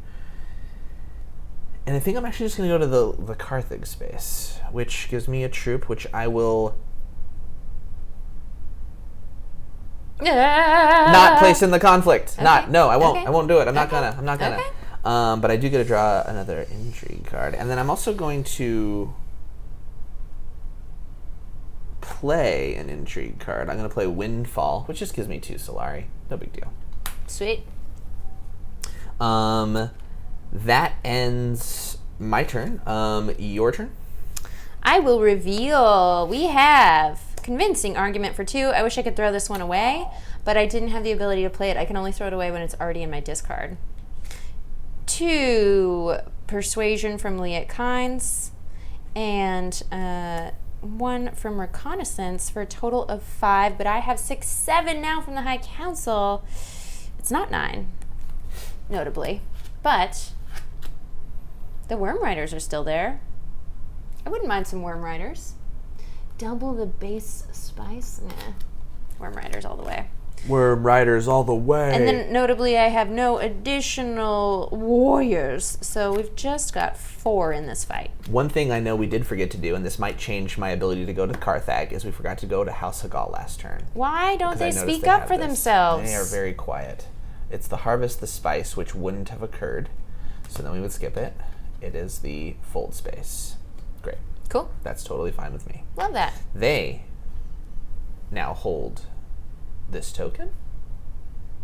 And I think I'm actually just going to go to the Carthage space, which gives me a troop, which I will not place in the conflict. Okay. No, I won't. Okay. I won't do it. I'm not Okay. gonna. Okay. But I do get to draw another intrigue card, and then I'm also going to play an intrigue card. I'm going to play Windfall, which just gives me 2 Solari. No big deal. Sweet. That ends my turn. Your turn. I will reveal. We have convincing argument for 2. I wish I could throw this one away, but I didn't have the ability to play it. I can only throw it away when it's already in my discard. 2 persuasion from Liet Kynes, and 1 from reconnaissance for a total of 5. But I have 6, 7 now from the High Council. It's not 9, notably, but the Worm Riders are still there. I wouldn't mind some Worm Riders. Double the base spice? Nah. Worm Riders all the way. Worm Riders all the way. And then notably I have no additional warriors, so we've just got 4 in this fight. One thing I know we did forget to do, and this might change my ability to go to Carthage, is we forgot to go to House Hagal last turn. Why don't they Because I noticed speak up have for this. themselves? They are very quiet. It's the Harvest the Spice, which wouldn't have occurred, so then we would skip it. It is the Fold Space. Great. Cool. That's totally fine with me. Love that. They now hold this token.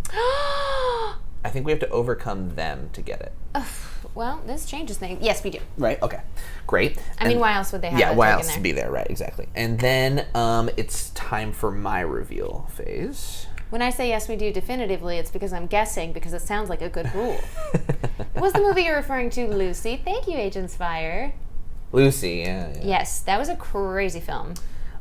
I think we have to overcome them to get it. Well, this changes things. Yes, we do. Right? Okay. Great. I mean, why else would they have Yeah, a why token else there? to be there? Right, exactly. And then it's time for my reveal phase. When I say yes, we do definitively, it's because I'm guessing, because it sounds like a good rule. Was the movie you're referring to Lucy? Thank you, Agent Spire. Lucy, yeah. Yes, that was a crazy film.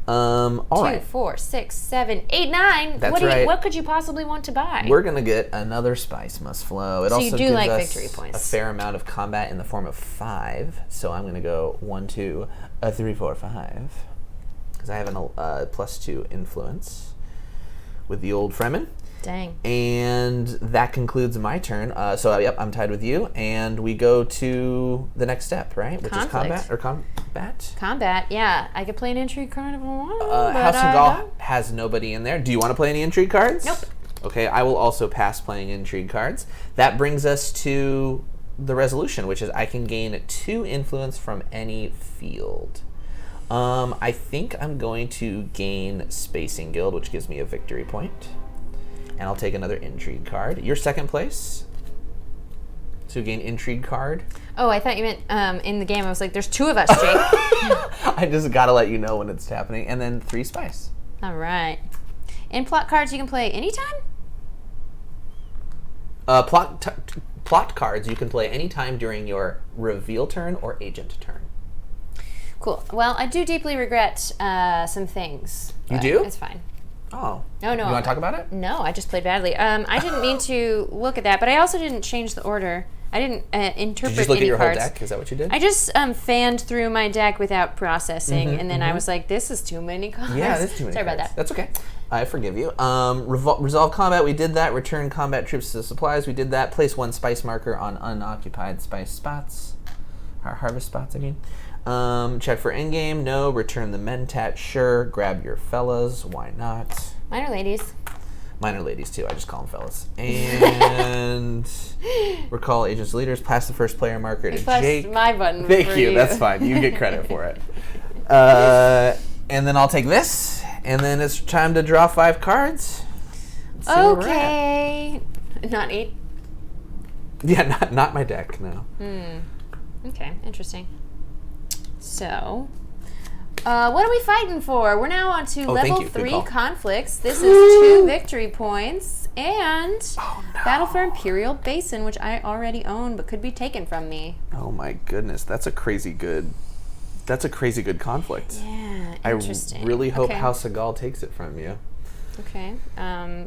All 2, right. 4, 6, 7, 8, 9. That's right. What could you possibly want to buy? We're going to get another Spice Must Flow. It So also you do gives like us victory points. a fair amount of combat in the form of 5. So I'm going to go 1, 2, 3, 4, 5. Because I have a +2 influence with the old Fremen. Dang. And that concludes my turn. Yep, I'm tied with you. And we go to the next step, right? Which Conflict. is combat? Combat, yeah. I could play an intrigue card if I want. House of Gaul has nobody in there. Do you want to play any intrigue cards? Nope. Okay, I will also pass playing intrigue cards. That brings us to the resolution, which is I can gain 2 influence from any field. I think I'm going to gain Spacing Guild, which gives me a victory point. And I'll take another intrigue card. You're second place. So you gain intrigue card. Oh, I thought you meant in the game. I was like, there's 2 of us, Jake. I just gotta let you know when it's happening. And then 3 spice. All right. And plot cards you can play anytime? Plot cards you can play anytime during your reveal turn or agent turn. Cool. Well, I do deeply regret some things. You do? It's fine. Oh. No. You want to talk about it? No, I just played badly. I didn't mean to look at that, but I also didn't change the order. I didn't interpret Did you just look any at your cards. whole deck? Is that what you did? I just fanned through my deck without processing, and then I was like, this is too many cards. Yeah, that's too many Sorry cards. about that. That's okay. I forgive you. Resolve combat, we did that. Return combat troops to supplies, we did that. Place 1 spice marker on unoccupied spice spots. Our harvest spots, I mean. Check for endgame. No. Return the mentat. Sure. Grab your fellas. Why not? Mine are ladies. Mine are ladies too. I just call them fellas. And recall agents leaders. Pass the first player marker to Jake. My button. Thank you. That's fine. You get credit for it. And then I'll take this. And then it's time to draw 5 cards. Okay. Not 8. Yeah, not my deck. No. Okay. Interesting. So, what are we fighting for? We're now on to level 3 conflicts. This is 2 victory points and Battle for Imperial Basin, which I already own but could be taken from me. Oh my goodness, that's a crazy good conflict. Yeah, interesting. I really hope House of Gaul takes it from you. Okay.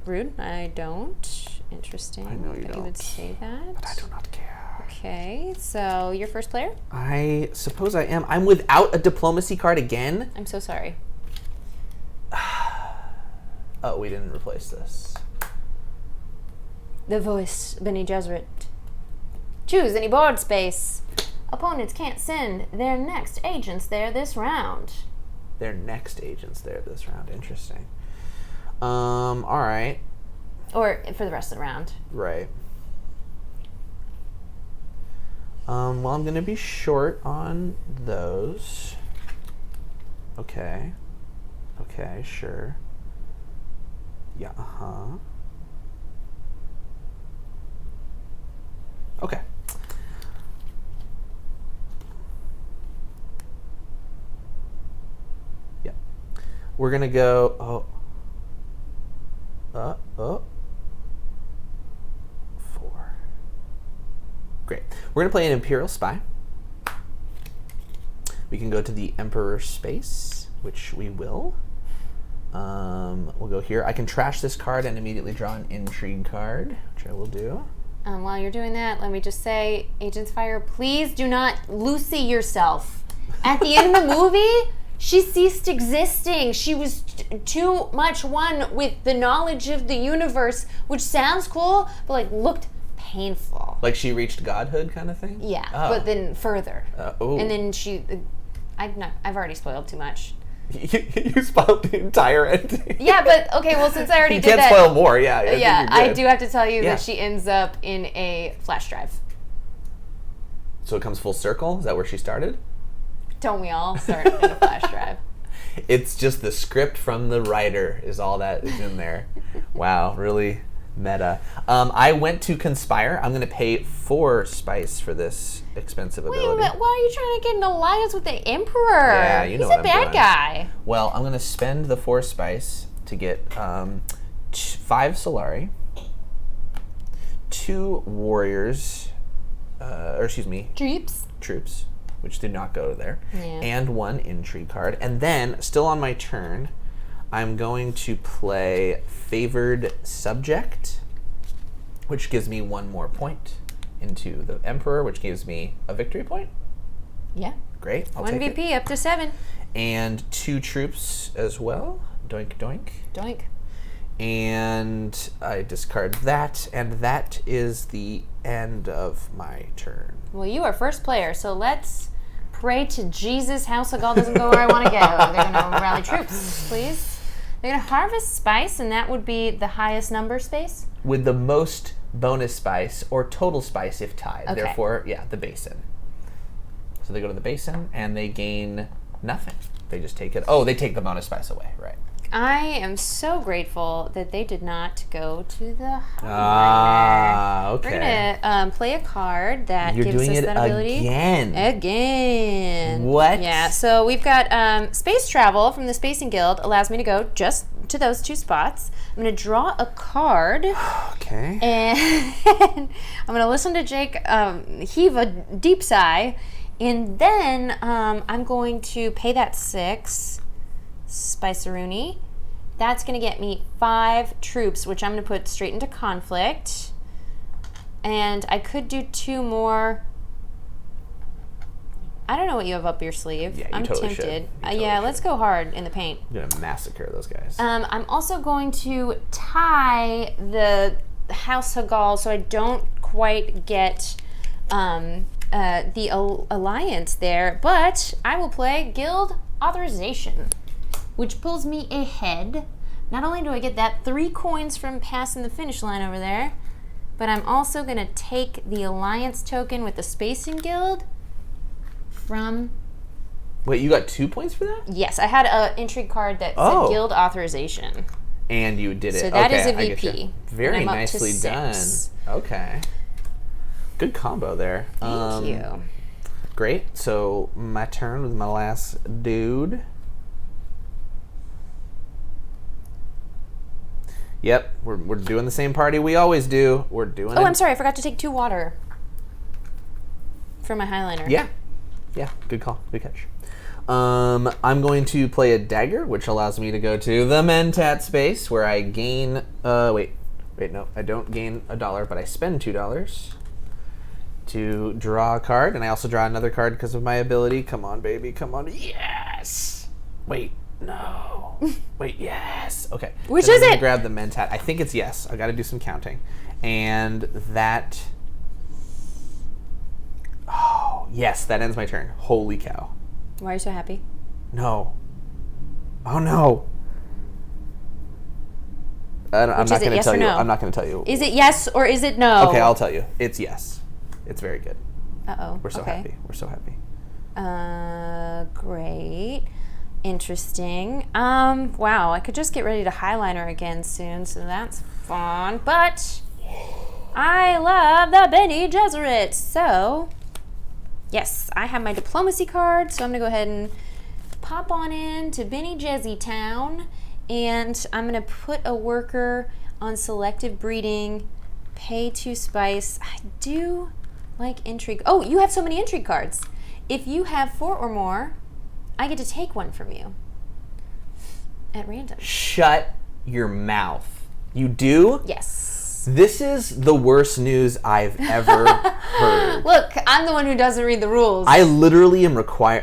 Rude. I don't. Interesting. I know you don't. You would say that. But I do not care. Okay, so you're first player? I suppose I am. I'm without a diplomacy card again? I'm so sorry. Oh, we didn't replace this. The voice, Bene Gesserit. Choose any board space. Opponents can't send their next agents there this round. Their next agents there this round. Interesting. All right. Or for the rest of the round. Right. Well, I'm going to be short on those. Okay. Okay, sure. Yeah, Okay. Yeah. We're going to go... 4. Great. We're going to play an Imperial Spy. We can go to the Emperor space, which we will. We'll go here. I can trash this card and immediately draw an Intrigue card, which I will do. While you're doing that, let me just say, Agents Fire, please do not Lucy yourself. At the end of the movie, she ceased existing. She was too much one with the knowledge of the universe, which sounds cool, but like looked painful. Like she reached godhood kind of thing? Yeah, but then further. And then I've already spoiled too much. You spoiled the entire ending. Yeah, but okay, well, since I already did that. You can't spoil more, yeah. Yeah, I do have to tell you that she ends up in a flash drive. So it comes full circle? Is that where she started? Don't we all start in a flash drive? It's just the script from the writer is all that is in there. Wow, really meta. I went to Conspire. I'm going to pay 4 spice for this expensive ability. Wait a minute, why are you trying to get an alliance with the Emperor? Yeah, you know what I'm doing. He's a bad guy. Well, I'm going to spend the 4 spice to get 5 Solari, 2 warriors, troops, which did not go there, and 1 Intrigue card. And then, still on my turn, I'm going to play Favored Subject, which gives me 1 more point into the Emperor, which gives me a victory point. Yeah. Great. I'll 1 take VP it. up to 7. And 2 troops as well. Doink, doink. Doink. And I discard that, and that is the end of my turn. Well, you are first player, so let's pray to Jesus House of Gaul doesn't go where I want to go. They're going to rally troops, please. They're going to harvest spice, and that would be the highest number space? With the most bonus spice, or total spice if tied. Okay. Therefore, yeah, the basin. So they go to the basin, and they gain nothing. They just take it. Oh, they take the bonus spice away, right. I am so grateful that they did not go to the okay. We're going to play a card that gives us that ability. Again. What? Yeah, so we've got space travel from the Spacing Guild allows me to go just to those 2 spots. I'm going to draw a card. Okay. And I'm going to listen to Jake heave a deep sigh. And then I'm going to pay that 6 Spiceroonie. That's going to get me 5 troops, which I'm going to put straight into conflict. And I could do 2 more. I don't know what you have up your sleeve. Yeah, I'm totally tempted. Totally let's go hard in the paint. You're going to massacre those guys. I'm also going to tie the House of Gaul so I don't quite get the alliance there, but I will play Guild Authorization, which pulls me ahead. Not only do I get that 3 coins from passing the finish line over there, but I'm also going to take the alliance token with the Spacing Guild from... Wait, you got 2 points for that? Yes, I had an Intrigue card that said Guild Authorization. And you did it. So that is a I get VP. you. Very nicely done. Okay. Good combo there. Thank you. Great. So my turn with my last dude. Yep, we're doing the same party we always do. We're doing. Oh, I'm sorry. I forgot to take 2 water for my highliner. Yeah. Good call. Good catch. I'm going to play a dagger, which allows me to go to the Mentat space where I gain. Wait, no, I don't gain $1, but I spend $2 to draw a card, and I also draw another card because of my ability. Come on, baby, come on. Yes. Wait, no. Wait, yes. Okay. Which then is I'm gonna it? grab the Mentat. I think it's yes. I got to do some counting, and that. Oh yes, that ends my turn. Holy cow. Why are you so happy? No. Oh no. I'm not going to yes tell or you. no? I'm not going to tell you. Is it yes or is it no? Okay, I'll tell you. It's yes. It's very good. Uh-oh. We're so happy. We're so happy. Great. Interesting. Wow, I could just get ready to highliner again soon, so that's fun. But I love the Bene Gesserit, so yes, I have my diplomacy card, so I'm gonna go ahead and pop on in to Bene Gesserit Town, and I'm gonna put a worker on selective breeding, pay 2 spice. I do like intrigue. Oh, you have so many intrigue cards. If you have 4 or more, I get to take one from you at random. Shut your mouth. You do? Yes. This is the worst news I've ever heard. Look, I'm the one who doesn't read the rules. I literally am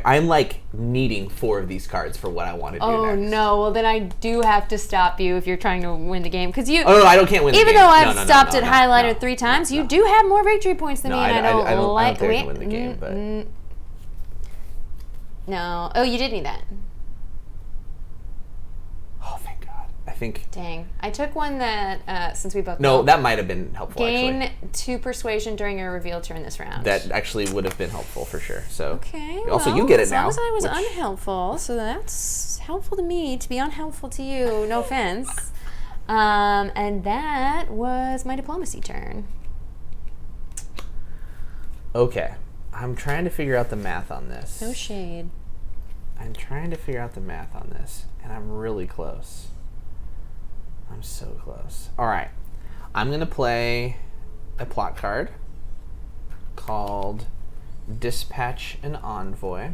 I'm like needing 4 of these cards for what I want to do Oh next. no, well then I do have to stop you if you're trying to win the game. Because you... Oh no, I can't win the game. Even though I've No, stopped at highliner no, 3 times, you do have more victory points than me, and I don't like... think I can win the game, but... No. Oh, you did need that. Oh, thank God. I think... Dang. I took one that, since we both No, know, that might have been helpful, gain actually. 2 persuasion during your reveal turn this round. That actually would have been helpful for sure. So Okay. Also, well, you get it now. As long as I was which- unhelpful, so that's helpful to me to be unhelpful to you. No offense. And that was my diplomacy turn. Okay. I'm trying to figure out the math on this. No shade. I'm trying to figure out the math on this, and I'm really close. I'm so close. All right. I'm going to play a plot card called Dispatch an Envoy.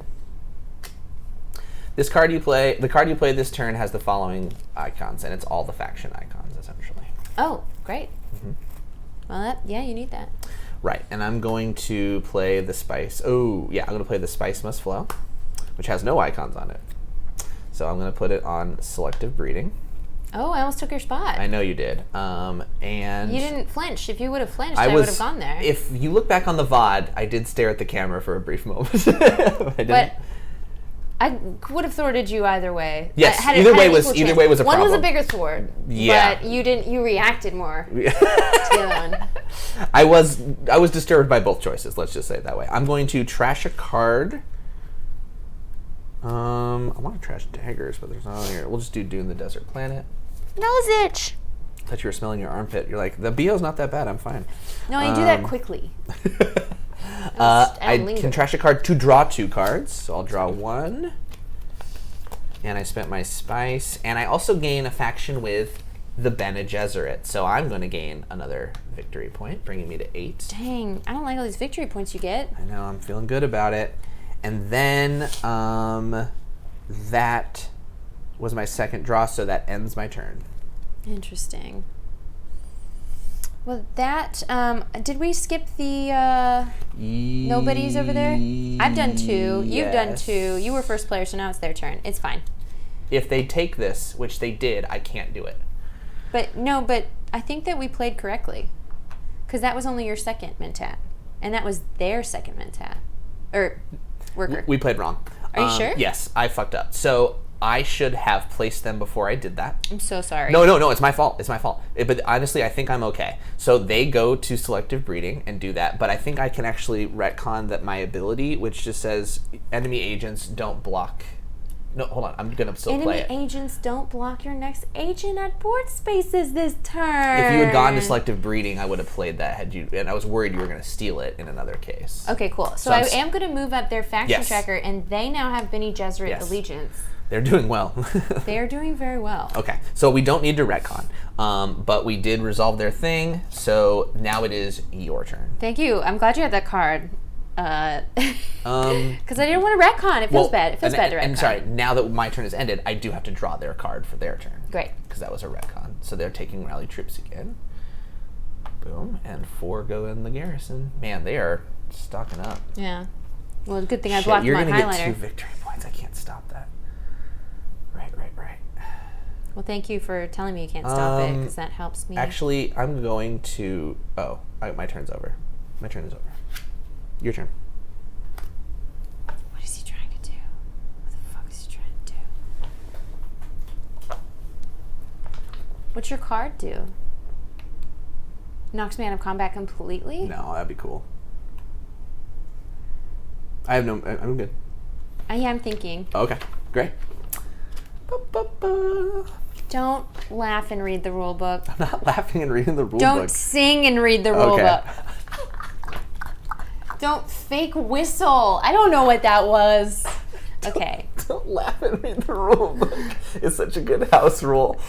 The card you play this turn has the following icons, and it's all the faction icons, essentially. Oh, great. Well, yeah, you need that. Right, and I'm going to play the Spice. Oh, yeah, I'm going to play the Spice Must Flow, which has no icons on it. So I'm going to put it on selective breeding. Oh, I almost took your spot. I know you did. And you didn't flinch. If you would have flinched, I would have gone there. If you look back on the VOD, I did stare at the camera for a brief moment. But I would have thwarted you either way. Yes, either way was a problem. One was a bigger thwart. Yeah. But you reacted more to the other one. I was disturbed by both choices, let's just say it that way. I'm going to trash a card. I want to trash daggers, but there's not on here. We'll just do Dune the Desert Planet. Nose itch. I thought you were smelling your armpit. You're like, the BO's not that bad, I'm fine. No, I do that quickly. I can trash a card to draw 2 cards. So I'll draw 1. And I spent my spice. And I also gain a faction with the Bene Gesserit. So I'm going to gain another victory point, bringing me to 8. Dang, I don't like all these victory points you get. I know, I'm feeling good about it. And then that was my second draw, so that ends my turn. Interesting. Well, that, did we skip the nobodies over there? I've done 2. You've done 2. You were first player, so now it's their turn. It's fine. If they take this, which they did, I can't do it. But I think that we played correctly. Because that was only your second Mentat. And that was their second Mentat. Or worker. We played wrong. Are you sure? Yes, I fucked up. So I should have placed them before I did that. I'm so sorry. No, it's my fault. It's my fault. But honestly, I think I'm okay. So they go to selective breeding and do that, but I think I can actually retcon that my ability, which just says enemy agents don't block. No, hold on. I'm going to still play it. Enemy agents don't block your next agent at board spaces this turn. If you had gone to selective breeding, I would have played that had you, and I was worried you were going to steal it in another case. Okay, cool. So I am going to move up their faction tracker, and they now have Bene Gesserit allegiance. They're doing well. They are doing very well. Okay, so we don't need to retcon, but we did resolve their thing, so now it is your turn. Thank you. I'm glad you had that card. Because I didn't want to retcon. It feels bad. It feels bad to retcon. And sorry, now that my turn has ended, I do have to draw their card for their turn. Great. Because that was a retcon. So they're taking rally troops again. Boom. And 4 go in the garrison. Man, they are stocking up. Yeah. Well, good thing I blocked my highlighter. You're going to get 2 victory points. I can't stop that. Right. Well, thank you for telling me you can't stop it, because that helps me. Actually, I'm going to... Oh, my turn's over. My turn is over. Your turn. What is he trying to do? What the fuck is he trying to do? What's your card do? Knocks me out of combat completely? No, that'd be cool. I'm good. Yeah, I'm thinking. Okay, great. Don't laugh and read the rule book. I'm not laughing and reading the rule book. Don't sing and read the rule book. Don't fake whistle. I don't know what that was. Okay. Don't laugh and read the rule book. It's such a good house rule.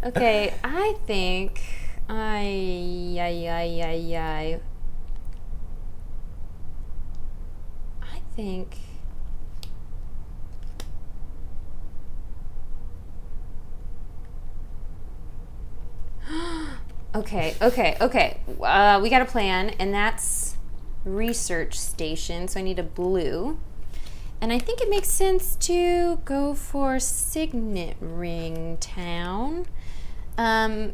Okay, I think Okay. We got a plan, and that's research station, so I need a blue. And I think it makes sense to go for Signet Ring Town.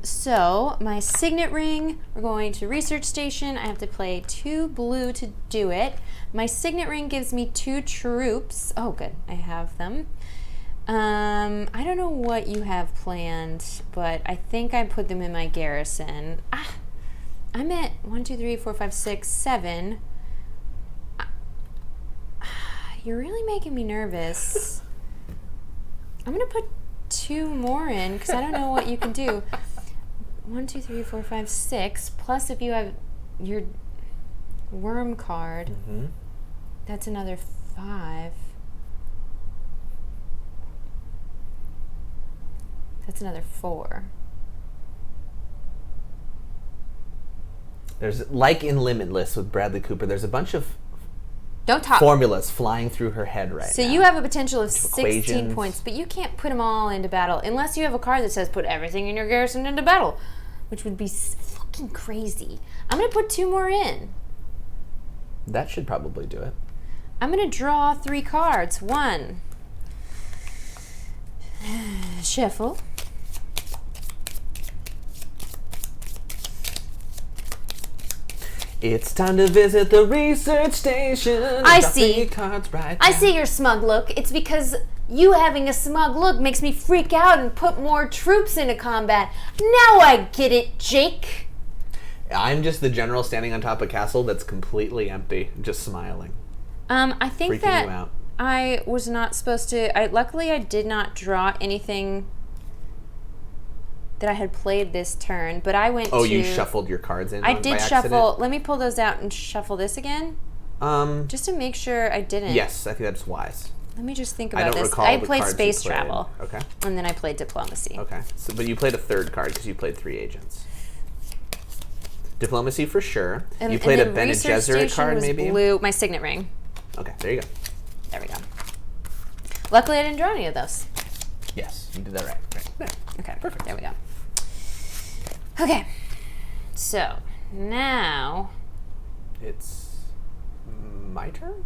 So my Signet Ring, we're going to research station. I have to play 2 blue to do it. My Signet Ring gives me 2 troops. Oh, good, I have them. I don't know what you have planned, but I think I put them in my garrison. I'm at 1, 2, 3, 4, 5, 6, 7. You're really making me nervous. I'm gonna put 2 more in because I don't know what you can do. 1, 2, 3, 4, 5, 6. Plus, if you have your worm card, that's another 5. That's another 4. There's, like in Limitless with Bradley Cooper, there's a bunch of formulas flying through her head right now. So you have a potential of 16 equations. points, but you can't put them all into battle unless you have a card that says put everything in your garrison into battle, which would be fucking crazy. I'm going to put 2 more in. That should probably do it. I'm going to draw 3 cards. 1. Shuffle. It's time to visit the research station. I see. Cards right I see your smug look. It's because you having a smug look makes me freak out and put more troops into combat. Now I get it, Jake. I'm just the general standing on top of a castle that's completely empty, just smiling. I think freaking that you out. I was not supposed to. Luckily, I did not draw anything that I had played this turn, but I went to... Oh, you shuffled your cards in I by did accident? shuffle. Let me pull those out and shuffle this again. Just to make sure I didn't. Yes, I think that's wise. Let me just think I about don't this. recall I the played cards space you played. travel. Okay. And then I played diplomacy. Okay. So, but you played a 3rd card because you played 3 agents. Diplomacy for sure. And, you played a then Bene Research Gesserit Station card, was maybe? Blue. My Signet Ring. Okay, there you go. There we go. Luckily, I didn't draw any of those. Yes, you did that right. Yeah. Okay, perfect. There we go. Okay, so now it's my turn?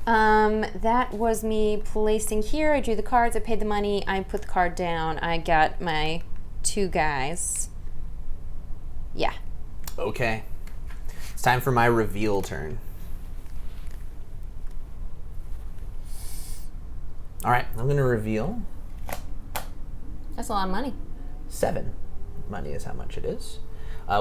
That was me placing here. I drew the cards, I paid the money, I put the card down, I got my 2 guys. Yeah. Okay. It's time for my reveal turn. All right, I'm going to reveal That's a lot of money. 7. Money is how much it is.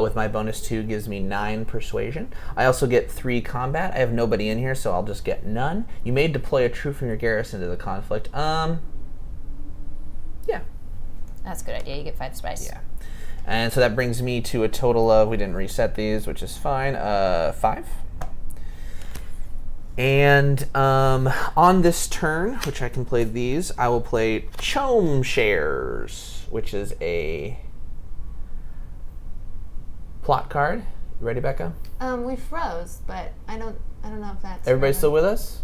With my bonus 2 gives me 9 persuasion. I also get 3 combat. I have nobody in here, so I'll just get none. You may deploy a troop from your garrison to the conflict. Yeah. That's a good idea. You get 5 spice. Yeah. And so that brings me to a total of, we didn't reset these, which is fine, 5. And on this turn, which I can play these, I will play Chome Shares, which is a plot card. You ready, Becca? We froze, but I don't know if that's Everybody still with us?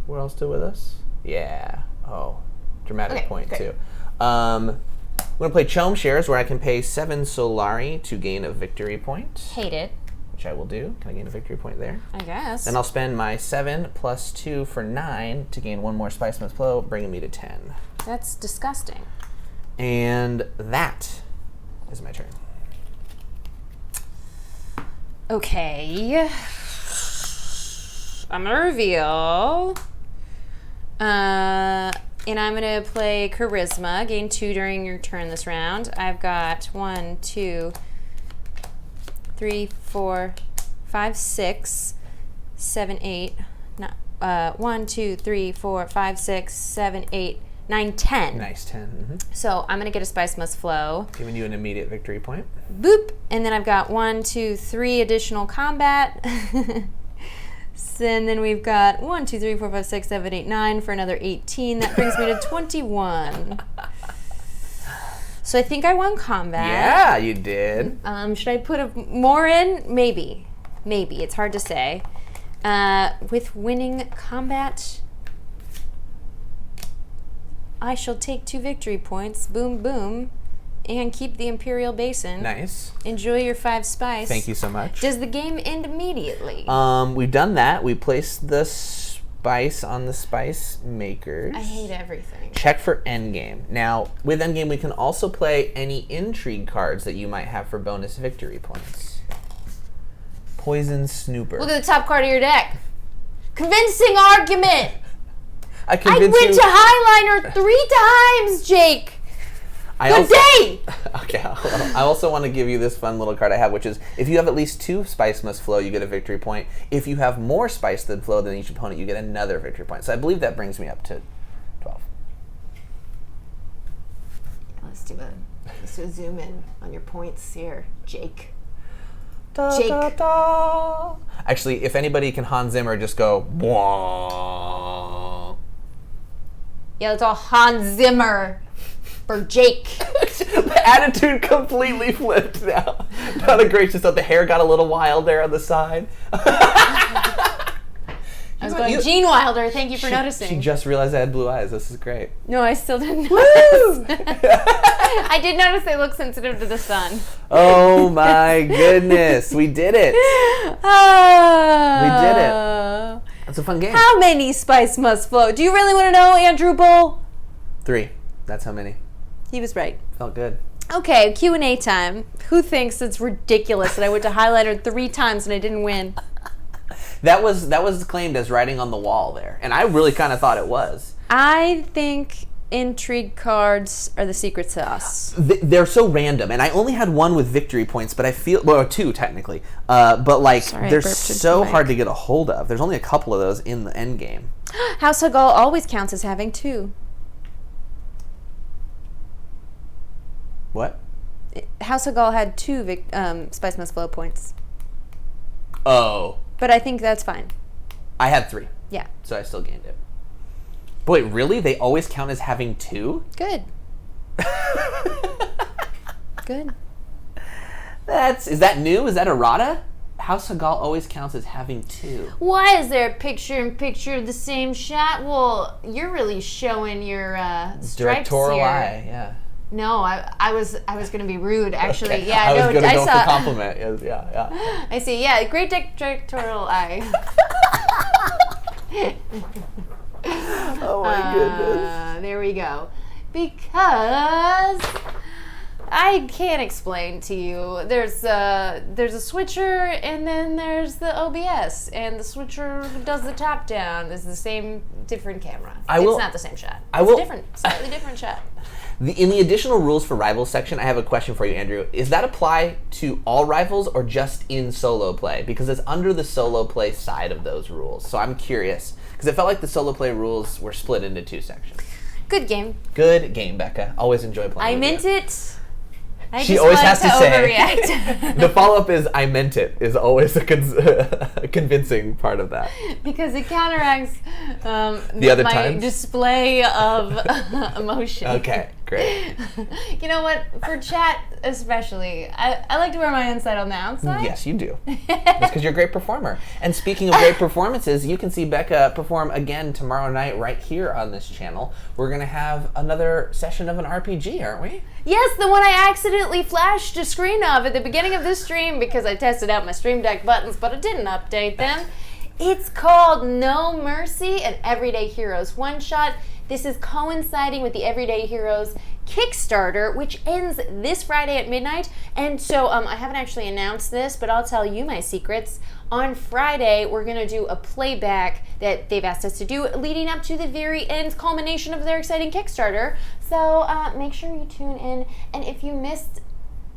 We're all still with us? Yeah. Oh, dramatic point great. too. I'm going to play Chome Shares, where I can pay 7 Solari to gain a victory point. Hate it. Which I will do. Can I gain a victory point there? I guess. Then I'll spend my 7 plus 2 for 9 to gain 1 more Spiceman's Flow, bringing me to 10. That's disgusting. And that is my turn. Okay. I'm going to reveal. And I'm going to play Charisma. Gain 2 during your turn this round. I've got 1, 2, 3, 4, 5, 6, 7, 8. 1, 2, 3, 4, 5, 6, 7, 8, 9, 10. Nice, 10. Mm-hmm. So I'm going to get a Spice Must Flow. Giving you an immediate victory point. Boop. And then I've got 1, 2, 3 additional combat. And then we've got 1, 2, 3, 4, 5, 6, 7, 8, 9 for another 18. That brings me to 21. So I think I won combat. Yeah, you did. Should I put more in? Maybe. Maybe. It's hard to say. With winning combat, I shall take 2 victory points. Boom, boom. And keep the Imperial Basin. Nice. Enjoy your 5 spice. Thank you so much. Does the game end immediately? We've done that. We placed the spice on the spice makers. I hate everything. Check for endgame. Now, with endgame, we can also play any intrigue cards that you might have for bonus victory points. Poison Snooper. Look at the top card of your deck. Convincing argument. I went to Highliner 3 times, Jake. Good day! Okay, I also want to give you this fun little card I have, which is if you have at least 2 Spice Must Flow, you get a victory point. If you have more Spice than Flow than each opponent, you get another victory point. So I believe that brings me up to 12. Let's do a zoom in on your points here, Jake. Jake. Actually, if anybody can Hans Zimmer, just go, Wah. Yeah, it's all Hans Zimmer. For Jake. The attitude completely flipped now. Not a gracious thought. The hair got a little wild there on the side. I was going, Gene Wilder, thank you for noticing. She just realized I had blue eyes. This is great. No, I still didn't notice. I did notice they look sensitive to the sun. Oh my goodness. We did it. We did it. It's a fun game. How many Spice Must Flow? Do you really want to know, Andrew Bull? 3. That's how many. He was right. Felt good. Okay, Q&A time. Who thinks it's ridiculous that I went to Highliner 3 times and I didn't win? That was claimed as writing on the wall there, and I really kind of thought it was. I think Intrigue Cards are the secret sauce. They're so random, and I only had 1 with victory points, but I feel, well, 2 technically, but like they're so hard to get a hold of. There's only a couple of those in the end game. House of Gaul always counts as having 2. What? House of Gaul had 2 Spice Must Flow points. Oh. But I think that's fine. I had 3. Yeah. So I still gained it. Boy, really? They always count as having 2? Good. Good. Is that new? Is that errata? House of Gaul always counts as having 2. Why is there a picture-in-picture of the same shot? Well, you're really showing your stripes Directorial here. eye, yeah. No, I was going to be rude, actually. Okay. Yeah, I was going to go saw, for compliment. Yes, yeah. I see. Yeah, great directorial eye. Oh my goodness. There we go. Because I can't explain to you. There's a switcher, and then there's the OBS, and the switcher does the top down. It's the same, different camera. It's not the same shot. It's a different, slightly different shot. In the additional rules for Rivals section, I have a question for you, Andrew. Is that apply to all Rivals or just in solo play? Because it's under the solo play side of those rules. So I'm curious, because it felt like the solo play rules were split into two sections. Good game. Good game, Becca. Always enjoy playing. I meant it. She always has to say. Overreact. The follow-up is "I meant it" is always a convincing part of that. Because it counteracts other my times? display of emotion. Okay, great. You know what? For chat especially, I like to wear my inside on the outside. Yes, you do. That's because you're a great performer. And speaking of great performances, you can see Becca perform again tomorrow night right here on this channel. We're going to have another session of an RPG, aren't we? Yes, the one I accidentally flashed a screen of at the beginning of this stream because I tested out my Stream Deck buttons, but I didn't update them. It's called No Mercy, an Everyday Heroes one-shot. This is coinciding with the Everyday Heroes Kickstarter, which ends this Friday at midnight. And so I haven't actually announced this, but I'll tell you my secrets. On Friday, we're going to do a playback that they've asked us to do leading up to the very end culmination of their exciting Kickstarter. So make sure you tune in. And if you missed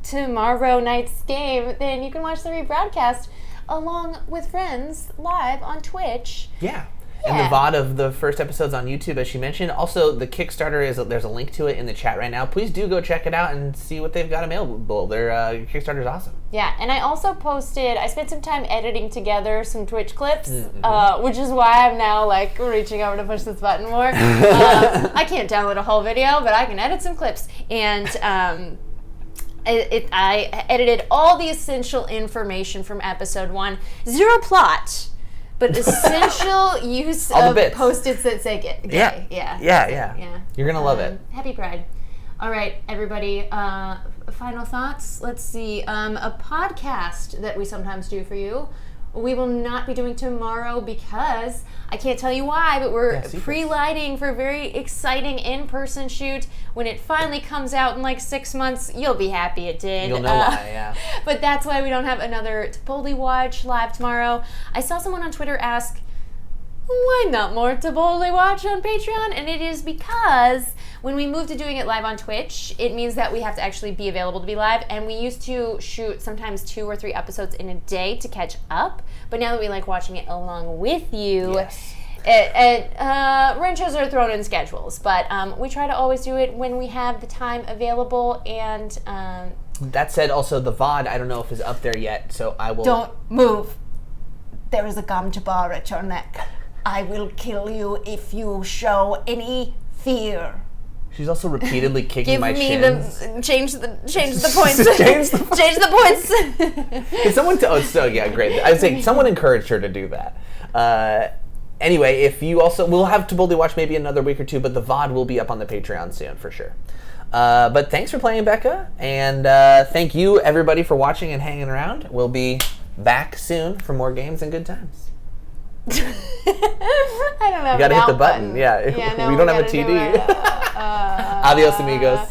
tomorrow night's game, then you can watch the rebroadcast along with friends live on Twitch. Yeah. And the VOD of the first episode's on YouTube, as she mentioned. Also, the Kickstarter, there's a link to it in the chat right now. Please do go check it out and see what they've got available. Their Kickstarter's awesome. Yeah, and I also I spent some time editing together some Twitch clips, which is why I'm now like reaching over to push this button more. I can't download a whole video, but I can edit some clips. And I edited all the essential information from episode 1. Zero plot. But essential use of Post-its that say gay. Yeah. You're going to love it. Happy Pride. All right, everybody. Final thoughts. Let's see. A podcast that we sometimes do for you. We will not be doing tomorrow because I can't tell you why, but we're pre-lighting for a very exciting in-person shoot. When it finally comes out in like 6 months, you'll be happy it did. You'll know why, yeah. But that's why we don't have another Boldly Watch live tomorrow. I saw someone on Twitter ask, why not more to Boldly Watch on Patreon? And it is because when we moved to doing it live on Twitch, it means that we have to actually be available to be live. And we used to shoot sometimes 2 or 3 episodes in a day to catch up. But now that we like watching it along with you, wrenches are thrown in schedules. But we try to always do it when we have the time available. And that said, also the VOD, I don't know if it's up there yet, so I will... Don't move. There is a gum bar at your neck. I will kill you if you show any fear. She's also repeatedly kicking my shins. Change the points. Change the points. Can someone great. I would say someone encouraged her to do that. Anyway, if you also, we'll have to boldly watch maybe another week or 2, but the VOD will be up on the Patreon soon for sure. But thanks for playing, Becca, and thank you everybody for watching and hanging around. We'll be back soon for more games and good times. I don't know. You gotta hit the button. Yeah. No, we don't have a TD. Adios, amigos.